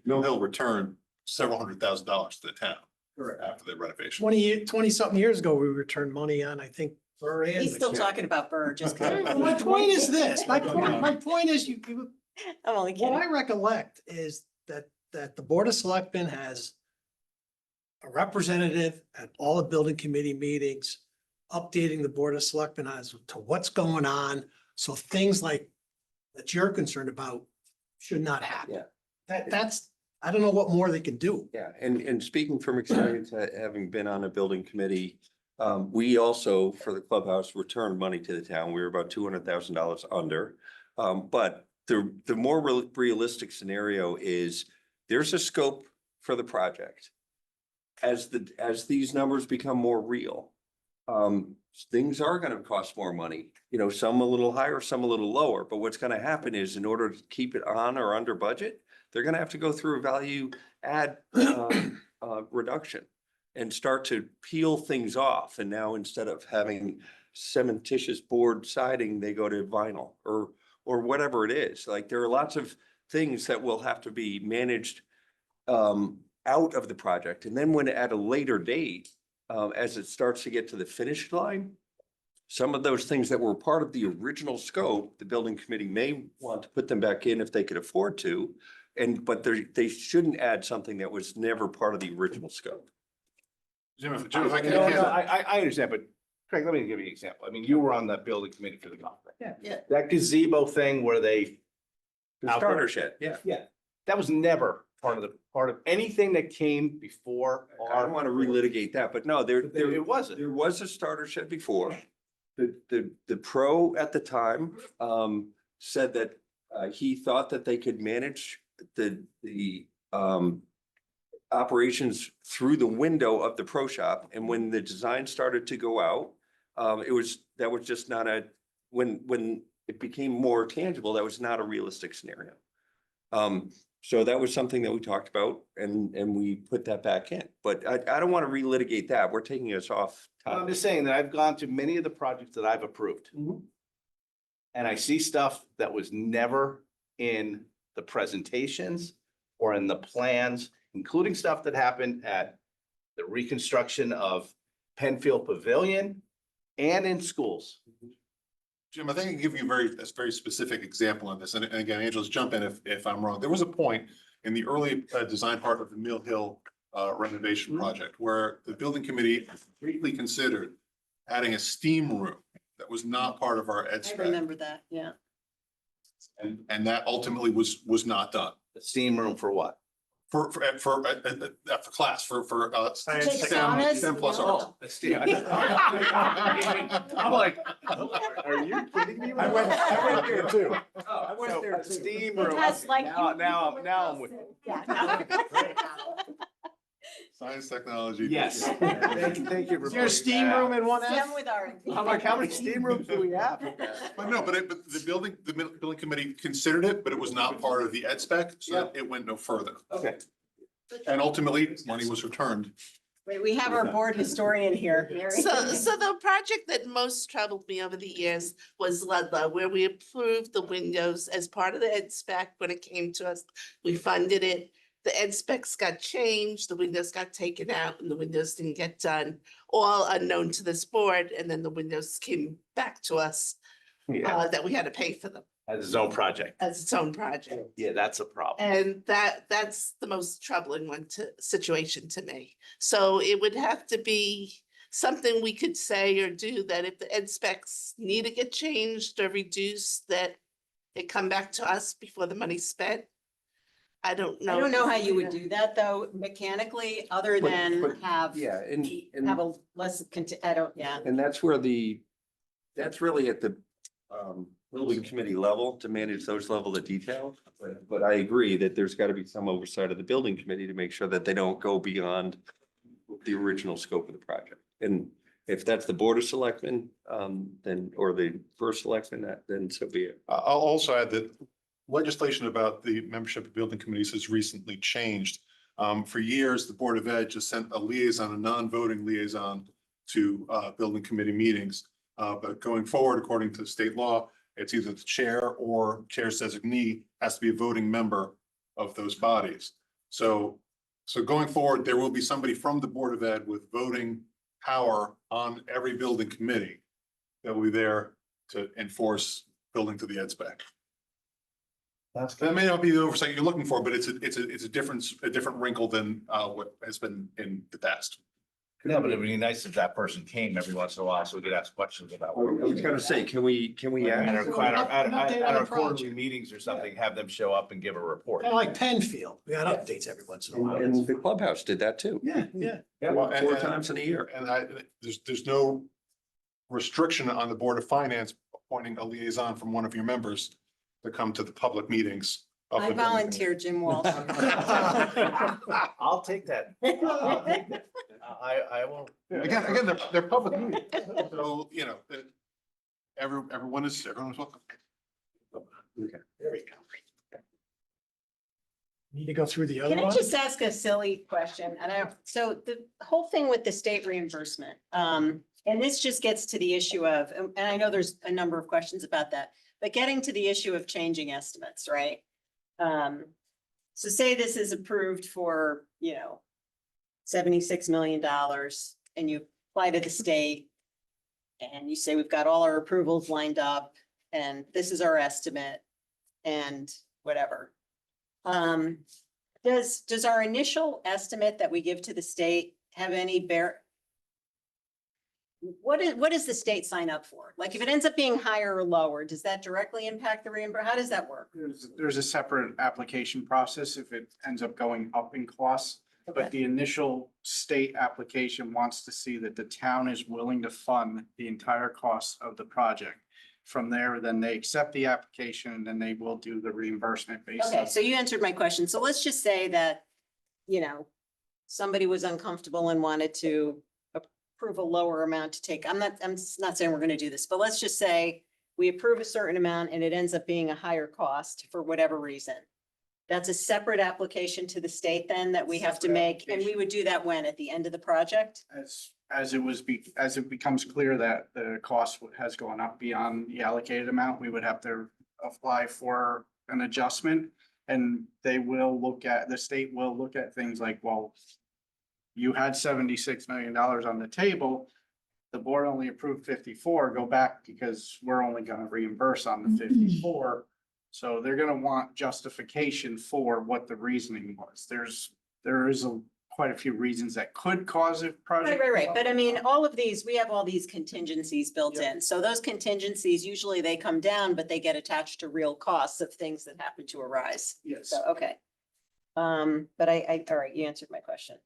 Mill Hill returned several $100,000 to the town after the renovation. 20 something years ago, we returned money on, I think. Burr and he's still McKay. talking about Burr, just. Well, my point is this, my point is I'm only what I kidding. recollect is that the Board of Selectmen has a representative at all the building committee meetings, updating the Board of Selectmen as to what's going on. So things like that you're concerned about should not happen. Yeah. That's, I don't know what more they can do. Yeah, and speaking from experience, having been on a building committee, we also, for the clubhouse, returned money to the town. We were about $200,000 under. But the more realistic scenario is there's a scope for the project. As these numbers become more real, things are gonna cost more money. You know, some a little higher, some a little lower. But what's gonna happen is in order to keep it on or under budget, they're gonna have to go through a value add reduction and start to peel things off. And now instead of having cementitious board siding, they go to vinyl or whatever it is. Like there are lots of things that will have to be managed out of the project. And then when at a later date, as it starts to get to the finish line, some of those things that were part of the original scope, the building committee may want to put them back in if they could afford to. But they shouldn't add something that was never part of the original scope. Jim, if I can. No, I understand, but Craig, let me give you an example. I mean, you were on that building committee for the conference. Yeah. That gazebo thing where they. The starter shed, yeah. Yeah, that was never part of anything that came before I don't want to relitigate that, but no, there It wasn't. there was a starter shed before. The pro at the time, said that, he thought that they could manage the operations through the window of the pro shop. And when the design started to go out, that was just not when it became more tangible, that was not a realistic scenario. So that was something that we talked about and we put that back in, but I don't want to relitigate that. We're taking us off. I'm topic. just saying that I've gone to many of the projects that I've approved. And I see stuff that was never in the presentations or in the plans, including stuff that happened at the reconstruction of Penfield Pavilion and in schools. Jim, I think I can give you a very specific example on this. And again, Angela's jump in if I'm wrong. There was a point in the early design part of the Mill Hill renovation project where the building committee briefly considered adding a steam room that was not part of our ed I spec. remember that, yeah. And that ultimately was not done The steam room for what? for class, for Take STEM saunas? plus Yeah. arts. The steam. I'm like, are you kidding me? I went there too. I went So, there a too. steam It room. has like. Now I'm with. Science, technology. Yes. Thank you. for Is there a pointing steam that out. room in one Stem F? with our. I'm like, how many steam rooms do we have? But no, but the building committee considered it, but it was not part of the ed spec, so it went no further. Okay. And ultimately, money was returned. Wait, we have our board historian here. Mary. So the project that most troubled me over the years was Ludlow, where we approved the windows as part of the ed spec when it came to us. We funded it. The ed specs got changed, the windows got taken out and the windows didn't get done, all unknown to this board. And then the windows came back to us, that we had to pay for them As its own project. as its own project. Yeah, that's a problem. And that's the most troubling situation to me. So it would have to be something we could say or do that if the ed specs need to get changed or reduced, that it come back to us before the money's spent. I don't know. I don't know how you would do that though mechanically, other than But- have, Yeah, have a less, I don't, yeah. and that's where that's really at the building committee level to manage those level of detail. But I agree that there's got to be some oversight of the building committee to make sure that they don't go beyond the original scope of the project. And if that's the board of selectmen, then, or the first selectman, then so be it. I'll also add that legislation about the membership of building committees has recently changed. For years, the Board of Ed just sent a liaison, a non-voting liaison to building committee meetings. But going forward, according to state law, it's either the chair or chair's designee has to be a voting member of those bodies. So going forward, there will be somebody from the Board of Ed with voting power on every building committee that will be there to enforce building to the ed spec. That may not be the oversight you're looking for, but it's a different wrinkle than what has been in the past. No, but it'd be nice if that person came every once in a while so we could ask questions about. I was gonna say, can we At ask? our quarterly meetings or something, have them show up and give a report. Kind of like Penfield, we got updates every once in a while. And the clubhouse did that too. Yeah, yeah. Well, and- 4 times in a year. And there's no restriction on the Board of Finance appointing a liaison from one of your members to come to the public meetings. of I the building committee. volunteer, Jim Walsh. I'll take that. I'll take that. I won't. Again, they're public meetings, so, you know, everyone is welcome. There we go. Need to go through the other Can I one? just ask a silly question? So the whole thing with the state reimbursement, and this just gets to the issue of, and I know there's a number of questions about that, but getting to the issue of changing estimates, right? So say this is approved for, $76 million and you apply to the state and you say, we've got all our approvals lined up and this is our estimate and whatever. Does our initial estimate that we give to the state have any what does the state sign up for? Like, if it ends up being higher or lower, does that directly impact the reimbursement? How does that work? There's a separate application process if it ends up going up in costs. But the initial state application wants to see that the town is willing to fund the entire cost of the project. From there, then they accept the application and then they will do the reimbursement based Okay, on. so you answered my question. So let's just say that, you know, somebody was uncomfortable and wanted to approve a lower amount to take. I'm not saying we're gonna do this, but let's just say we approve a certain amount and it ends up being a higher cost for whatever reason. That's a separate application to the state then that we have to Separate make, and we would do that when, at the end of the project? As it becomes clear that the cost has gone up beyond the allocated amount, we would have to apply for an adjustment. And the state will look at things like, well, you had $76 million on the table. The board only approved 54, go back because we're only gonna reimburse on the 54. So they're gonna want justification for what the reasoning was. There is quite a few reasons that could cause a project. Right. But I mean, all of these, we have all these contingencies built in. So those contingencies, usually they come down, but they get attached to real costs of things that happen to arise. Yes. So, okay. But all right, you answered my question.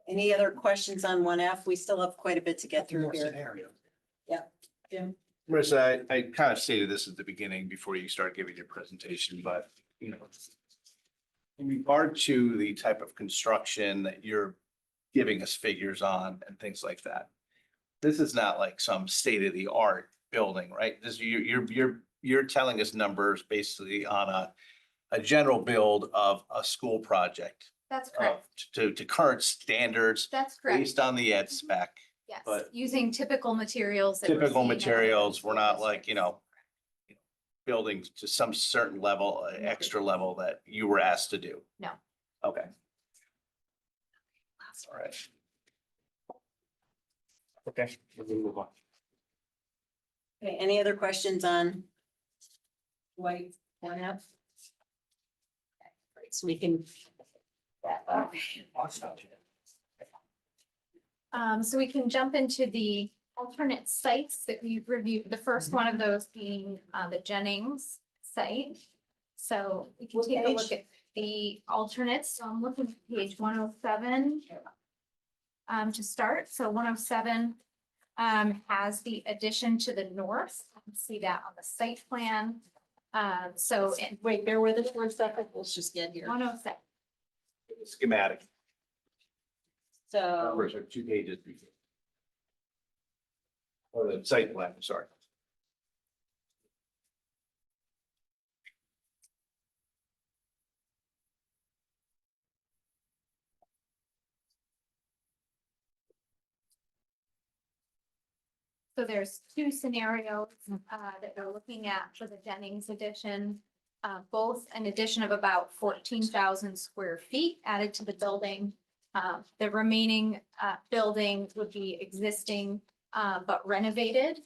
Any other questions on 1F? We still have quite a bit to get through More here. scenarios. Jim? Marissa, I kind of stated this at the beginning before you start giving your presentation, but, you know, in regard to the type of construction that you're giving us figures on and things like that, this is not like some state-of-the-art building, right? This, you're telling us numbers basically on a general build of a school project. That's correct. To current standards, That's correct. based on the ed spec. Yes, but- using typical materials. that we're Typical seeing in other materials, we're not school like, districts. building to some certain level, extra level that you were asked to do. No. Okay. All right. Okay, we're gonna move on. Okay, any other questions on Dwight 1F? Okay, great, so we can. So we can jump into the alternate sites that we've reviewed. The first one of those being the Jennings site. So we can What take a look page? at the alternates. So I'm looking at page 107. To start, so 107 has the addition to the north. You can see that on the site plan. So in Wait, bear with us for a second, let's just get here. 107. Schematic, So, numbers are 2 pages before. Or the site plan, sorry. So there's 2 scenarios that we're looking at for the Jennings addition. Both an addition of about 14,000 square feet added to the building. The remaining building would be existing but renovated.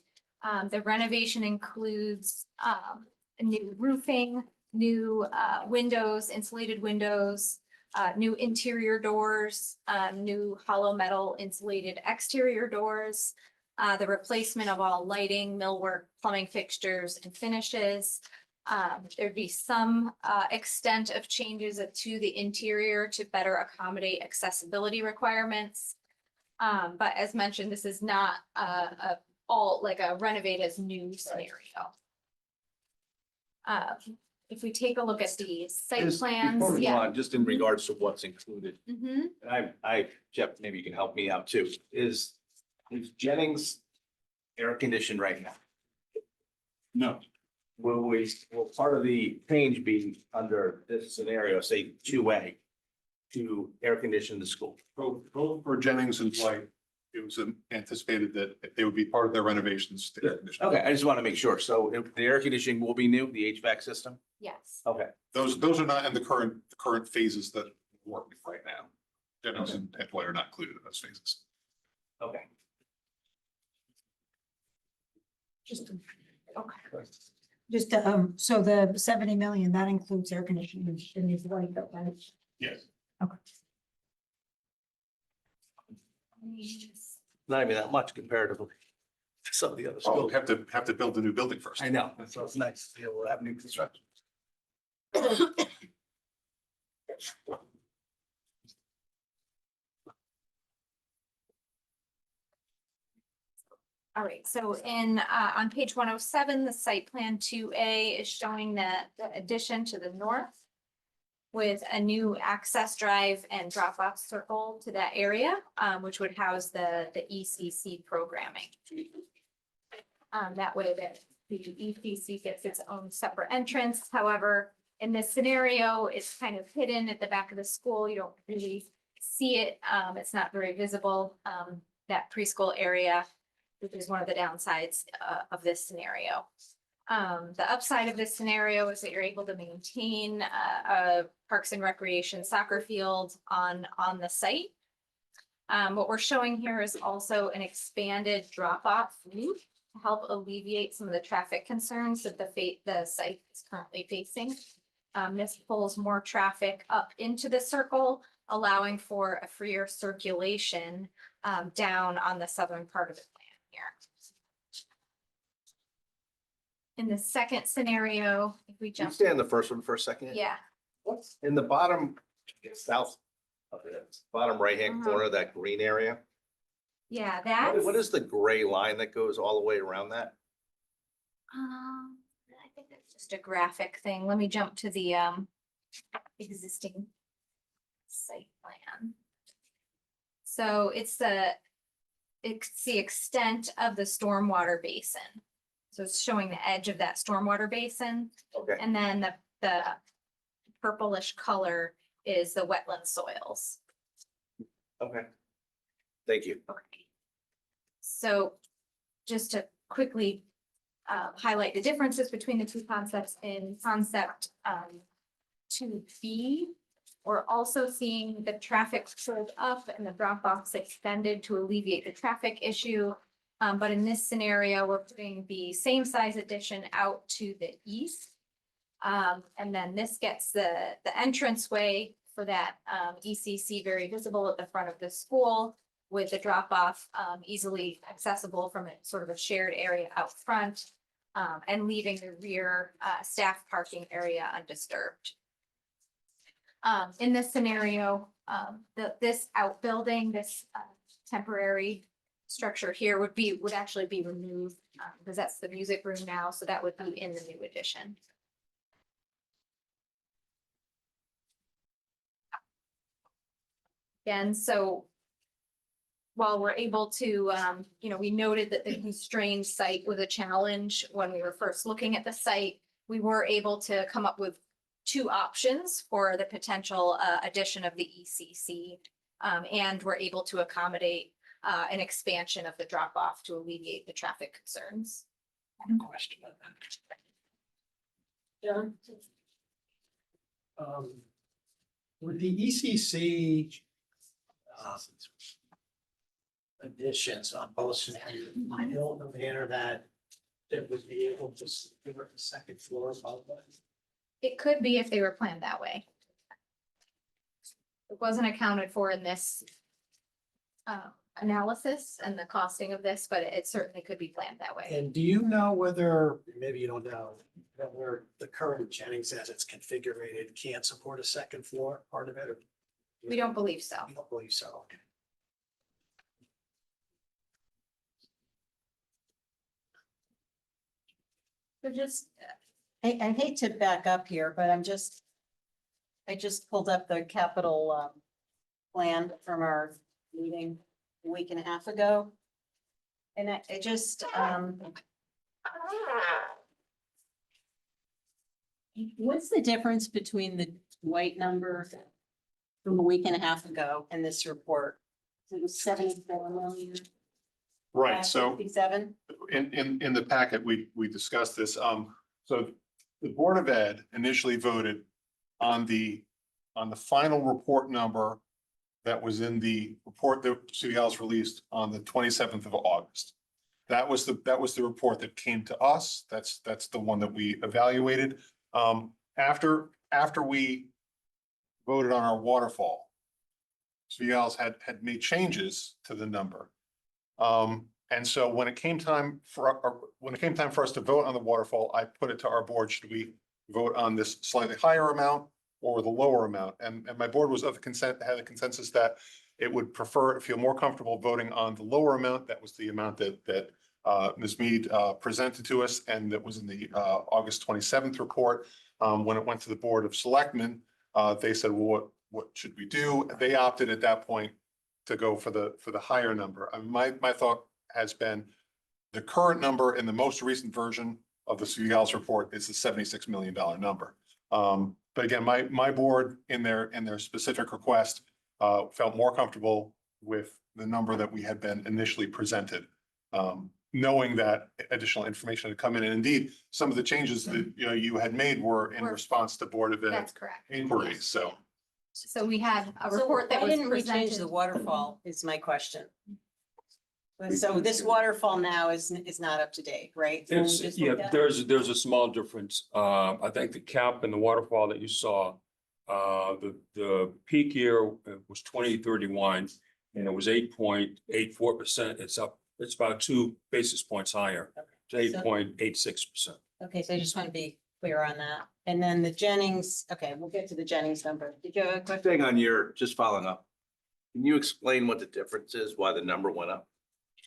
The renovation includes new roofing, new windows, insulated windows, new interior doors, new hollow metal insulated exterior doors, the replacement of all lighting, millwork, plumbing fixtures and finishes. There'd be some extent of changes to the interior to better accommodate accessibility requirements. But as mentioned, this is not all like a renovate as new scenario. If we take a look at the site Before plans, we move yeah. on, just in regards to what's included, Mhm. and Jeff, maybe you can help me out too, is Jennings air conditioned right now? No. Will part of the change be under this scenario, say 2A, to air condition the school? Both for Jennings and Dwight, it was anticipated that they would be part of their renovations. to air conditioning. Okay, I just want to make sure. So if the air conditioning will be new, the HVAC system? Yes. Okay. Those are not in the current phases that we're working with right now. Jennings and Dwight are not included in those phases. Okay. Just, Okay. just, so the 70 million, that includes air conditioning and is like, right? Yes. Okay. Not even that much comparatively to some of the other Oh, schools. have to build a new building first. I know, so it's nice to be able to have new construction. All right, so on page 107, the site plan 2A is showing the addition to the north with a new access drive and drop-off circle to that area, which would house the ECC programming. That way that the ECC gets its own separate entrance. However, in this scenario, it's kind of hidden at the back of the school. You don't really see it. It's not very visible, that preschool area, which is one of the downsides of this scenario. The upside of this scenario is that you're able to maintain a Parks and Recreation soccer field on the site. What we're showing here is also an expanded drop-off route to help alleviate some of the traffic concerns that the site is currently facing. This pulls more traffic up into the circle, allowing for a freer circulation down on the southern part of the plan here. In the second scenario, if we Can you jump, stay on the first one for a second? yeah, What's in the bottom, south of it, bottom right-hand corner, that green area? yeah, that's. What is the gray line that goes all the way around that? I think that's just a graphic thing. Let me jump to the existing site plan. So it's the extent of the stormwater basin. So it's showing the edge of that stormwater basin. Okay, And then the purplish color is the wetland soils. okay. Thank you. Okay. So just to quickly highlight the differences between the two concepts in concept 2B. We're also seeing the traffic curve up and the drop offs extended to alleviate the traffic issue. But in this scenario, we're putting the same size addition out to the east. And then this gets the entranceway for that ECC very visible at the front of the school, with the drop off easily accessible from a sort of a shared area out front, and leaving the rear staff parking area undisturbed. In this scenario, this outbuilding, this temporary structure here would actually be removed, because that's the music room now, so that would be in the new addition. Again, so while we're able to, we noted that the constrained site was a challenge when we were first looking at the site, we were able to come up with two options for the potential addition of the ECC, and we're able to accommodate an expansion of the drop off to alleviate the traffic concerns. One question on that. John? With the ECC additions on both scenarios, I know in a manner that it would be able to give it a second floor above that. It could be if they were planned that way. It wasn't accounted for in this analysis and the costing of this, but it certainly could be planned that way. And do you know whether, maybe you don't know, whether the current Jennings as it's configured can't support a second floor part of it? Or We don't believe so. you don't believe so? Okay. So just, I hate to back up here, but I just pulled up the capital plan from our meeting a week and a half ago. And I just, what's the difference between the white number from a week and a half ago and this report? It was 74 million. Right, so 57. in the packet, we discussed this. So the Board of Ed initially voted on the final report number that was in the report that City House released on the 27th of August. That was the report that came to us. That's the one that we evaluated. After we voted on our waterfall, Svials had made changes to the number. And so when it came time for us to vote on the waterfall, I put it to our board, should we vote on this slightly higher amount or the lower amount? And my board was of the had a consensus that it would feel more comfortable voting on the lower amount. That was the amount that Ms. Mead presented to us, and that was in the August 27th report. When it went to the Board of Selectmen, they said, well, what should we do? They opted at that point to go for the higher number. My thought has been the current number in the most recent version of the Svials report is the $76 million number. But again, my board in their specific request felt more comfortable with the number that we had been initially presented, knowing that additional information had come in. And indeed, some of the changes that you had made were in response to Board of Ed That's correct. inquiries. So we had a So report that why was didn't we change the presented. waterfall is my question. So this waterfall now is not up to date, right? The one we It's, just yeah, looked at? there's a small difference. I think the cap and the waterfall that you saw, the peak year was 2031 and it was 8.84%. It's about 2 basis points higher. It's 8.86%. Okay, so I just want to be clear on that. And then the Jennings, okay, we'll get to the Jennings number. Did you have a question? Thing on just following up. Can you explain what the difference is, why the number went up?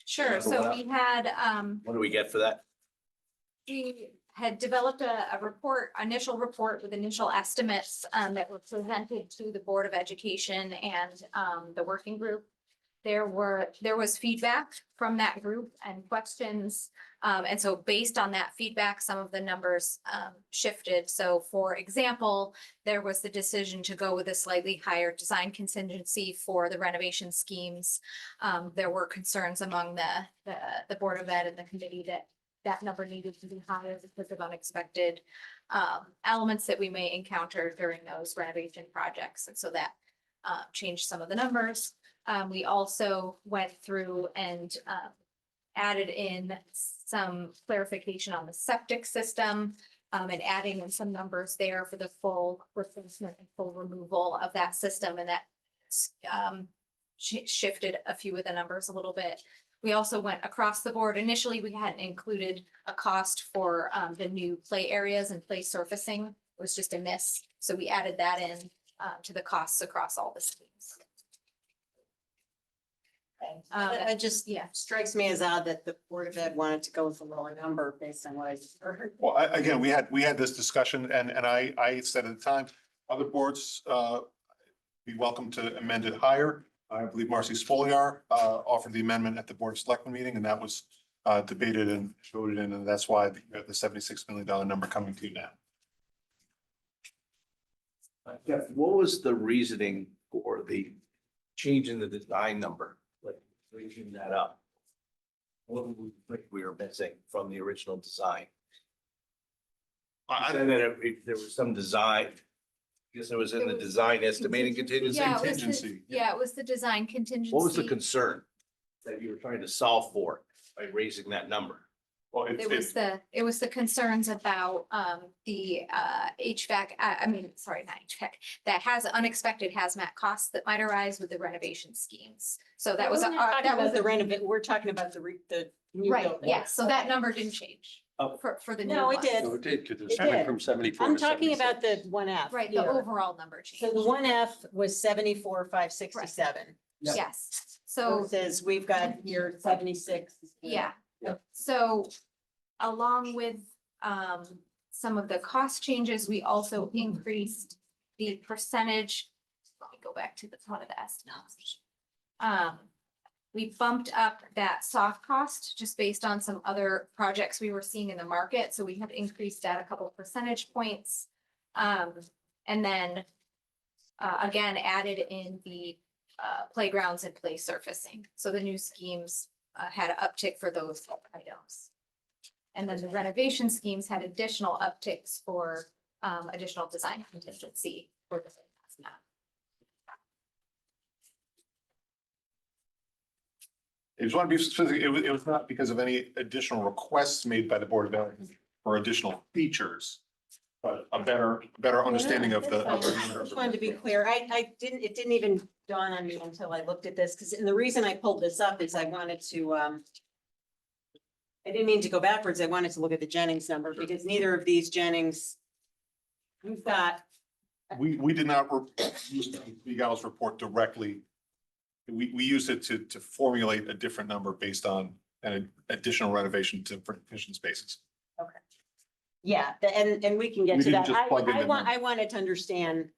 Sure, so we had, What do we get for that? we had developed a initial report with initial estimates that were presented to the Board of Education and the working group. There was feedback from that group and questions. And so based on that feedback, some of the numbers shifted. So for example, there was the decision to go with a slightly higher design contingency for the renovation schemes. There were concerns among the Board of Ed and the committee that number needed to be higher because of unexpected elements that we may encounter during those renovation projects. And so that changed some of the numbers. We also went through and added in some clarification on the septic system and adding in some numbers there for the full replacement and full removal of that system. And that shifted a few of the numbers a little bit. We also went across the board. Initially, we hadn't included a cost for the new play areas and play surfacing. It was just a miss. So we added that in to the costs across all the schemes. It just strikes me as odd that the Board of Ed wanted to go with a lower number based on what I just heard. Well, again, we had this discussion and I said at the time, other boards be welcome to amend it higher. I believe Marcy Spoliar offered the amendment at the Board of Selectmen meeting, and that was debated and voted in, and that's why the $76 million number coming to you now. Jeff, what was the reasoning for the change in the design number? Like raising that up? What did we think we were missing from the original design? And then there was some design, I guess it was in the design estimating contingency. Yeah, it was the design contingency. What was the concern that you were trying to solve for by raising that number? Well, It was the concerns about the HVAC, not HVAC, that has unexpected hazmat costs that might arise with the renovation schemes. So that was, We're not talking that was about the renovate, we're talking about the new right, building. yes, so that number didn't change Oh. for the new No, it ones. did. So it did, because It it's coming did. from 74 I'm to talking about 76. the 1F. Right, the here. overall number So change. the 1F was 74,567. Yes, so. Versus we've got here 76. Yeah, so along with some of the cost changes, we also increased the percentage. Let me go back to the front of the estimates. We bumped up that soft cost just based on some other projects we were seeing in the market. So we have increased that a couple of percentage points. And then again, added in the playgrounds and play surfacing. So the new schemes had an uptick for those items. And then the renovation schemes had additional upticks for additional design contingency for the hazmat. I just want to be specific, it was not because of any additional requests made by the Board of Ed for additional features, but a better understanding of the. I just wanted to be clear. It didn't even dawn on me until I looked at this, because, and the reason I pulled this up is I wanted to, I didn't mean to go backwards. I wanted to look at the Jennings number because neither of these Jennings, we've got, We did not use the Gal's report directly. We used it to formulate a different number based on an additional renovation to partition spaces. yeah, and we can get We to didn't that. just plug in the number. I wanted to understand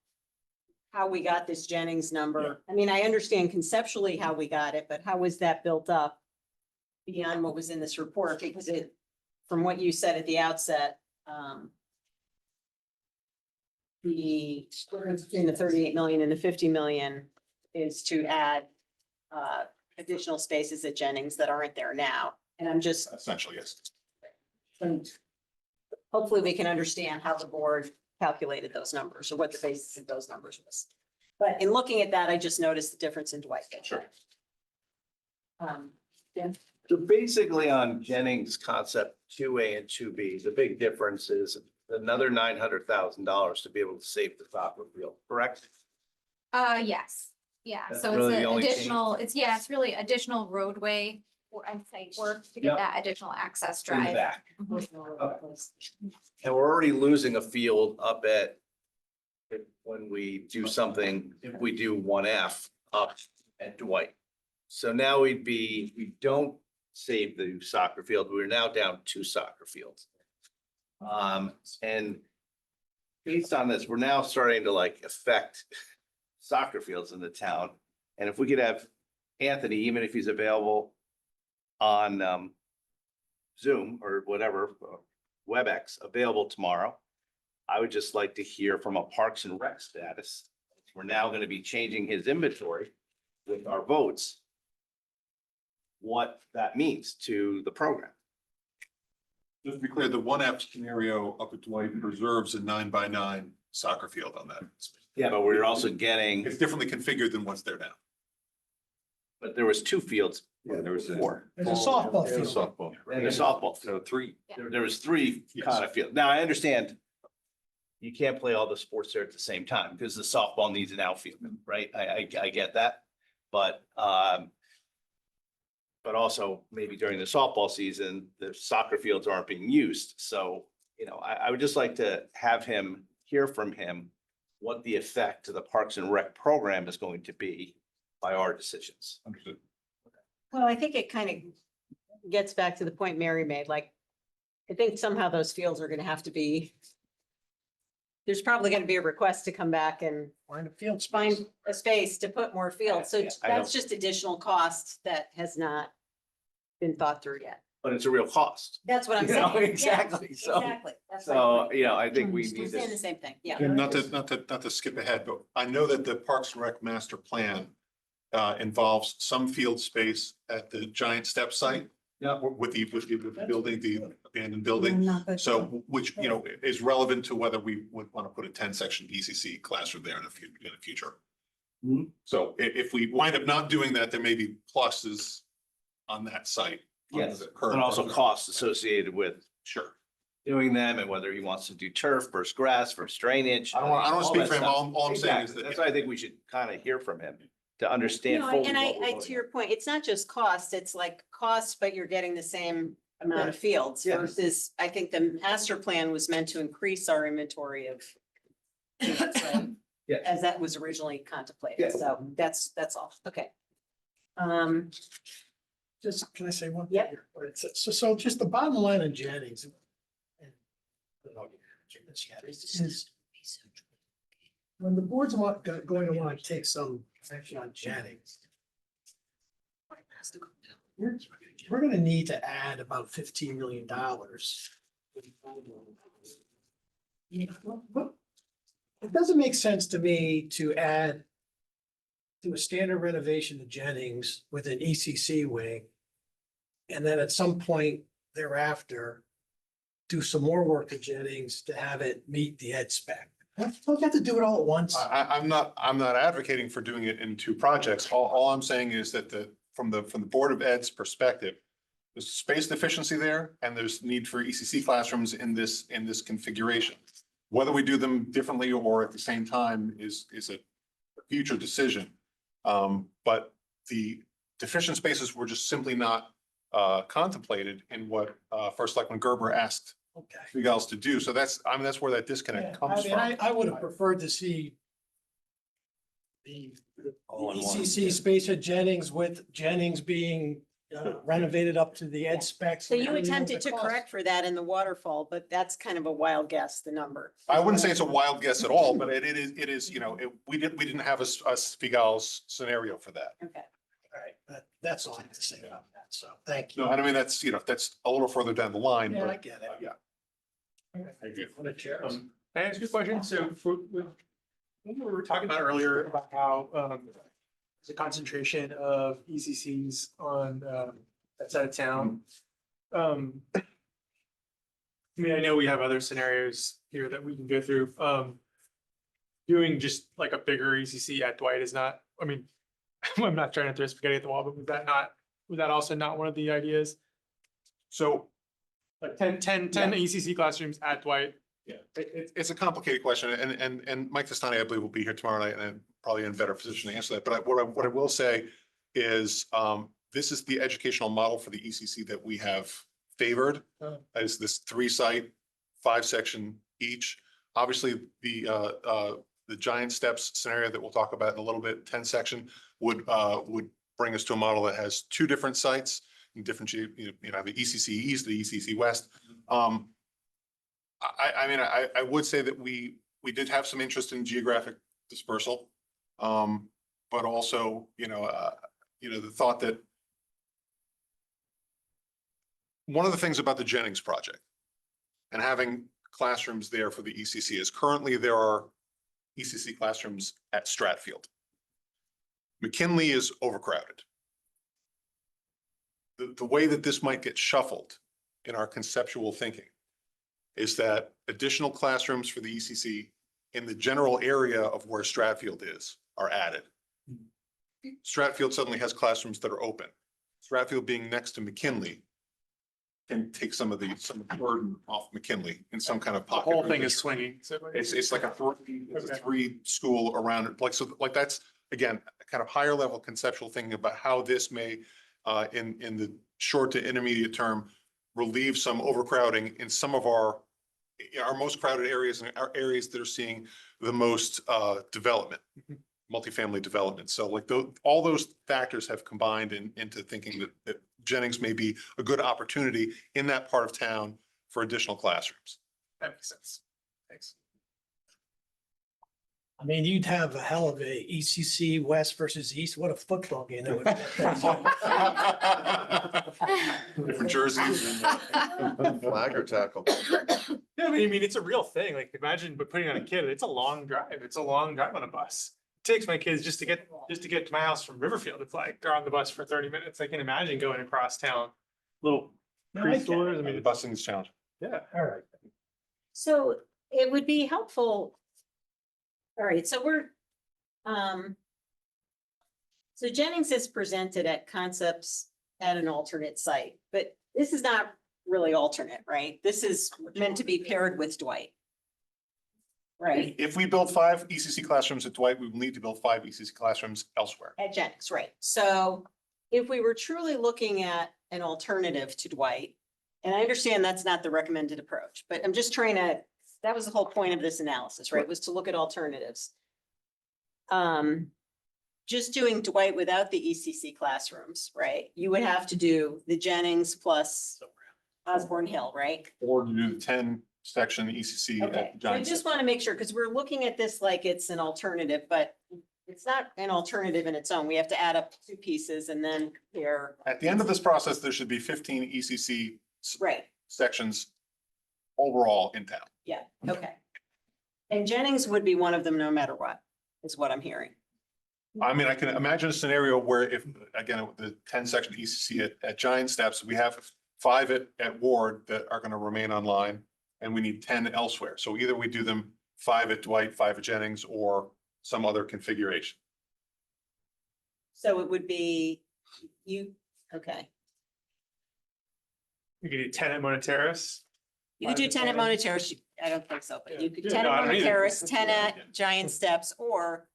how we got this Jennings number. I mean, I understand conceptually how we got it, but how was that built up beyond what was in this report? Because it, from what you said at the outset, the difference between the 38 million and the 50 million is to add additional spaces at Jennings that aren't there now. And I'm just, Essentially, yes. hopefully we can understand how the board calculated those numbers or what the basis of those numbers was. But in looking at that, I just noticed the difference in Dwight. Sure. Dan? So basically on Jennings concept 2A and 2B, the big difference is another $900,000 to be able to save the soccer field, correct? Yes, yeah, That's so really it's the an only change. additional, it's really additional roadway or and site work to Yep. get that additional access In the drive. back. Mhm. And we're already losing a field up at, when we do something, if we do 1F up at Dwight. So now we don't save the soccer field, we're now down 2 soccer fields. And based on this, we're now starting to like affect soccer fields in the town. And if we could have Anthony, even if he's available on Zoom or whatever, WebEx available tomorrow, I would just like to hear from a Parks and Rec status. We're now going to be changing his inventory with our votes, what that means to the program. Just to be clear, the 1F scenario up at Dwight preserves a 9x9 soccer field on that. Yeah, but we're also getting, It's differently configured than what's there now. but there was 2 fields Yeah, there was before. There's a softball And a field. softball. And the softball So field. 3. There was 3 kind of field. Now, I understand you can't play all the sports there at the same time because the softball needs an outfield, right? I get that. But also maybe during the softball season, the soccer fields aren't being used. So, I would just like to have him, hear from him what the effect to the Parks and Rec program is going to be by our decisions. Understood. Well, I think it kind of gets back to the point Mary made, like, I think somehow those fields are gonna have to be. There's probably gonna be a request to come back and Find a field. find a space to put more fields. So Yeah, I know. that's just additional cost that has not been thought through yet. But it's a real cost. That's what I'm You know, saying. Yeah, exactly. So- Exactly. That's my So, point. I think we I'm need saying the this. same thing, yeah. And not to skip ahead, but I know that the Parks and Rec master plan involves some field space at the giant step site. Yeah. With the building, the abandoned building. So, which, is relevant to whether we would want to put a 10-section ECC classroom there in the future. Mhm. So if we wind up not doing that, there may be pluses on that site. Yes, The current- and also costs associated with Sure. doing them and whether he wants to do turf versus grass versus drainage. I don't want all to speak that for him. stuff. All I'm saying is Exactly. that. That's why I think we should kind of hear from him to understand No, fully and what we're I, voting to your on. point, it's not just cost, it's like cost, but you're getting the same amount of fields Yeah. versus, I think the master plan was meant to increase our inventory of fields, right? Yeah. As that was originally contemplated. Yeah. So that's all. Okay. Just, can I say one? Yep. thing? All right, so just the bottom line on Jennings. And I don't know if you mentioned this yet, is when the board's going to want to take some action on Jennings, we're going to need to add about $15 million. It doesn't make sense to me to add to a standard renovation to Jennings with an ECC wing. And then at some point thereafter, do some more work at Jennings to have it meet the ed spec. Don't you have to do it all at once? I'm not advocating for doing it in 2 projects. All I'm saying is that from the Board of Ed's perspective, there's space deficiency there and there's need for ECC classrooms in this configuration. Whether we do them differently or at the same time is a future decision. But the deficient spaces were just simply not contemplated in what First Selectman Gerber asked Okay. you guys to do. So that's, I mean, that's where that Yeah, disconnect I comes mean, from. I would have preferred to see the All in one. ECC space at Jennings with Jennings being renovated up to the ed specs. So and you everything with attempted the to cost. correct for that in the waterfall, but that's kind of a wild guess, the number. I wouldn't say it's a wild guess at all, but it is, you know, we didn't have a Spigal's scenario for that. Okay. All right, that's all I have to say about that, so thank you. No, and I mean, that's, you know, that's a little further down the line, Yeah, I but get it. yeah. Thank you. For the chair. Can I ask you a question? So when we were talking about earlier about how there's a concentration of ECCs on that side of town. I mean, I know we have other scenarios here that we can go through. Doing just like a bigger ECC at Dwight is not, I mean, I'm not trying to throw spaghetti at the wall, but was that also not one of the ideas? So, Like 10 ECC classrooms at Dwight. yeah, it's a complicated question, and Mike Testani, I believe, will be here tomorrow night and probably in a better position to answer that. But what I will say is, this is the educational model for the ECC that we have favored. Oh. As this 3-site, 5-section each. Obviously, the giant steps scenario that we'll talk about in a little bit, 10-section, would bring us to a model that has 2 different sites in different, you know, the ECC East, the ECC West. I mean, I would say that we did have some interest in geographic dispersal. But also, you know, the thought that one of the things about the Jennings project and having classrooms there for the ECC is currently there are ECC classrooms at Stratfield. McKinley is overcrowded. The way that this might get shuffled in our conceptual thinking is that additional classrooms for the ECC in the general area of where Stratfield is are added. Stratfield suddenly has classrooms that are open. Stratfield being next to McKinley can take some of the burden off McKinley in some kind of The pocket. whole thing is swinging. So It's like a 3 school around, like, so like that's, again, kind of higher level conceptual thinking about how this may, in the short to intermediate term, relieve some overcrowding in some of our most crowded areas and our areas that are seeing the most development, multifamily development. So like all those factors have combined into thinking that Jennings may be a good opportunity in that part of town for additional classrooms. that makes sense. Thanks. I mean, you'd have a hell of a ECC West versus East. What a football game that would be. Different jerseys. Flag or tackle? Yeah, I mean, it's a real thing. Like imagine putting on a kid, it's a long drive. It's a long drive on a bus. It takes my kids just to get to my house from Riverfield. It's like they're on the bus for 30 minutes. I can imagine going across town. Little preschoolers. I mean, Busing is challenging. yeah. All right. So it would be helpful. All right, so so Jennings is presented at concepts at an alternate site, but this is not really alternate, right? This is meant to be paired with Dwight. Right, If we build 5 ECC classrooms at Dwight, we will need to build 5 ECC classrooms elsewhere. at Jennings, right. So if we were truly looking at an alternative to Dwight, and I understand that's not the recommended approach, but I'm just trying to, that was the whole point of this analysis, right, was to look at alternatives. Just doing Dwight without the ECC classrooms, right? You would have to do the Jennings plus Osborne Hill, right? Or to do the 10-section ECC Okay, at so I Giants. just want to make sure, because we're looking at this like it's an alternative, but it's not an alternative in its own. We have to add up 2 pieces and then compare. At the end of this process, there should be 15 ECC Right, sections overall in town. yeah, okay. And Jennings would be one of them no matter what, is what I'm hearing. I mean, I can imagine a scenario where if, again, the 10-section ECC at Giant Steps, we have 5 at Ward that are going to remain online and we need 10 elsewhere. So either we do them 5 at Dwight, 5 at Jennings, or some other configuration. So it would be okay. You could do 10 at Mona Terrace. You could do 10 at Mona Terrace. I don't think so, but you could Yeah, 10 no, at I don't Mona either. Terrace, 10 Yeah. at Giant Steps, or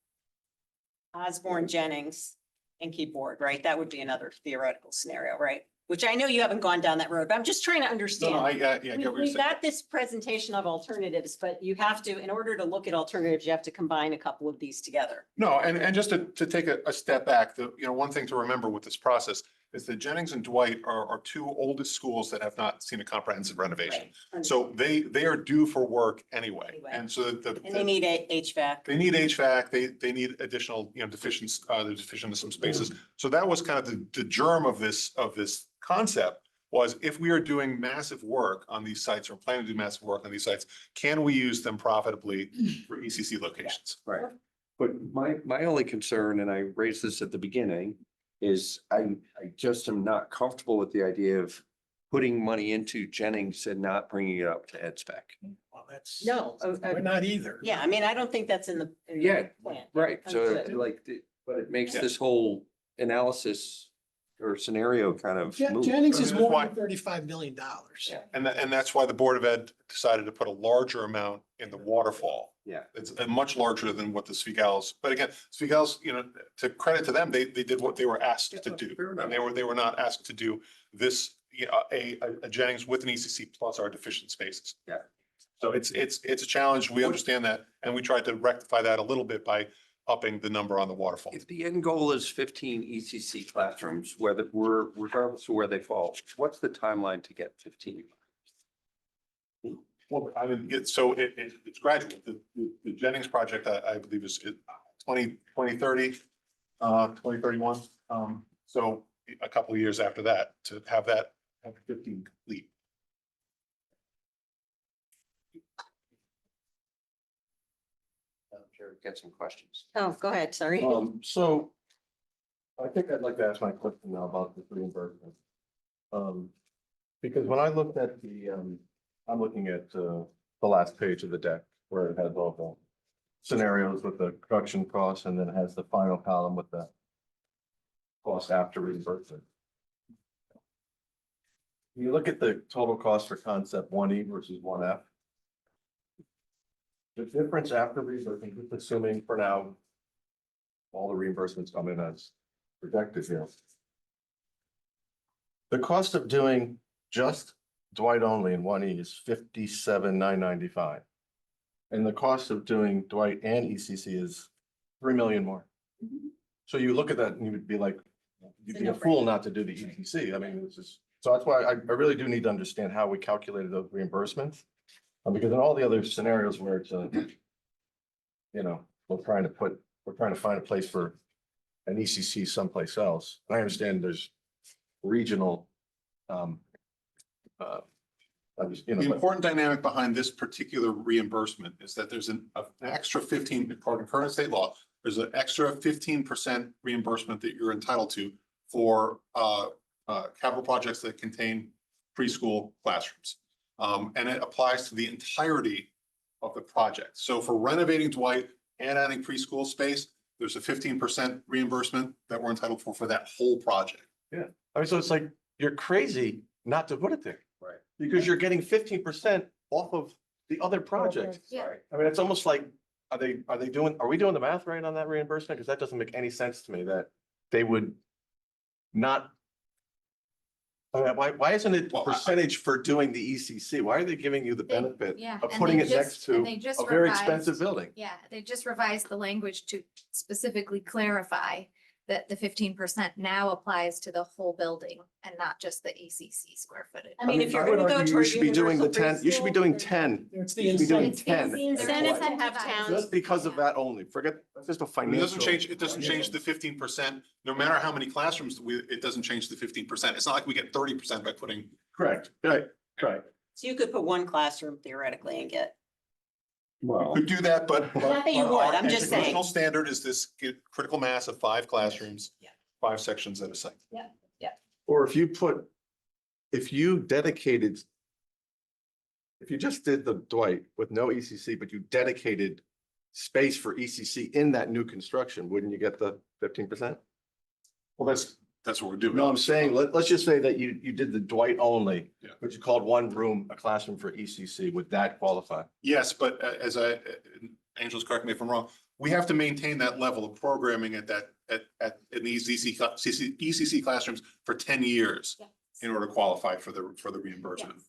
Osborne, Jennings, and Keyboard, right? That would be another theoretical scenario, right? Which I know you haven't gone down that road, but I'm just trying to No, understand. I get what you're We've saying. got this presentation of alternatives, but you have to, in order to look at alternatives, you have to combine a couple of these together. No, and just to take a step back, one thing to remember with this process is that Jennings and Dwight are two oldest schools that have not seen a comprehensive renovation. Right. So they are due for work anyway. Anyway. And so And they need HVAC. they need HVAC, they need additional, deficiencies, they're deficient in some spaces. So that was kind of the germ of this concept, was if we are doing massive work on these sites or planning to do massive work on these sites, can we use them profitably for ECC locations? Right. But my only concern, and I raised this at the beginning, is I just am not comfortable with the idea of putting money into Jennings and not bringing it up to ed spec. Well, that's. No, We're not either. yeah, I mean, I don't think that's in the Yeah, plan. right. So Understood. but it makes Yeah. this whole analysis or scenario kind of moot. Jennings is That's more why- than $35 million. Yeah. And that's why the Board of Ed decided to put a larger amount in the waterfall. Yeah. It's much larger than what the Svigals, but again, Svigals, to credit to them, they did what they were asked to do. fair enough. And they were not asked to do this, a Jennings with an ECC plus our deficient spaces. Yeah. So it's a challenge. We understand that, and we tried to rectify that a little bit by upping the number on the waterfall. If the end goal is 15 ECC classrooms, regardless of where they fall, what's the timeline to get 15? Well, I mean, it's gradual. The Jennings project, I believe is 2030, 2031. So a couple of years after that to have 15 complete. I'm sure get some questions. Oh, go ahead, sorry. So I think I'd like to ask my question now about the reimbursement. Because when I looked at I'm looking at the last page of the deck where it has all the scenarios with the production costs, and then it has the final column with the cost after reimbursement. You look at the total cost for concept 1E versus 1F. The difference after reimbursement, just assuming for now, all the reimbursements come in as projected here. The cost of doing just Dwight only in 1E is $57,995. And the cost of doing Dwight and ECC is $3 million more. So you look at that and you would be like, you'd be a fool not to do the ECC. I mean, this is, so that's why I really do need to understand how we calculated those reimbursements. Because in all the other scenarios where it's we're trying to find a place for an ECC someplace else. And I understand there's regional, The important dynamic behind this particular reimbursement is that there's an extra 15, according to current state law, there's an extra 15% reimbursement that you're entitled to for capital projects that contain preschool classrooms. And it applies to the entirety of the project. So for renovating Dwight and adding preschool space, there's a 15% reimbursement that we're entitled for that whole project. Yeah, I mean, so it's like, you're crazy not to put it there. Right. Because you're getting 15% off of the other project. Yeah. I mean, it's almost like, are we doing the math right on that reimbursement? Because that doesn't make any sense to me that they would not. I mean, why isn't it a Well, percentage for doing the ECC? Why are they giving you the benefit Yeah. of and putting they it next just- to and they just a very revised- expensive building? Yeah, they just revised the language to specifically clarify that the 15% now applies to the whole building and not just the ECC square footage. I mean, if you're I would gonna go argue toward you should be doing the universal 10, you should be preschool, doing then 10. It's the You should be doing incentive. 10. It's the incentive to have Just towns. Just because of that only, forget, that's just a It financial. doesn't change the 15%, no matter how many classrooms it doesn't change the 15%. It's not like we get 30% by putting. Correct, right. So you could put one classroom theoretically and get, Well, Could do that, but. Not that you would, I'm just saying. Educational standard is this critical mass of 5 classrooms, Yeah. 5 sections at a site. Or if you just did the Dwight with no ECC, but you dedicated space for ECC in that new construction, wouldn't you get the 15%? Well, that's what we're doing. No, I'm saying, let's just say that you did the Dwight only, Yeah. but you called one room a classroom for ECC, would that qualify? Yes, but Angela's correct me if I'm wrong, we have to maintain that level of programming at in these ECC classrooms for 10 years in order to qualify for the reimbursement.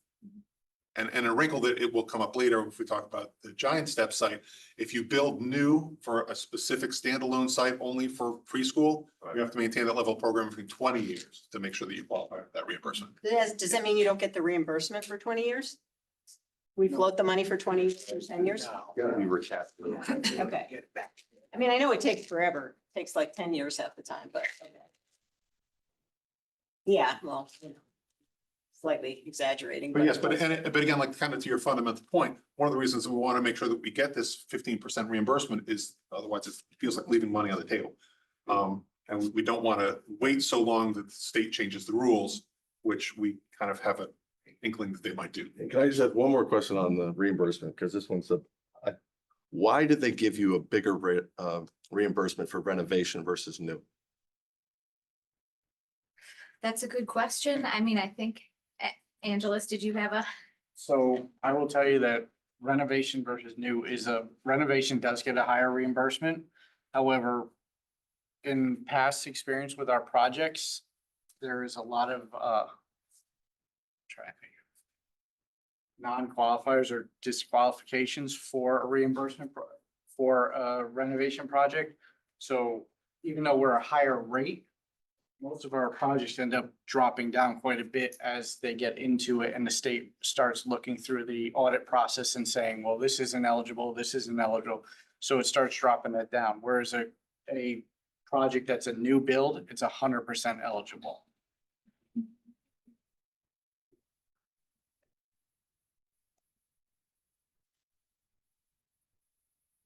And a wrinkle that it will come up later if we talk about the Giant Step site. If you build new for a specific standalone site only for preschool, you have to maintain that level of programming for 20 years to make sure that you qualify for that reimbursement. Does that mean you don't get the reimbursement for 20 years? We float the money for 20 or 10 years? Gotta be recapped. Okay. I mean, I know it takes forever. It takes like 10 years half the time, but. Yeah, well, you know, slightly exaggerating. But yes, but again, like kind of to your fundamental point, one of the reasons we want to make sure that we get this 15% reimbursement is otherwise it feels like leaving money on the table. And we don't want to wait so long that the state changes the rules, which we kind of have an inkling that they might do. Can I just have one more question on the reimbursement? Because this one's why did they give you a bigger reimbursement for renovation versus new? That's a good question. I mean, I think, Angelus, did you have a? So I will tell you that renovation versus new is renovation does get a higher reimbursement. However, in past experience with our projects, there is a lot of non-qualifiers or disqualifications for a reimbursement for a renovation project. So even though we're a higher rate, most of our projects end up dropping down quite a bit as they get into it and the state starts looking through the audit process and saying, well, this isn't eligible, this isn't eligible. So it starts dropping that down. Whereas a project that's a new build, it's 100% eligible.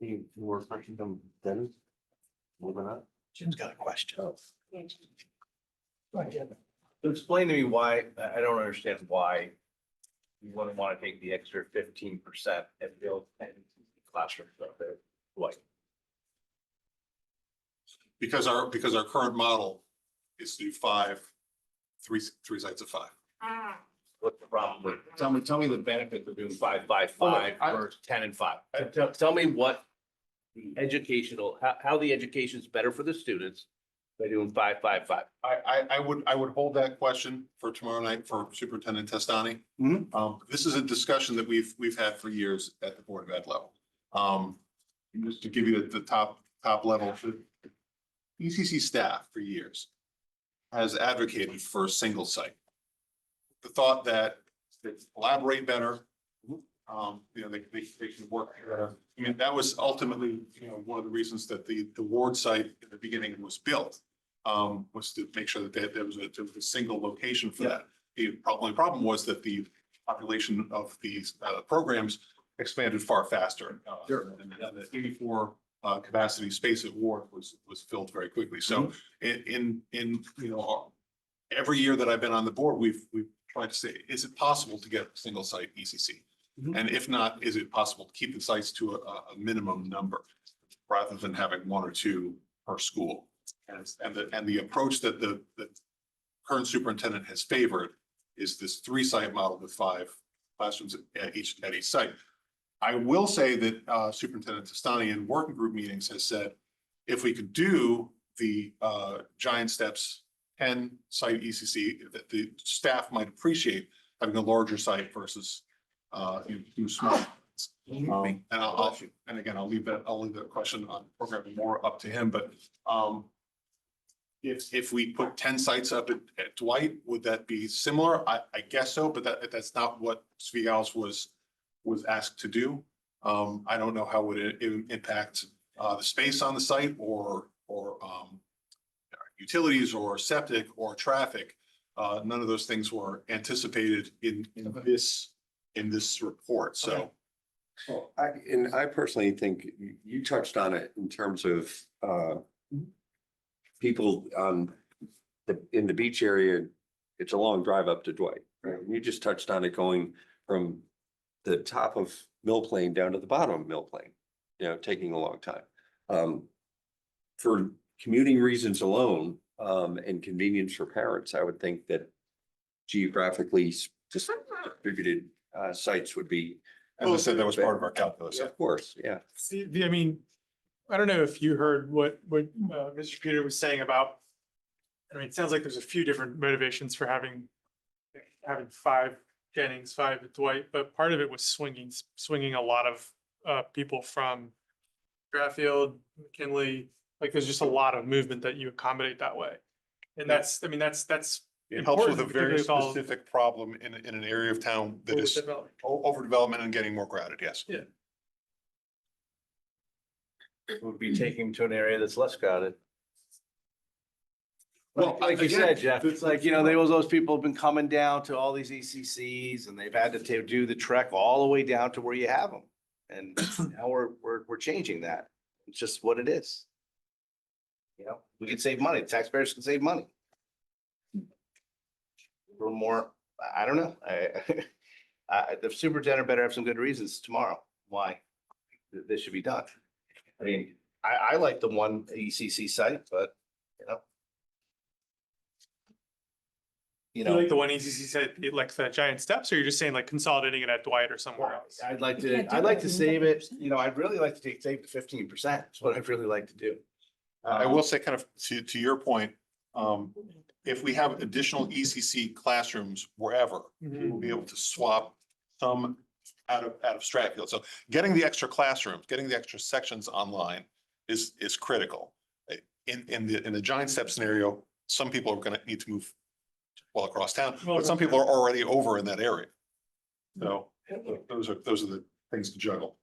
Any more questions on Dennis? Moving on. Jim's got a question. Go ahead, Jim. So explain to me why, I don't understand why you wouldn't want to take the extra 15% and build 10 classrooms up there. Why? Because our current model is to do three sites of 5. What's the problem with, tell me the benefit of doing 5, 5, 5 I- versus 10 and 5. Tell me what the educational, how the education's better for the students by doing 5, 5, 5. I would hold that question for tomorrow night for Superintendent Testani. This is a discussion that we've had for years at the Board of Ed level. Just to give you the top level, the ECC staff for years has advocated for a single site. The thought that they collaborate better, you know, they can work together. I mean, that was ultimately, you know, one of the reasons that the Ward site in the beginning was built, was to make sure that there was a single location for that. The problem was that the population of these programs expanded far faster. And the 84 capacity space at Ward was filled very quickly. So in you know, every year that I've been on the board, we've tried to say, is it possible to get a single site ECC? And if not, is it possible to keep the sites to a minimum number rather than having 1 or 2 per school? And the approach that the current superintendent has favored is this 3-site model with 5 classrooms at each site. I will say that Superintendent Testani in working group meetings has said, if we could do the Giant Steps 10-site ECC, that the staff might appreciate having a larger site versus 2 small. And and again, I'll leave the question on programming more up to him, but if we put 10 sites up at Dwight, would that be similar? I guess so, but that's not what Svigal's was asked to do. I don't know how would it impact the space on the site or utilities or septic or traffic. None of those things were anticipated in this report. So. Well, I personally think you touched on it in terms of people in the beach area. It's a long drive up to Dwight, right? You just touched on it going from the top of Mill Plain down to the bottom of Mill Plain, you know, taking a long time. For commuting reasons alone, and convenience for parents, I would think that geographically distributed sites would be. As I said, that was part of our calculus. Of course, yeah. See, I mean, I don't know if you heard what Mr. Peter was saying about, I mean, it sounds like there's a few different motivations for having 5 Jennings, 5 Dwight, but part of it was swinging a lot of people from Draftfield, McKinley, like there's just a lot of movement that you accommodate that way. And that's, I mean, that's It helps with a important, very particularly with all specific problem in an area of town that is overdevelopment. overdevelopment and getting more crowded, yes. Yeah. Would be taking them to an area that's less crowded. Well, Like you again, said, Jeff, it's like, those people have been coming down to all these ECCs and they've had to do the trek all the way down to where you have them. And now we're changing that. It's just what it is. We can save money. Taxpayers can save money. For more, I don't know. The superintendent better have some good reasons tomorrow why this should be done. I mean, I like the one ECC site, but You like the one ECC said, like the giant steps, or you're just saying like consolidating it at Dwight or somewhere else? I'd like You can't to, do I'd like that to in save it, 50%. I'd really like to save the 15%. That's what I'd really like to do. I will say kind of to your point, if we have additional ECC classrooms wherever, we will be able to swap some out of Stratfield. So getting the extra classrooms, getting the extra sections online is critical. In the giant step scenario, some people are gonna need to move well across town, but some people are already over in that area. So those are the things to juggle.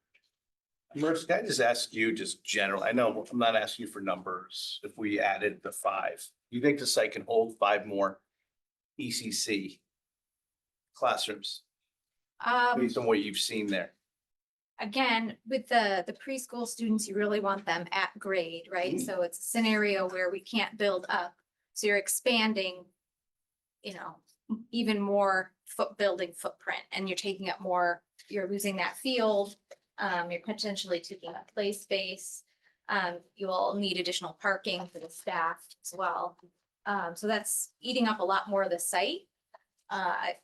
Merce, can I just ask you just general, I know I'm not asking you for numbers. If we added the 5, you think the site can hold 5 more ECC classrooms based on what you've seen there? Again, with the preschool students, you really want them at grade, right? So it's a scenario where we can't build up. So you're expanding, even more building footprint, and you're taking up more, you're losing that field. You're potentially taking up play space. You will need additional parking for the staff as well. So that's eating up a lot more of the site.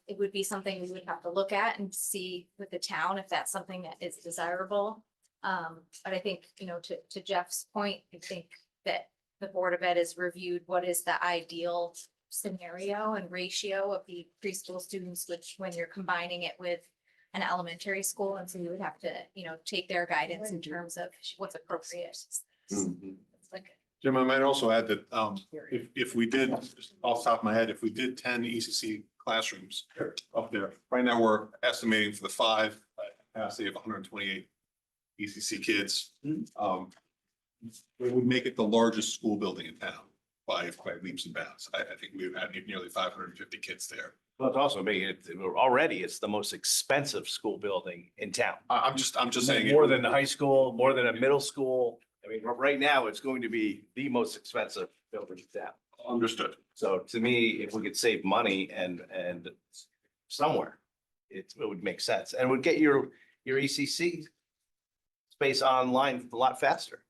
It would be something we would have to look at and see with the town if that's something that is desirable. But I think, to Jeff's point, I think that the Board of Ed has reviewed what is the ideal scenario and ratio of the preschool students, which when you're combining it with an elementary school, and so you would have to, take their guidance in terms of what's appropriate. It's like, Jim, I might also add that if we did, just off the top of my head, if we did 10 ECC classrooms up there, right now we're estimating for the 5 capacity of 128 ECC kids. It would make it the largest school building in town by leaps and bounds. I think we've had nearly 550 kids there. Well, it's also making it, it's the most expensive school building in town. I'm just saying. More than the high school, more than a middle school. I mean, right now, it's going to be the most expensive building in town. Understood. So to me, if we could save money and somewhere, it would make sense and would get your ECC space online a lot faster.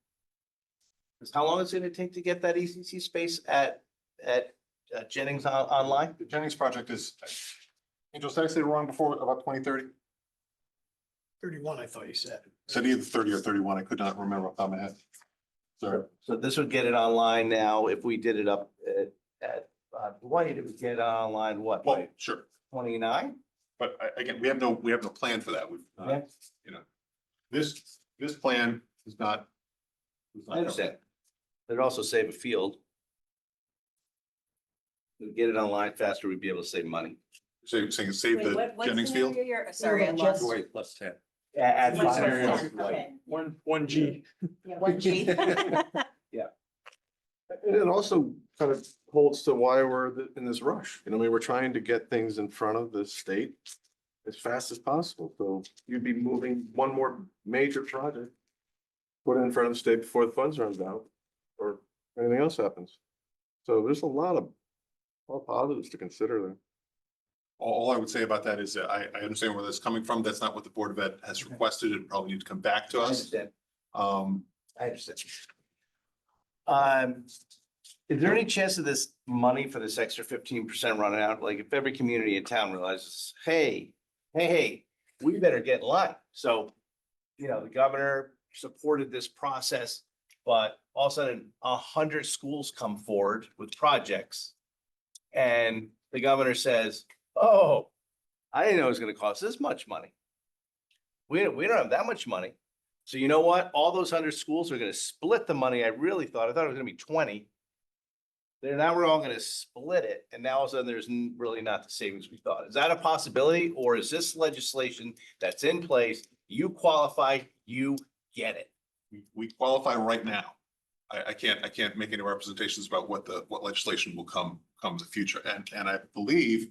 Because how long is it gonna take to get that ECC space at Jennings online? The Jennings project is, Angel, did I say wrong before about 2030? 31, I thought you said. Said either 30 or 31. I could not remember off the top of my head. Sorry. So this would get it online now. If we did it up at Dwight, it would get online, what, Well, sure. 29? But again, we have no plan for that. We've, Yeah. this plan is not. I understand. It'd also save a field. We'd get it online faster, we'd be able to save money. So saying save Wait, the what Jennings field? scenario you're, sorry, I lost. Dwight plus 10. At What's five the areas, plan? like, Okay. One G. Yeah, 1G. And it also kind of holds to why we're in this rush. I mean, we're trying to get things in front of the state as fast as possible. So you'd be moving one more major project, put it in front of the state before the funds runs out or anything else happens. So there's a lot of positives to consider there. All I would say about that is that I understand where that's coming from. That's not what the Board of Ed has requested. It probably need to come back to I us. understand. Um, I understand. Is there any chance of this money for this extra 15% running out? Like if every community in town realizes, hey, we better get in line. So, the governor supported this process. but all of a sudden 100 schools come forward with projects. And the governor says, oh, I didn't know it was gonna cost this much money. We don't have that much money. So you know what? All those 100 schools are gonna split the money. I thought it was gonna be 20. Now we're all gonna split it, and now all of a sudden there's really not the savings we thought. Is that a possibility, or is this legislation that's in place? You qualify, you get it. We qualify right now. I can't make any representations about what legislation will come in the future. And I believe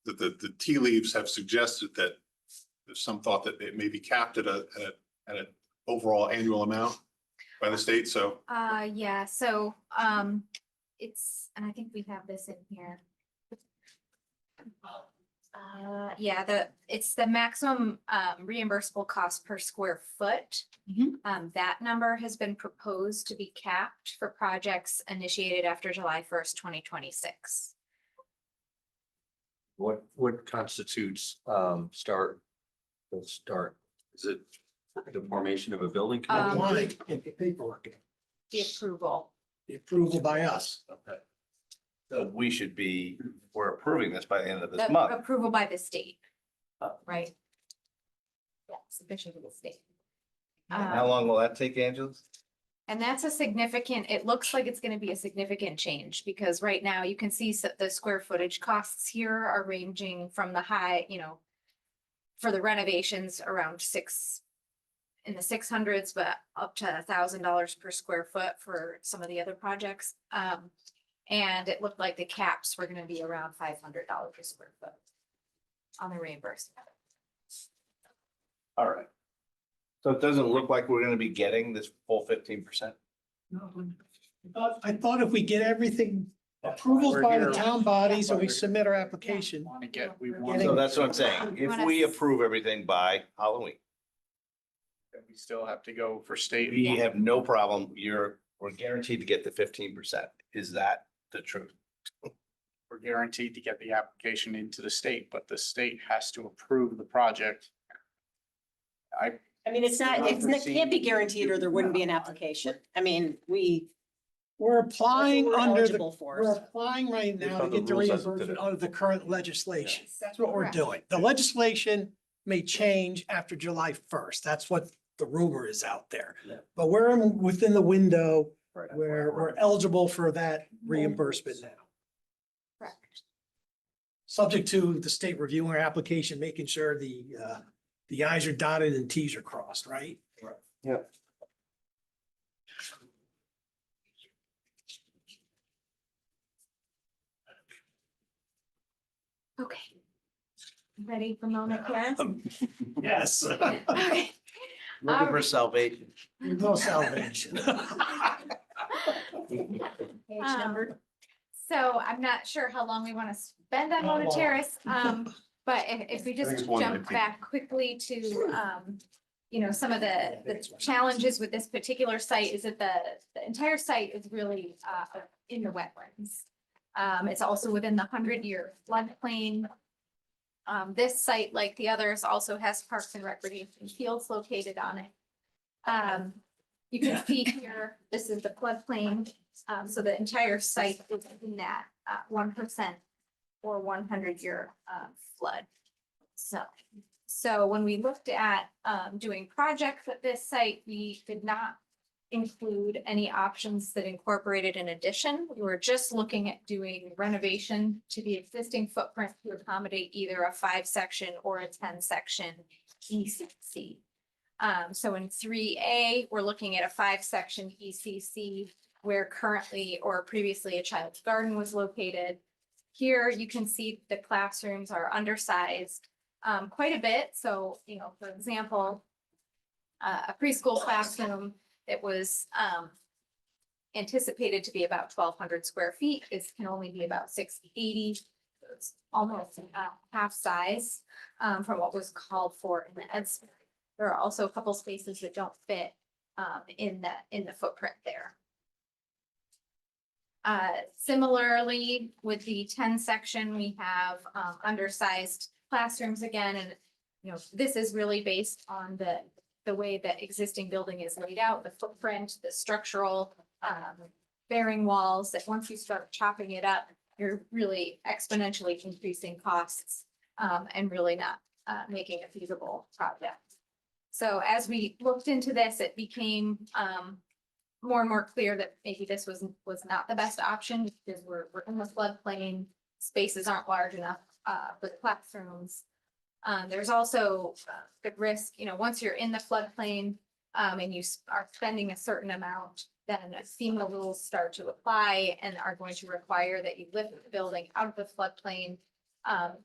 that the tea leaves have suggested that there's some thought that it may be capped at an overall annual amount by the state, so. Yeah, so, it's, and I think we have this in here. Yeah, it's the maximum, reimbursable cost per square foot. That number has been proposed to be capped for projects initiated after July 1st, 2026. What constitutes start? Is it the formation of a building committee? Why get the paperwork, The approval. the approval by us? Okay. So we're approving this by the end of this The month. approval by the state, right? Yeah, submission to the state. How long will that take, Angela? And that's a significant, it looks like it's gonna be a significant change, because right now you can see the square footage costs here are ranging from the high, for the renovations around in the 600s, but up to $1,000 per square foot for some of the other projects. And it looked like the caps were gonna be around $500 per square foot on the reimbursement. All right. So it doesn't look like we're gonna be getting this full 15%. I thought if we get everything approvals by the town bodies and we submit our application. So that's what I'm saying. If we approve everything by Halloween, We still have to go for state. we have no problem. We're guaranteed to get the 15%. Is that the truth? We're guaranteed to get the application into the state, but the state has to approve the project. I mean, it can't be guaranteed or there wouldn't be an application. I mean, We're applying we're under the, eligible for. we're applying right now to on the get the rules as of reimbursement today. under the current legislation. Yes. That's what we're Correct. doing. The legislation may change after July 1st. That's what the rumor is out there. Yeah. But we're within the window Right. where we're eligible for that reimbursement now. Correct. Subject to the state reviewing our application, making sure the i's are dotted and t's are crossed, right? Yeah. Okay. Ready for moment, Karen? Yes. Okay. Looking for salvation. No salvation. Page number. So I'm not sure how long we want to spend on Mona Terrace, but if we think just it's 1:19. jump back quickly to, some of the challenges with this particular site is that the entire site is really in the wetlands. It's also within the 100-year floodplain. This site, like the others, also has parks and recreation fields located on it. You can see here, this is the floodplain. So the entire site is in that 1% or 100-year flood. So when we looked at doing projects at this site, we did not include any options that incorporated an addition. We were just looking at doing renovation to the existing footprint to accommodate either a 5-section or a 10-section ECC. So in 3A, we're looking at a 5-section ECC where currently or previously a child's garden was located. Here you can see the classrooms are undersized quite a bit. So, for example, a preschool classroom that was anticipated to be about 1,200 square feet can only be about 680. So it's almost half size from what was called for in the ed. There are also a couple spaces that don't fit in the footprint there. Similarly, with the 10 section, we have undersized classrooms again, and this is really based on the the way that existing building is laid out, the footprint, the structural bearing walls, that once you start chopping it up, you're really exponentially increasing costs and really not making a feasible project. So as we looked into this, it became more and more clear that maybe this was not the best option because we're in the floodplain, spaces aren't large enough with classrooms. There's also the risk, once you're in the floodplain and you are spending a certain amount, then FEMA rules start to apply and are going to require that you lift the building out of the floodplain.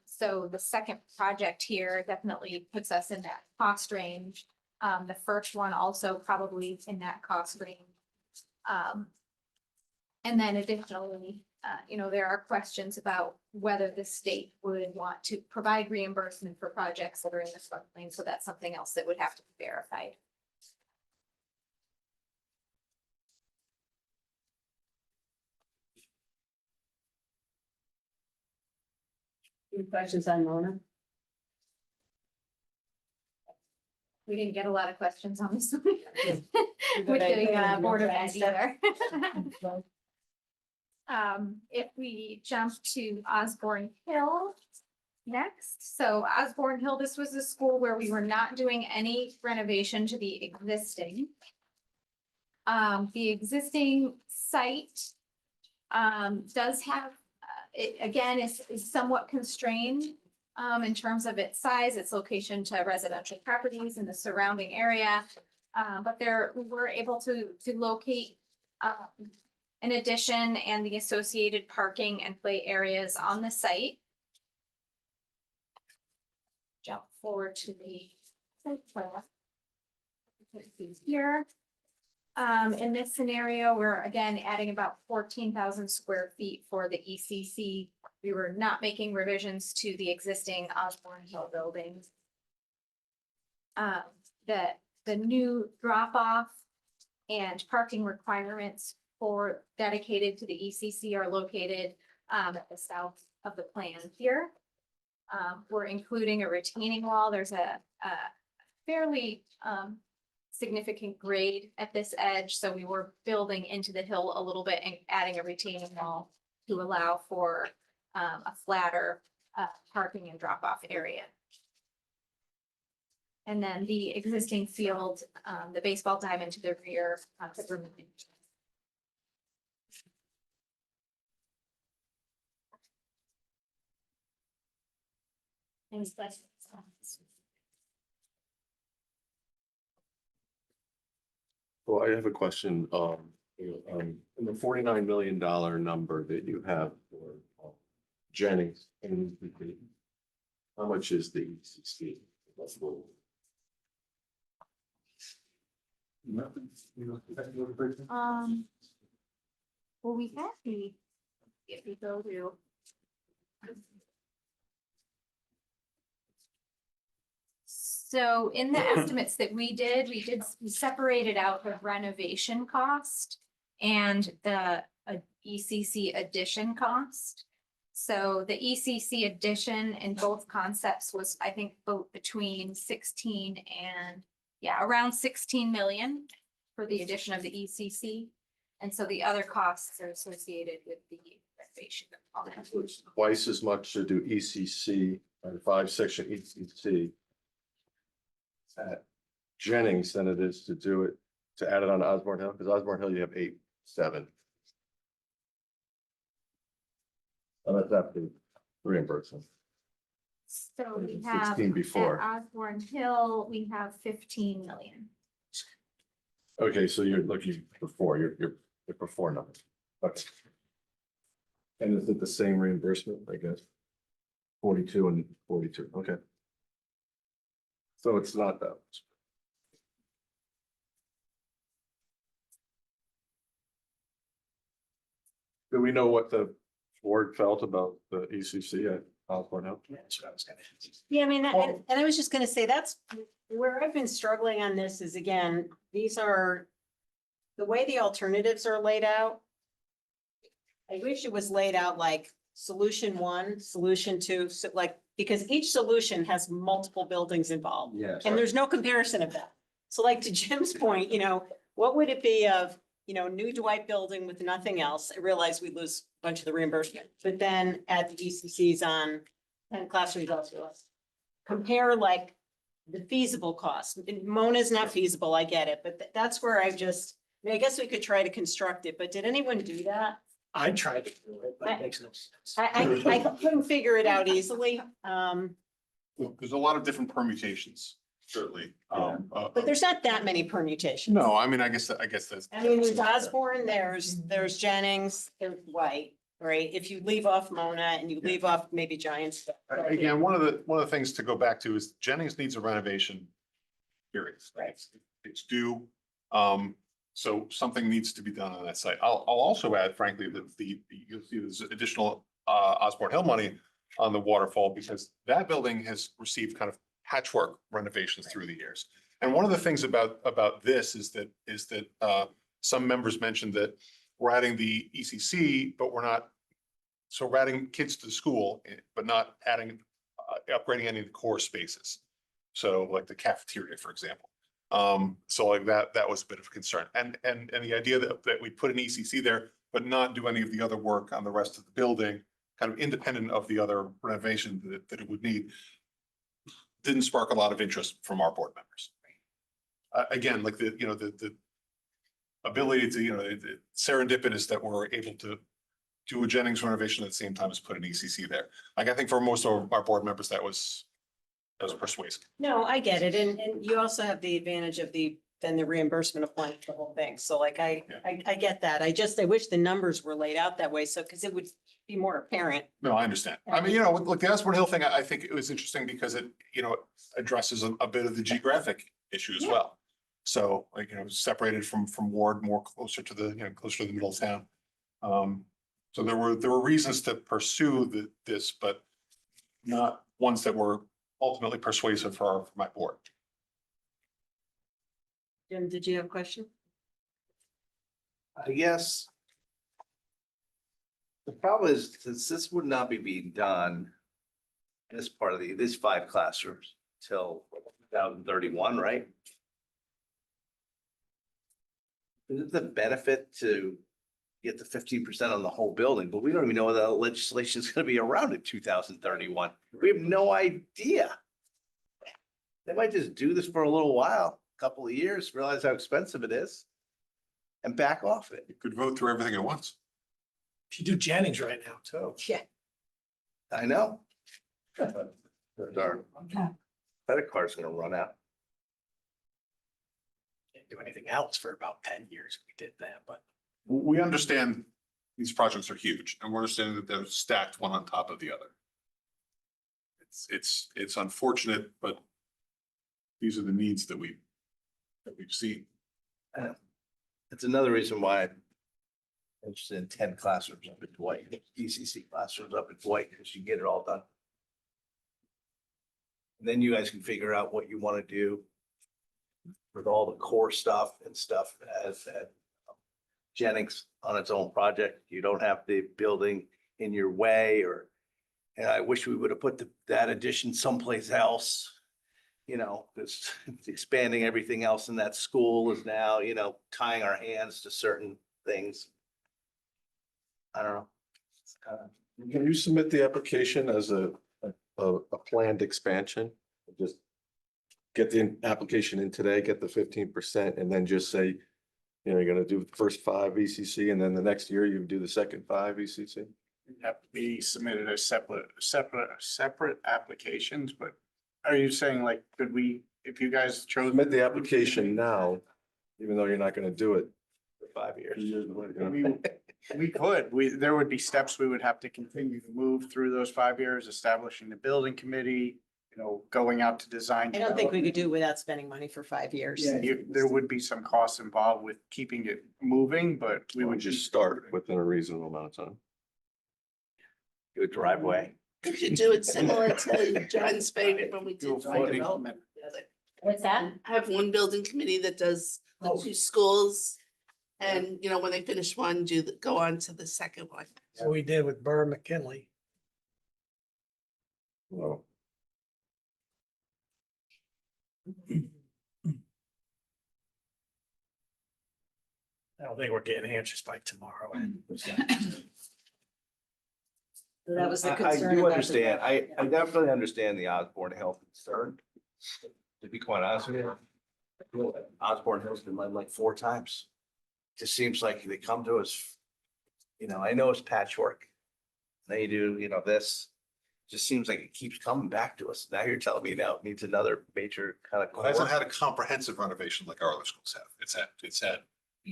So the second project here definitely puts us in that cost range. The first one also probably in that cost range. And then additionally, there are questions about whether the state would want to provide reimbursement for projects that are in the floodplain. So that's something else that would have to be verified. Any questions on Mona? We didn't get a lot of questions on this one. With the Board of Ed either. If we jump to Osborne Hill next. So Osborne Hill, this was a school where we were not doing any renovation to the existing. The existing site does have, it again is somewhat constrained in terms of its size, its location to residential properties in the surrounding area. But we were able to locate an addition and the associated parking and play areas on the site. Jump forward to the site plan. Here. In this scenario, we're again adding about 14,000 square feet for the ECC. We were not making revisions to the existing Osborne Hill building. The new drop-off and parking requirements for dedicated to the ECC are located at the south of the plan here. We're including a retaining wall. There's a fairly significant grade at this edge, so we were building into the hill a little bit and adding a retaining wall to allow for a flatter parking and drop-off area. And then the existing field, the baseball diamond to the rear. Any questions? Well, I have a question, in the $49 million number that you have for Jennings and ECC, how much is the ECC? Well, we have the, if we go to. So in the estimates that we separated out the renovation cost and the ECC addition cost. So the ECC addition in both concepts was, I think, both between 16 and, around 16 million for the addition of the ECC. And so the other costs are associated with the renovation component. So it's twice as much to do ECC, or 5-section ECC at Jennings than it is to do it, to add it on Osborne Hill, because Osborne Hill you have 8-7. Oh, that's after reimbursement. So we have 16 before. at Osborne Hill, we have 15 million. Okay, so you're looking before, you're before number. Okay. And is it the same reimbursement, I guess? 42 and 42, okay. So it's not that much. Do we know what the board felt about the ECC at Osborne Hill? That's what I was gonna ask. Yeah, I mean, and I was just gonna say, that's where I've been struggling on this is, again, these are the way the alternatives are laid out. I wish it was laid out like solution 1, solution 2, so like, because each solution has multiple buildings involved. Yes. And there's no comparison of that. So like to Jim's point, what would it be of, new Dwight building with nothing else? I realize we lose a bunch of the reimbursement, but then add the ECCs on 10 classrooms also. Compare like the feasible cost. Mona's not feasible, I get it, but that's where I guess we could try to construct it, but did anyone do that? I tried to do it, but it makes no sense. I couldn't figure it out easily. There's a lot of different permutations, certainly. But there's not that many permutations. No, I mean, I guess that's. I mean, there's Osborne, there's Jennings, there's White, right? If you leave off Mona and you leave off maybe Giants. Again, one of the things to go back to is Jennings needs a renovation. Period. Right. It's due. So something needs to be done on that site. I'll also add frankly that you'll see there's additional Osborne Hill money on the waterfall because that building has received kind of patchwork renovations through the years. And one of the things about this is that some members mentioned that we're adding the ECC, but we're not. So we're adding kids to the school, but not adding, upgrading any of the core spaces. So like the cafeteria, for example. So like that was a bit of a concern. And the idea that we put an ECC there, but not do any of the other work on the rest of the building, kind of independent of the other renovation that it would need, didn't spark a lot of interest from our board members. Again, like the ability to, the serendipitous that we're able to do a Jennings renovation at the same time as put an ECC there. Like I think for most of our board members, that was persuasive. No, I get it. And you also have the advantage of the reimbursement applying to the whole thing. So like, I get that. I wish the numbers were laid out that way. So, because it would be more apparent. No, I understand. I mean, look, the Osborne Hill thing, I think it was interesting because it, addresses a bit of the geographic issue as well. So like, separated from Ward, more closer to closer to the middle of town. So there were reasons to pursue this, but not ones that were ultimately persuasive for my board. Jim, did you have a question? I guess. The problem is, since this would not be being done. This part of these 5 classrooms till 2031, right? Is it the benefit to get the 15% on the whole building, but we don't even know whether that legislation is gonna be around in 2031. We have no idea. They might just do this for a little while, a couple of years, realize how expensive it is. And back off it. You could vote through everything at once. You do Jennings right now too. Yeah. I know. Our credit card's gonna run out. Can't do anything else for about 10 years. We did that, but. We understand these projects are huge and we're understanding that they're stacked one on top of the other. It's unfortunate, but these are the needs that we've seen. It's another reason why I'm interested in 10 classrooms up at Dwight, ECC classrooms up at Dwight, because you get it all done. And then you guys can figure out what you want to do with all the core stuff and stuff as Jennings on its own project. You don't have the building in your way and I wish we would have put that addition someplace else. Because expanding everything else in that school is now, tying our hands to certain things. I don't know. Can you submit the application as a planned expansion? Just get the application in today, get the 15%, and then just say, you're gonna do the first 5 ECC, and then the next year you do the second 5 ECC? Have to be submitted as separate applications, but are you saying like, could we, if you guys chose? Submit the application now, even though you're not gonna do it for 5 years. We could, there would be steps we would have to continue to move through those 5 years, establishing the building committee, going out to design. I don't think we could do it without spending money for 5 years. Yeah, there would be some costs involved with keeping it moving, but we We would would just start within a reasonable amount of time. Do a driveway. We should do it similar to John's favorite when we did. development. What's that? I have one building committee that does the 2 schools. And, when they finish one, go on to the second one. So we did with Burr McKinley. Well, I don't think we're getting answers by tomorrow. So that was the I concern. do about the- understand. I definitely understand the Osborne Health concern. To be quite honest with you. Osborne Hill's been led like 4 times. Just seems like they come to us, I know it's patchwork. They do, this. Just seems like it keeps coming back to us. Now you're telling me now it needs another major kind of. It hasn't had a comprehensive renovation like our other schools have. It's had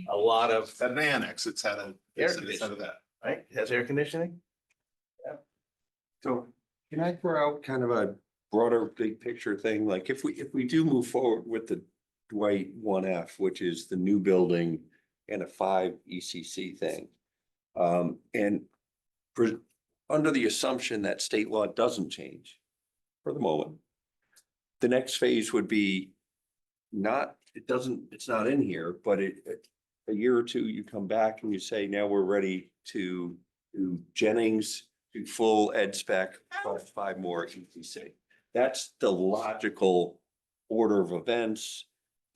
A lot of, an annex, it's had Air it's had that. right? It has air conditioning? So can I throw out kind of a broader big picture thing? Like if we do move forward with the Dwight 1F, which is the new building and a 5 ECC thing. And under the assumption that state law doesn't change for the moment, the next phase would be it's not in here, but a year or two, you come back and you say, now we're ready to do Jennings, do full ed spec, plus 5 more ETC. That's the logical order of events.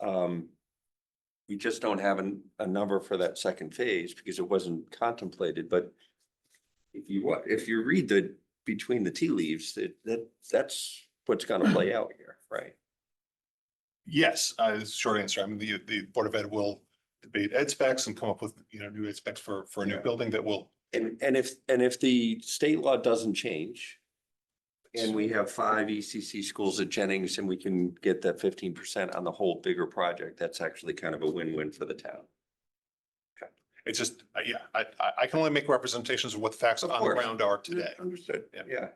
We just don't have a number for that second phase because it wasn't contemplated, but if you read between the tea leaves, that's what's gonna play out here, right? Yes, short answer. I mean, the Board of Ed will debate ed specs and come up with, new ed specs for a new building that will. And if the state law doesn't change and we have 5 ECC schools at Jennings and we can get that 15% on the whole bigger project, that's actually kind of a win-win for the town. It's just, I can only make representations of what the facts on the course. ground are today. Understood. Yeah.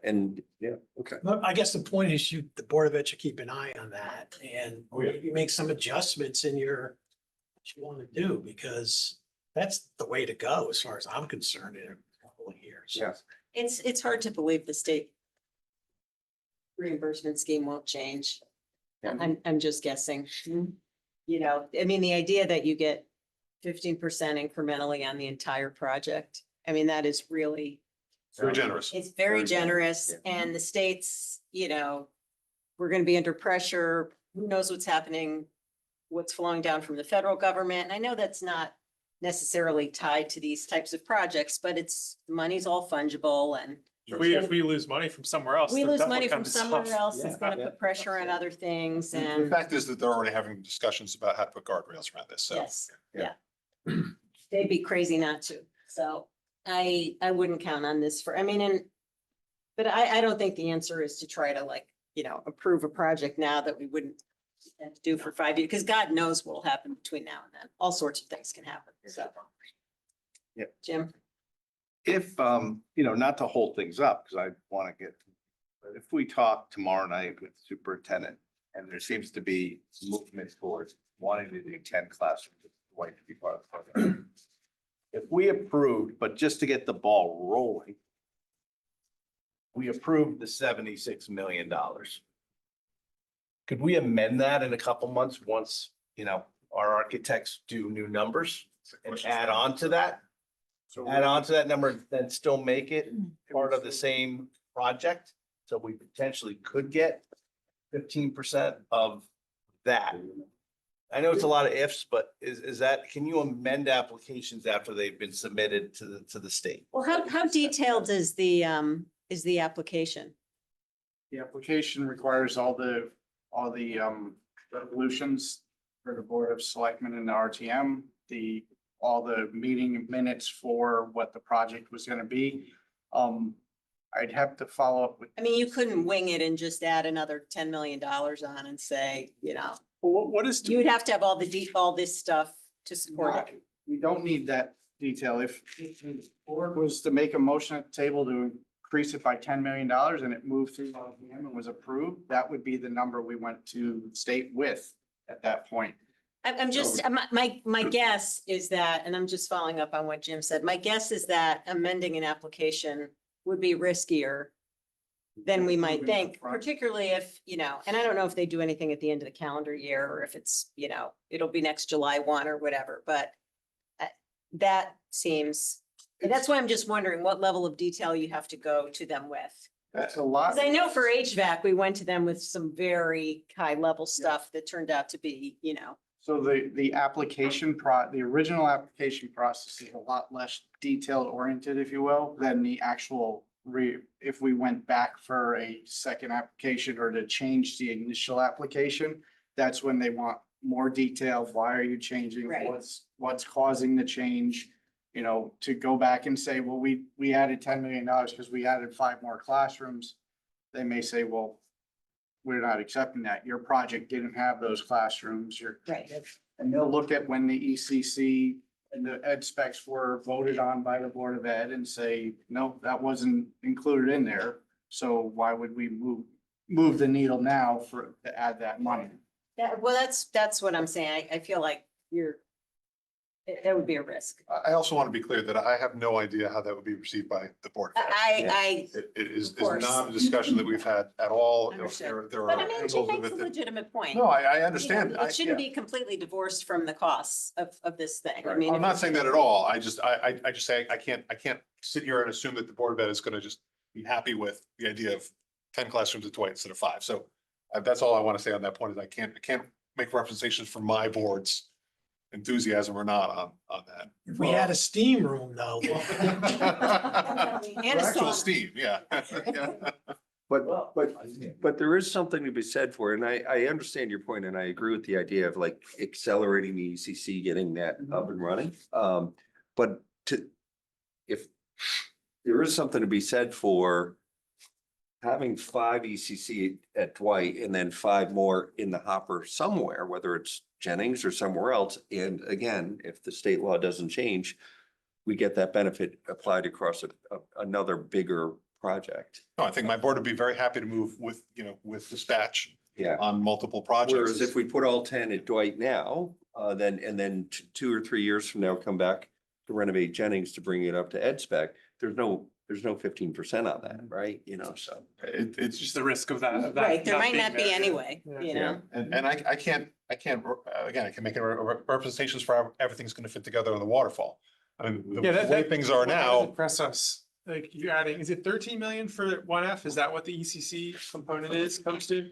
Okay. But I guess the point is the Board of Ed should keep an eye on that and maybe make some adjustments in what you want to do, because that's the way to go as far as I'm concerned in a couple of years. Yeah. It's hard to believe the state reimbursement scheme won't change. I'm just guessing. I mean, the idea that you get 15% incrementally on the entire project, I mean, that is really, Very generous. it's very Very generous, generous, and the states, we're gonna be under pressure. Who knows what's happening, what's flowing down from the federal government. And I know that's not necessarily tied to these types of projects, but money's all fungible, and If we lose money from somewhere else. we then lose that money will from come to somewhere stuff. else. It's gonna put pressure on other things, The and fact is that they're already having discussions about how to put guardrails around this, so. yes, yeah. They'd be crazy not to. So I wouldn't count on this but I don't think the answer is to try to approve a project now that we wouldn't have to do for 5 years, because God knows what'll happen between now and then. All sorts of things can happen. So. Yeah. Jim? If, not to hold things up, because I want to but if we talk tomorrow night with the superintendent and there seems to be movement towards wanting to do 10 classrooms, Dwight to be part of the program. If we approved, but just to get the ball rolling, we approved the $76 million. Could we amend that in a couple months once, our architects do new numbers and add on to that? Add on to that number, then still make it part of the same project? So we potentially could get 15% of that. I know it's a lot of ifs, but can you amend applications after they've been submitted to the state? Well, how detailed is the application? The application requires all the resolutions for the Board of Selectmen and the RTM, all the meeting minutes for what the project was gonna be. I'd have to follow up with. I mean, you couldn't wing it and just add another $10 million on and say, What is? you'd have to have all this stuff to support it. We don't need that detail. If the board was to make a motion at the table to increase it by $10 million and it moved through RTM and was approved, that would be the number we went to state with at that point. I'm just, my guess is that, and I'm just following up on what Jim said, my guess is that amending an application would be riskier than we might think, particularly if, and I don't know if they do anything at the end of the calendar year or if it's, it'll be next July 1 or whatever, but that seems, that's why I'm just wondering what level of detail you have to go to them with. That's a lot. Because I know for HVAC, we went to them with some very high level stuff that turned out to be, So the the original application process is a lot less detailed oriented, if you will, than the actual if we went back for a second application or to change the initial application, that's when they want more detail. Why are you changing? Right. What's causing the change? You know, to go back and say, well, we added $10 million because we added 5 more classrooms. They may say, well, we're not accepting that. Your project didn't have those classrooms. Right. And they'll look at when the ECC and the ed specs were voted on by the Board of Ed and say, no, that wasn't included in there. So why would we move the needle now to add that money? Well, that's what I'm saying. I feel like that would be a risk. I also want to be clear that I have no idea how that would be received by the board. It is Of course. not a discussion that we've had at all. Understood. There But are I mean, angles Jim of makes it a that- legitimate point. No, I You know, understand. It shouldn't be completely divorced from the costs of this thing. I mean. I'm if not it's- saying that at all. I just say, I can't sit here and assume that the Board of Ed is gonna just be happy with the idea of 10 classrooms at Dwight instead of 5. So that's all I want to say on that point is I can't make representations for my board's enthusiasm or not on that. If we had a steam room though. And a Actual sauna. steam, yeah. But there is something to be said for, it, and I understand your point, and I agree with the idea of like accelerating the ECC, getting that up and running. But if there is something to be said for having 5 ECC at Dwight and then 5 more in the hopper somewhere, whether it's Jennings or somewhere else. And again, if the state law doesn't change, we get that benefit applied across another bigger project. No, I think my board would be very happy to move with dispatch Yeah. on multiple projects. Whereas if we put all 10 at Dwight now, then 2 or 3 years from now, come back to renovate Jennings to bring it up to ed spec, there's no 15% on that, right? You know, so. It's Just the risk of that. Right, there not might being not be there. anyway, Yeah. you know? And I can't, again, I can make representations for how everything's gonna fit together on the waterfall. I mean, the Yeah, way things are what does it now, Press us, like you're adding, is it 13 million for 1F? Is that what the ECC component comes to?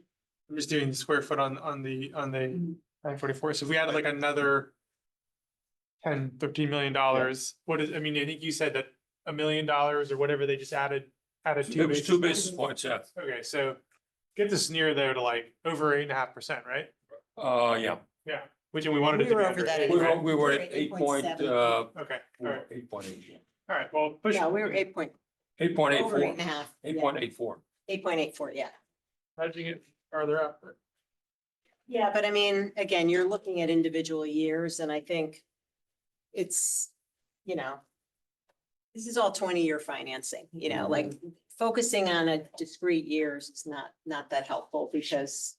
I'm just doing the square foot on the 944. So if we added like another 10-13 million dollars, what is, I mean, I think you said that $1 million or whatever they just added 2 It was 2 basis points, yeah. Okay, so get this near there to like over 8.5%, right? Yeah. Yeah, which we wanted it We to were be over under that 8, We right? were, we were at 8.7. Okay, all right, 8.8. all right, well, push. Yeah, we were 8.84, over 8.5. 8.84. 8.84, yeah. Hedging it farther up. Yeah, but I mean, again, you're looking at individual years and I think it's, you know, this is all 20-year financing, you know, like focusing on a discrete years is not that helpful because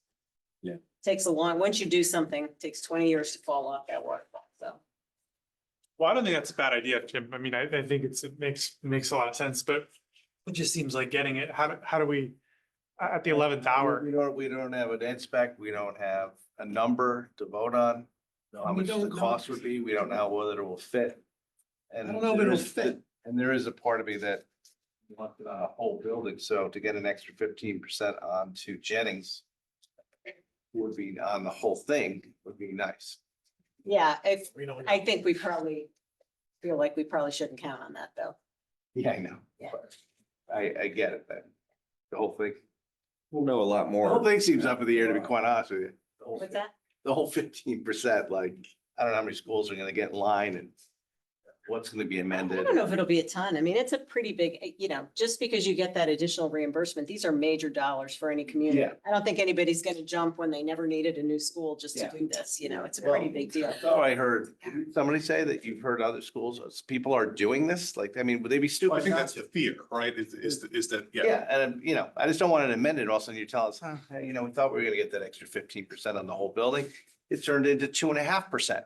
Yeah. takes once you do something, it takes 20 years to fall off that waterfall, so. Well, I don't think that's a bad idea, Jim. I mean, I think it makes a lot of sense, but it just seems like getting it, how do we, at the 11th hour? We don't have an ed spec, we don't have a number to vote on. Know how We much the don't know. cost would be, we don't know whether it will fit. I don't know if it'll fit. And there is a part of me that wants it on a whole building, so to get an extra 15% onto Jennings would be on the whole thing, would be nice. Yeah, We don't know. I think we probably feel like we probably shouldn't count on that though. Yeah, I know. Yeah. but I get it, then. The whole thing, We'll know a lot the whole more. thing seems up in the air, to be quite honest with you. The whole What's thing. that? The whole 15%, like, I don't know how many schools are gonna get in line and what's gonna be I amended. don't know if it'll be a ton. I mean, it's a pretty big, you know, just because you get that additional reimbursement, these are major dollars for any community. Yeah. I don't think anybody's gonna jump when they never needed a new school just to Yeah. do this, you know, it's a pretty big deal. Oh, I heard somebody say that you've heard other schools, people are doing this, like, I mean, would they be stupid? I think not that's the to? fear, right? Is that, yeah. Yeah, and you know, I just don't want it amended. All of a sudden you tell us, hey, you know, we thought we were gonna get that extra 15% on the whole building. It turned into 2.5%.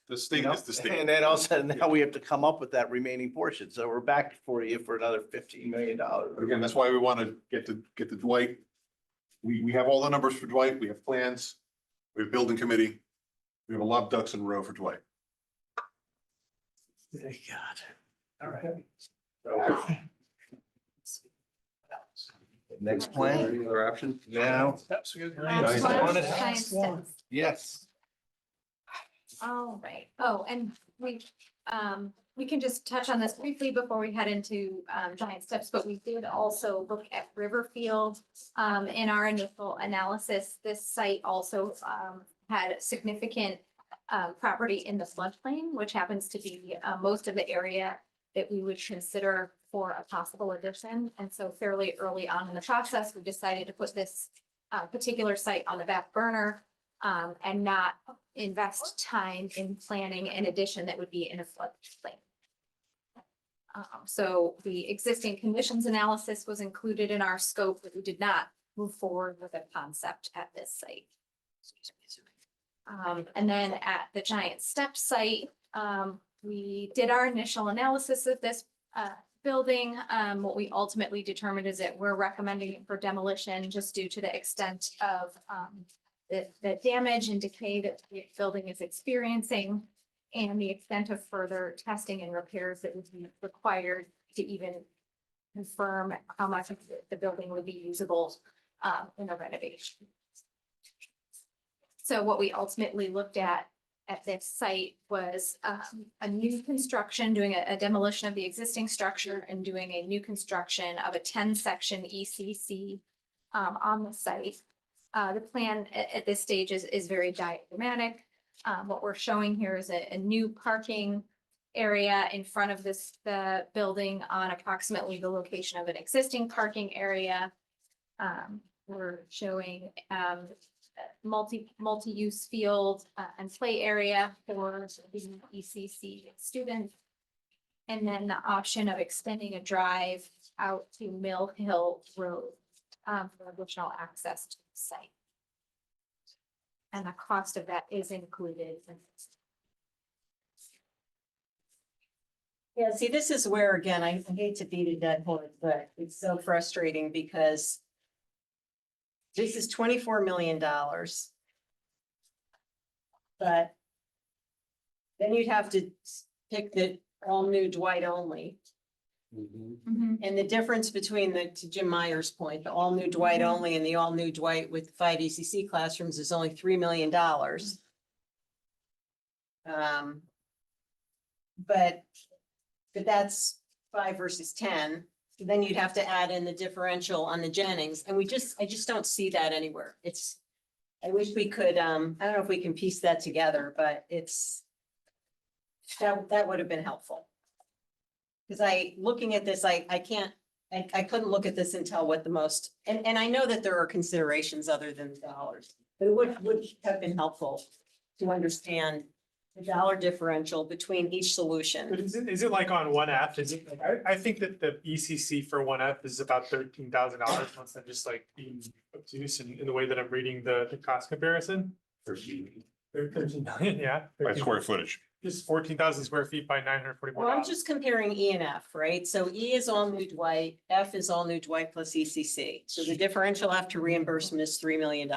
The state is the state. And then all of a sudden now we have to come up with that remaining portion. So we're back for you for another $15 million. But again, that's why we want to get the Dwight. We have all the numbers for Dwight. We have plans. We have building committee. We have a lot of ducks in a row for Dwight. Thank God. All right. Next plan? Any other options? Now, Steps we gotta- Last Nice. one, Wanted science house. test. yes. All right. Oh, and we can just touch on this briefly before we head into Giant Steps, but we did also look at Riverfield. In our initial analysis, this site also had significant property in the floodplain, which happens to be most of the area that we would consider for a possible addition. And so fairly early on in the process, we decided to put this particular site on the back burner and not invest time in planning an addition that would be in a floodplain. So the existing conditions analysis was included in our scope, but we did not move forward with a concept at this site. And then at the Giant Steps site, we did our initial analysis of this building. What we ultimately determined is that we're recommending it for demolition just due to the extent of the damage and decay that the building is experiencing and the extent of further testing and repairs that would be required to even confirm how much of the building would be usable in a renovation. So what we ultimately looked at this site was a new construction, doing a demolition of the existing structure and doing a new construction of a 10-section ECC on the site. The plan at this stage is very diagrammatic. What we're showing here is a new parking area in front of the building on approximately the location of an existing parking area. We're showing multi-use field and play area for the ECC students. And then the option of extending a drive out to Mill Hill Road for additional access to the site. And the cost of that is included. Yeah, see, this is where, again, I hate to beat a dead horse, but it's so frustrating because this is $24 million. But then you'd have to pick the all new Dwight only. And the difference between to Jim Meyer's point, the all new Dwight only and the all new Dwight with 5 ECC classrooms is only $3 million. But that's 5 versus 10. So then you'd have to add in the differential on the Jennings. And I just don't see that anywhere. I wish we could, I don't know if we can piece that together, but that would have been helpful. Because looking at this, I couldn't look at this and tell what the most, and I know that there are considerations other than dollars, but it would have been helpful to understand the dollar differential between each solution. But is it like on 1F? Is it like, I think that the ECC for 1F is about $13,000 once I'm just like being obtuse in the way that I'm reading the cost comparison. 13 million, yeah. By square footage. Just 14,000 square feet by 944. Well, I'm just comparing E and F, right? So E is all new Dwight, F is all new Dwight plus ECC. So the differential after reimbursement is $3 million.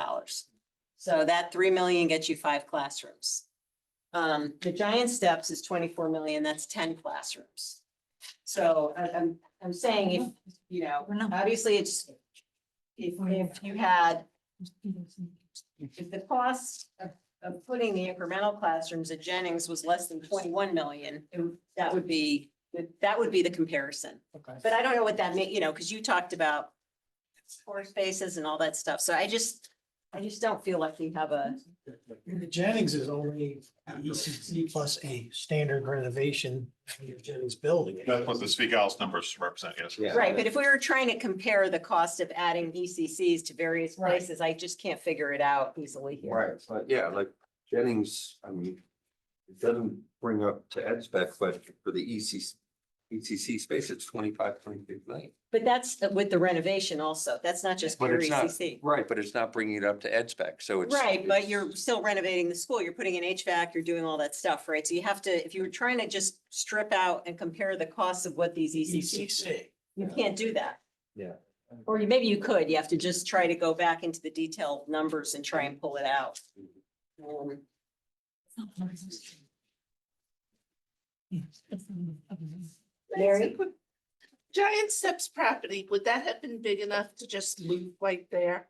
So that 3 million gets you 5 classrooms. The Giant Steps is 24 million, that's 10 classrooms. So I'm saying obviously if you had, if the cost of putting the incremental classrooms at Jennings was less than 21 million, that would be the comparison. Okay. But I don't know what that means, because you talked about floor spaces and all that stuff. So I just don't feel like we have The Jennings is only ECC plus a standard renovation of your Jennings building. That's what the Spiegel's numbers represent, yes. Yeah. right. But if we were trying to compare the cost of adding ECCs to various Right. places, I just can't figure it out easily here. Right, but yeah, like Jennings, I mean, it doesn't bring up to ed spec, but for the ECC space, it's 25, 26 million. But that's with the renovation also. That's not just But pure it's not, ECC. right, but it's not bringing it up to ed spec, so it's. Right, but you're still renovating the school. You're putting in HVAC, you're doing all that stuff, right? So you have to, if you were trying to just strip out and compare the costs of what these ECCs, ECC. you can't do that. Yeah. Or maybe you could, you have to just try to go back into the detailed numbers and try and pull it out. Mary? Giant Steps property, would that have been big enough to just leave right there?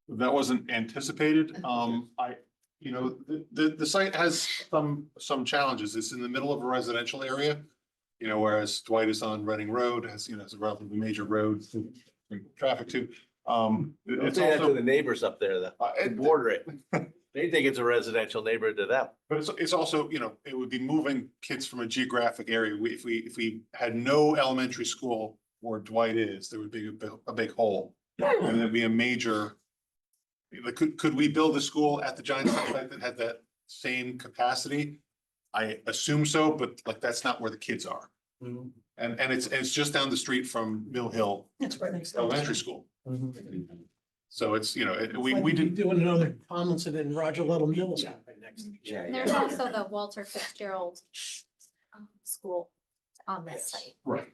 That wasn't anticipated. you know, the site has some challenges. It's in the middle of a residential area. You know, whereas Dwight is on Reading Road, has, you know, it's a relatively major road to bring traffic to. Don't It's say that to also, the neighbors up there that border it. They think it's a residential neighborhood to them. but it's also, you know, it would be moving kids from a geographic area. If we had no elementary school where Dwight is, there would be a big hole. And there'd be a major, like, could we build a school at the Giants site that had that same capacity? I assume so, but like, that's not where the kids are. And it's just down the street from Mill Hill That's right next. to Elementary School. So it's, you know, we Like did. doing another Tomlinson and Roger Little Middle School right next to each other. And there's also the Walter Fitzgerald school on this site. Right.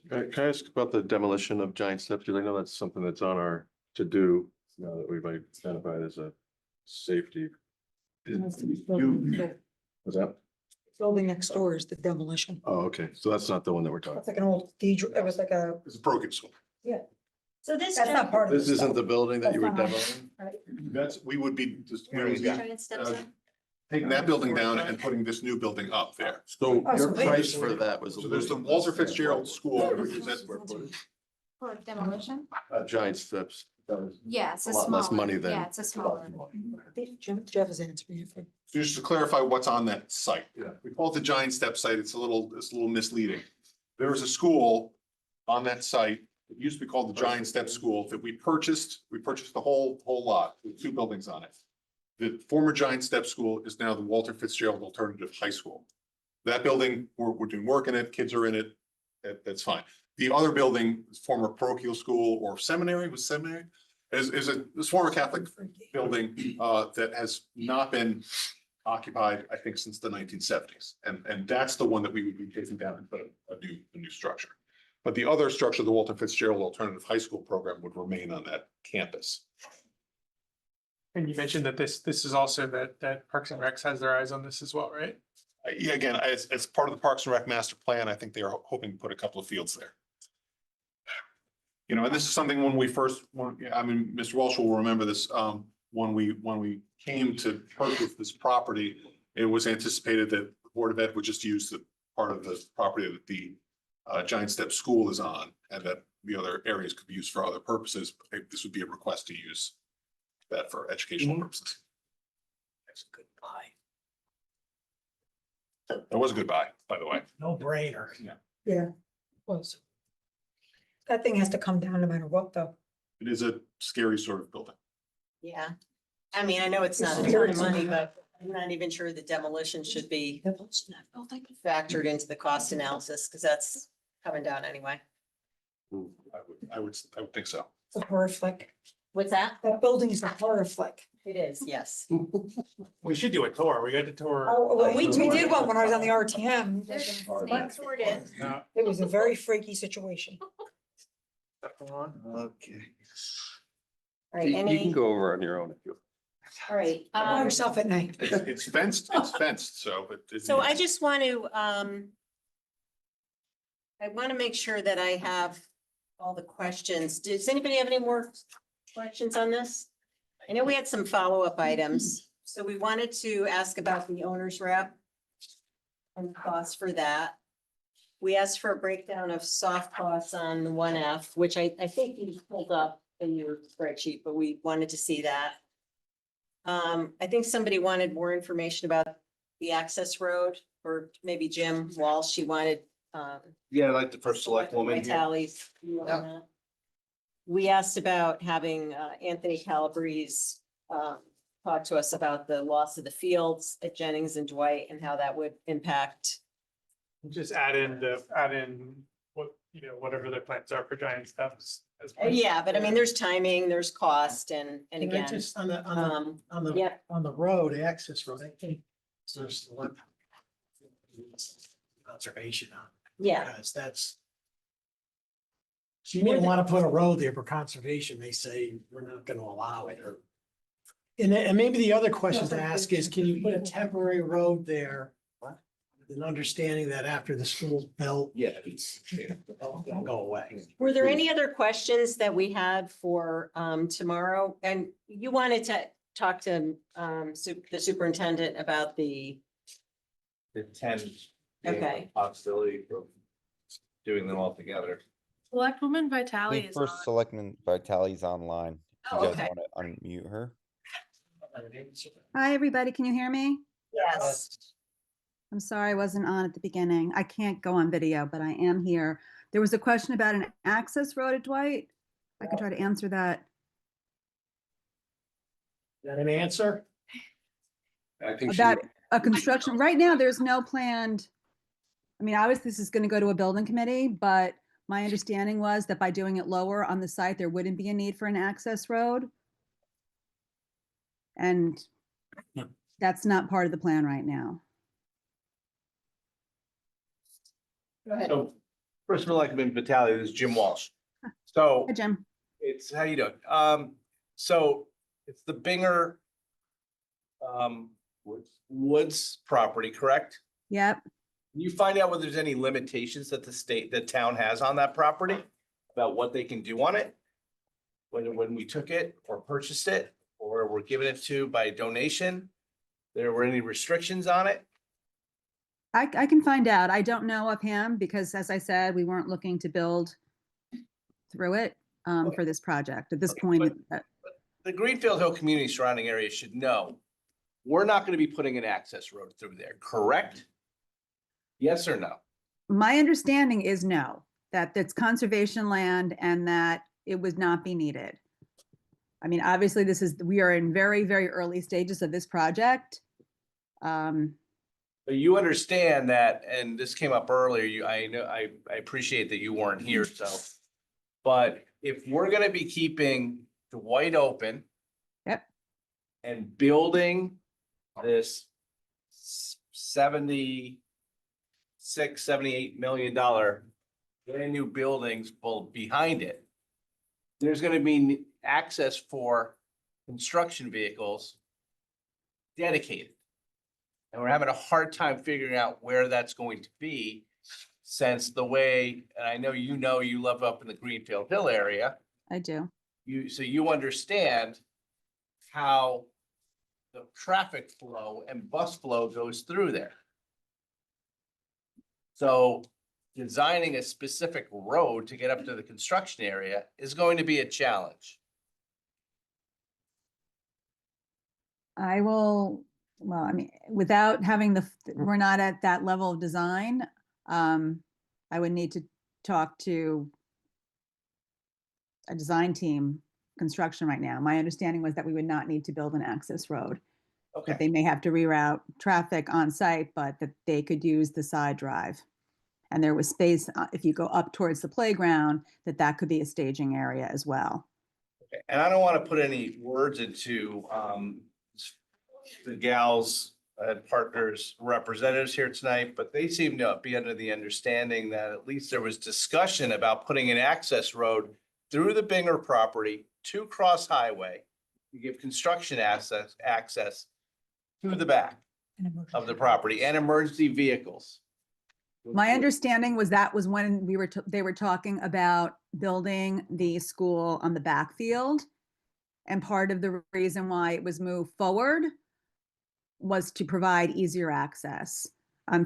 Can I ask about the demolition of giant steps? Because I know that's something that's on our to-do, now that we've identified as a safety. Was that? Building next door is the demolition. Oh, okay. So that's not the one that we're talking. It's like an old cathedral. It was like a, It's a broken school. So this. that's not part of This isn't the building that you were That's demoing? That's, we would be just Where is that? Giant steps in? taking that building down and putting this new building up there. So Oh, so your wait. price for that was. So there's the Walter Fitzgerald School, which is at For demolition? Giant steps. Yeah, it's a A lot less smaller. money than- Yeah, it's a smaller. Jeff is answering it. just to clarify what's on that site. We call it the Giant Step site. It's a little misleading. There was a school on that site. It used to be called the Giant Step School that we purchased. We purchased the whole lot with 2 buildings on it. The former Giant Step School is now the Walter Fitzgerald Alternative High School. That building, we're doing work in it, kids are in it, that's fine. The other building, former parochial school or seminary, is a former Catholic building that has not been occupied, I think, since the 1970s. And that's the one that we would be taking down and put a new structure. But the other structure, the Walter Fitzgerald Alternative High School program, would remain on that campus. And you mentioned that this is also that Parks and Recs has their eyes on this as well, right? Yeah, again, as part of the Parks and Rec master plan, I think they are hoping to put a couple of fields there. You know, and this is something when we first, I mean, Mr. Walsh will remember this, when we came to purchase this property, it was anticipated that the Board of Ed would just use the part of the property that the Giant Step School is on, and that the other areas could be used for other purposes. This would be a request to use that for educational purposes. That's a good buy. That was a good buy, by the way. No brainer. Yeah. Was. That thing has to come down no matter what, though. It is a scary sort of building. Yeah. I mean, I know it's not a ton of money, but I'm not even sure the demolition should be factored into the cost analysis, because that's coming down anyway. I would think so. It's a horror flick. What's that? That building is a horror flick. It is, yes. We should do a tour. We got to tour. Oh, well, we did one when I was on the RTM. It was a very freaky situation. Okay. All right, You can any, go over on your own if you. all right. By yourself at night. It's fenced, so. So I just want to, I want to make sure that I have all the questions. Does anybody have any more questions on this? I know we had some follow-up items, so we wanted to ask about the owner's rep and costs for that. We asked for a breakdown of soft costs on the 1F, which I think you pulled up in your spreadsheet, but we wanted to see that. I think somebody wanted more information about the access road, or maybe Jim Walsh, she wanted, Yeah, like the first select woman my here. tallies. on that. We asked about having Anthony Calabrese talk to us about the loss of the fields at Jennings and Dwight and how that would impact. Just add in what, whatever their plans are for Giant Steps. Yeah, but I mean, there's timing, there's cost and Can I again, just, on yeah, the road, access road, I think there's one conservation on. yeah. Because that's. So you may want to put a road there for conservation, they say, we're not gonna allow it, or. And maybe the other question to ask is, can you put a temporary road there? With an understanding that after the school's built, Yeah. it'll go away. Were there any other questions that we had for tomorrow? And you wanted to talk to the superintendent about the, The 10. Okay. Possibility of doing them all together. Selectwoman Vitale The first selectman Vitale's online. If Oh, you guys okay. want to unmute her. Hi, everybody. Can you hear me? yes. I'm sorry I wasn't on at the beginning. I can't go on video, but I am here. There was a question about an access road at Dwight. I can try to answer that. Is that an answer? I think she, About a construction, right now, there's no planned. I mean, obviously, this is going to go to a building committee, but my understanding was that by doing it lower on the site, there wouldn't be a need for an access road. And that's not part of the plan right now. Go ahead. So, first of all, like Vitaly, this is Jim Walsh. So Hi, Jim. it's, how you doing? So it's the Binger Woods property, correct? Yep. Can you find out whether there's any limitations that the town has on that property about what they can do on it? When we took it or purchased it, or were given it to by donation, there were any restrictions on it? I can find out. I don't know of him because, as I said, we weren't looking to build through it for this project at this point. The Greenfield Hill community surrounding area should know, we're not going to be putting an access road through there, correct? Yes or no? My understanding is no, that it's conservation land and that it would not be needed. I mean, obviously, we are in very, very early stages of this project. But you understand that, and this came up earlier, I know, I appreciate that you weren't here, so. But if we're gonna be keeping Dwight open. Yep. And building this $78 million brand new buildings behind it. There's gonna be access for construction vehicles dedicated. And we're having a hard time figuring out where that's going to be, since the way, and I know you live up in the Greenfield Hill area. I do. So you understand how the traffic flow and bus flow goes through there. So designing a specific road to get up to the construction area is going to be a challenge. I will, well, I mean, without having we're not at that level of design. I would need to talk to a design team, construction right now. My understanding was that we would not need to build an access road. Okay. That they may have to reroute traffic on site, but that they could use the side drive. And there was space, if you go up towards the playground, that could be a staging area as well. Okay. And I don't want to put any words into the gals and partners representatives here tonight, but they seem to be under the understanding that at least there was discussion about putting an access road through the Binger property to Cross Highway to give construction access to the back of the property and emergency vehicles. My understanding was that was when they were talking about building the school on the backfield. And part of the reason why it was moved forward was to provide easier access.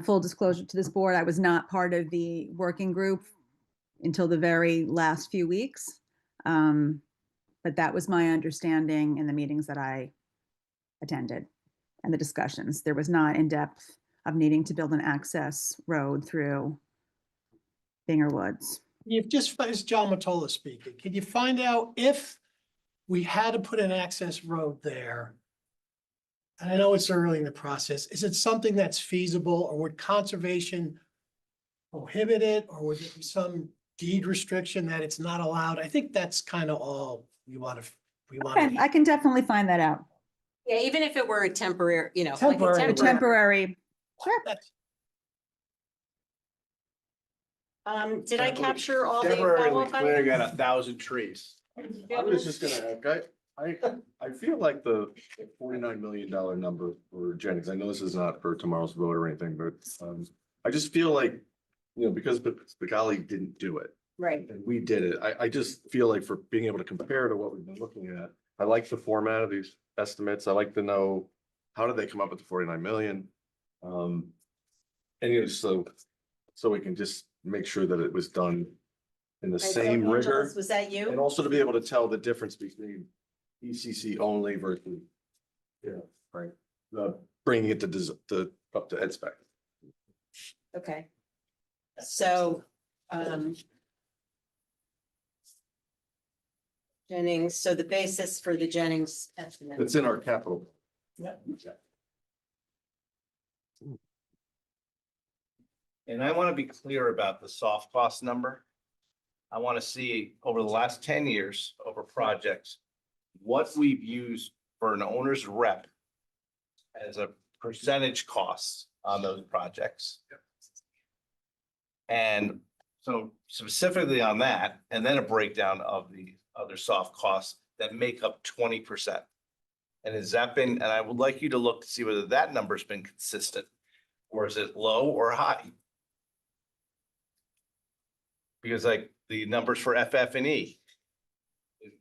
Full disclosure to this board, I was not part of the working group until the very last few weeks. But that was my understanding in the meetings that I attended and the discussions. There was not in depth of needing to build an access road through Binger Woods. You've just, as John Matola speaking, can you find out if we had to put an access road there? And I know it's early in the process. Is it something that's feasible, or would conservation prohibit it, or would there be some deed restriction that it's not allowed? I think that's kind of all we want to. Okay, I can definitely find that out. Yeah, even if it were a temporary, like a Temporary. A temporary, sure. Did I capture all the Temporarily follow-up on clearing it? out 1,000 trees. I was just gonna, I feel like the $49 million number for Jennings, I know this is not for tomorrow's vote or anything, but I just feel like, because Spicali didn't do it Right. and we did it, I just feel like for being able to compare to what we've been looking at, I like the format of these estimates. I'd like to know, how did they come up with the 49 million? And you know, so we can just make sure that it was done in the Right, so same rigor. Angeles, was that And you? also to be able to tell the difference between ECC only versus, right, bringing it to up to ed spec. Okay. So, Jennings, so the basis for the Jennings estimate. It's in our capital. And I want to be clear about the soft cost number. I want to see over the last 10 years over projects, what we've used for an owner's rep as a percentage cost on those projects. And so specifically on that, and then a breakdown of the other soft costs that make up 20%. And has that been, and I would like you to look to see whether that number's been consistent, or is it low or high? Because like the numbers for FF&E,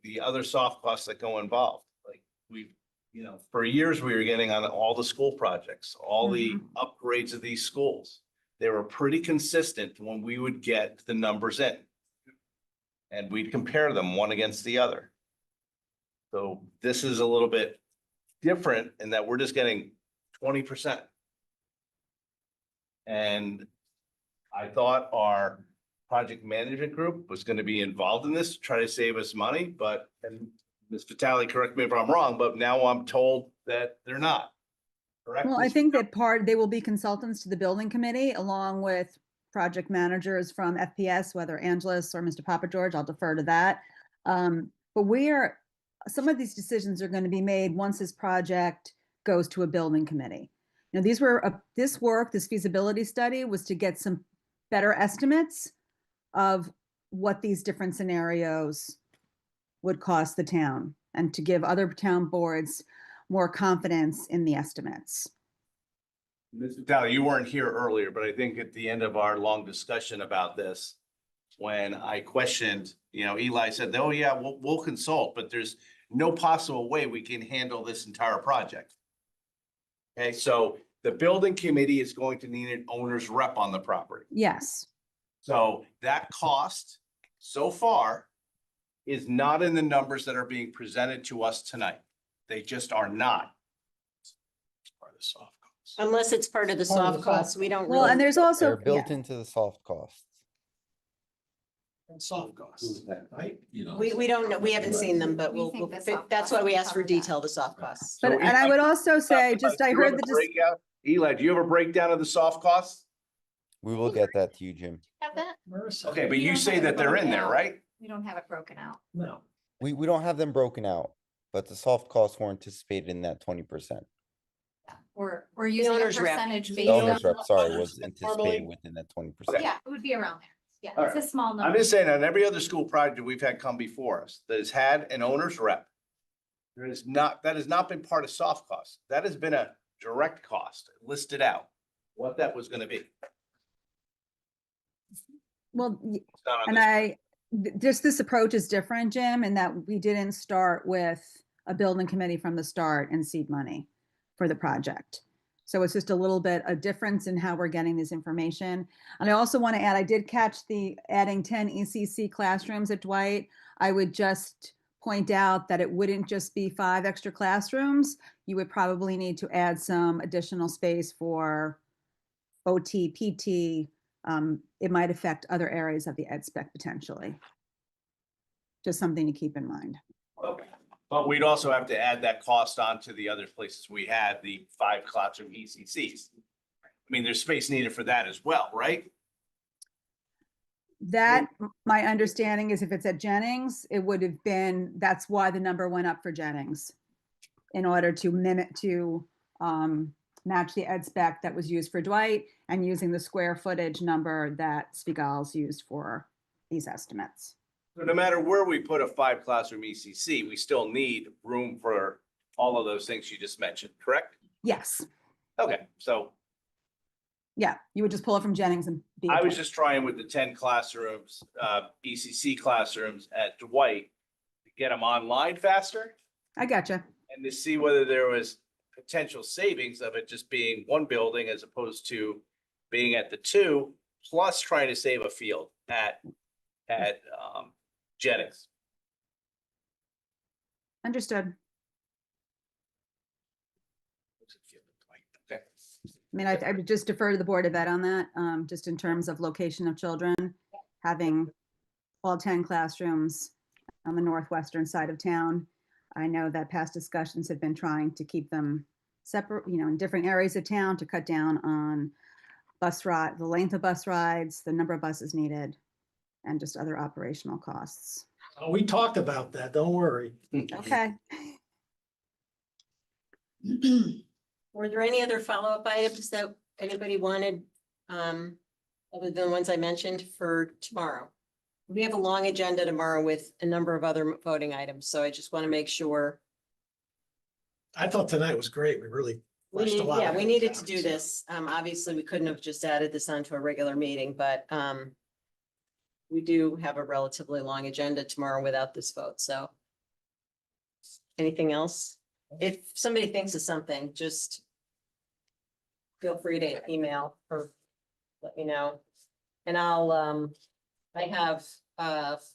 the other soft costs that go involved, like we, you know, for years we were getting on all the school projects, all the upgrades of these schools. They were pretty consistent when we would get the numbers in. And we'd compare them one against the other. So this is a little bit different in that we're just getting 20%. And I thought our project management group was going to be involved in this, to try to save us money, but, and Ms. Vitale, correct me if I'm wrong, but now I'm told that they're not. Correct? Well, I think that they will be consultants to the building committee along with project managers from FPS, whether Angeles or Mr. Papageorge, I'll defer to that. But some of these decisions are going to be made once this project goes to a building committee. Now, this feasibility study was to get some better estimates of what these different scenarios would cost the town and to give other town boards more confidence in the estimates. Ms. Vitale, you weren't here earlier, but I think at the end of our long discussion about this, when I questioned, you know, Eli said, oh yeah, we'll consult, but there's no possible way we can handle this entire project. Okay, so the building committee is going to need an owner's rep on the property. Yes. So that cost so far is not in the numbers that are being presented to us tonight. They just are not. Part of the soft costs. Unless it's part of the Part of soft the costs, soft we don't Well, and really, there's also, They're built yeah. into the soft costs. And soft costs, right? we don't know, we haven't seen them, but We we'll, think the fi- soft that's why we costs asked for cover that. detail, the soft costs. But, So and I would also say, just, I Do you heard have a the, breakout? Eli, do you have a breakdown of the soft costs? We will get that to you, Jim. Have that? Okay, but We you don't say have it that they're in broken there, out. right? We don't have it broken out. No. We don't have them broken out, but the soft costs were anticipated in that 20%. We're using a owner's rep. percentage The based The on. owner's rep, sorry, was Normally- anticipated within that 20%. Yeah, it would be around there. Yeah, All it's a small I'm number. just saying, on every other school project we've had come before us that has had an owner's rep, that has not been part of soft costs. That has been a direct cost listed out, what that was gonna be. well, It's not on and this. this approach is different, Jim, in that we didn't start with a building committee from the start and seed money for the project. So it's just a little bit a difference in how we're getting this information. And I also want to add, I did catch the adding 10 ECC classrooms at Dwight. I would just point out that it wouldn't just be 5 extra classrooms. You would probably need to add some additional space for OT, PT. It might affect other areas of the ed spec potentially. Just something to keep in mind. Okay. But we'd also have to add that cost onto the other places we had, the 5 classroom ECCs. I mean, there's space needed for that as well, right? That, my understanding is if it's at Jennings, it would have been, that's why the number went up for Jennings. In order to match the ed spec that was used for Dwight and using the square footage number that Spiegel's used for these estimates. So no matter where we put a 5 classroom ECC, we still need room for all of those things you just mentioned, correct? Yes, Okay, so yeah, you would just pull it from Jennings and be. I was just trying with the 10 classrooms, ECC classrooms at Dwight to get them online faster. I gotcha. and to see whether there was potential savings of it just being one building as opposed to being at the two, plus trying to save a field at Jennings. Understood. Okay. I mean, I would just defer to the Board of Ed on that, just in terms of location of children, having all 10 classrooms on the northwestern side of town. I know that past discussions have been trying to keep them separate, in different areas of town to cut down on bus ride, the length of bus rides, the number of buses needed, and just other operational costs. Oh, we talked about that, don't worry. Okay. Were there any other follow-up items that anybody wanted, other than the ones I mentioned for tomorrow? We have a long agenda tomorrow with a number of other voting items, so I just want to make sure. I thought tonight was great. We really. fleshed a lot of We things needed out, to do so. this. Obviously, we couldn't have just added this onto a regular meeting, but we do have a relatively long agenda tomorrow without this vote, so. Anything else? If somebody thinks of something, just feel free to email or let me know. And I have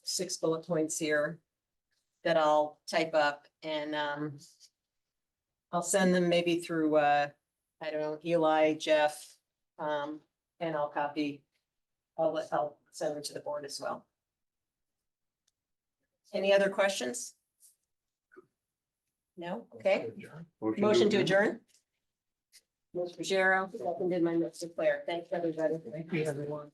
6 bullet points here that I'll type up and I'll send them maybe through I don't know, Eli, Jeff, and I'll send them to the board as well. Any other questions? No? Okay. Motion to adjourn? Mr. Ruggiero, seconded by Mr. Claire. Thanks, everybody. Thank you, everyone.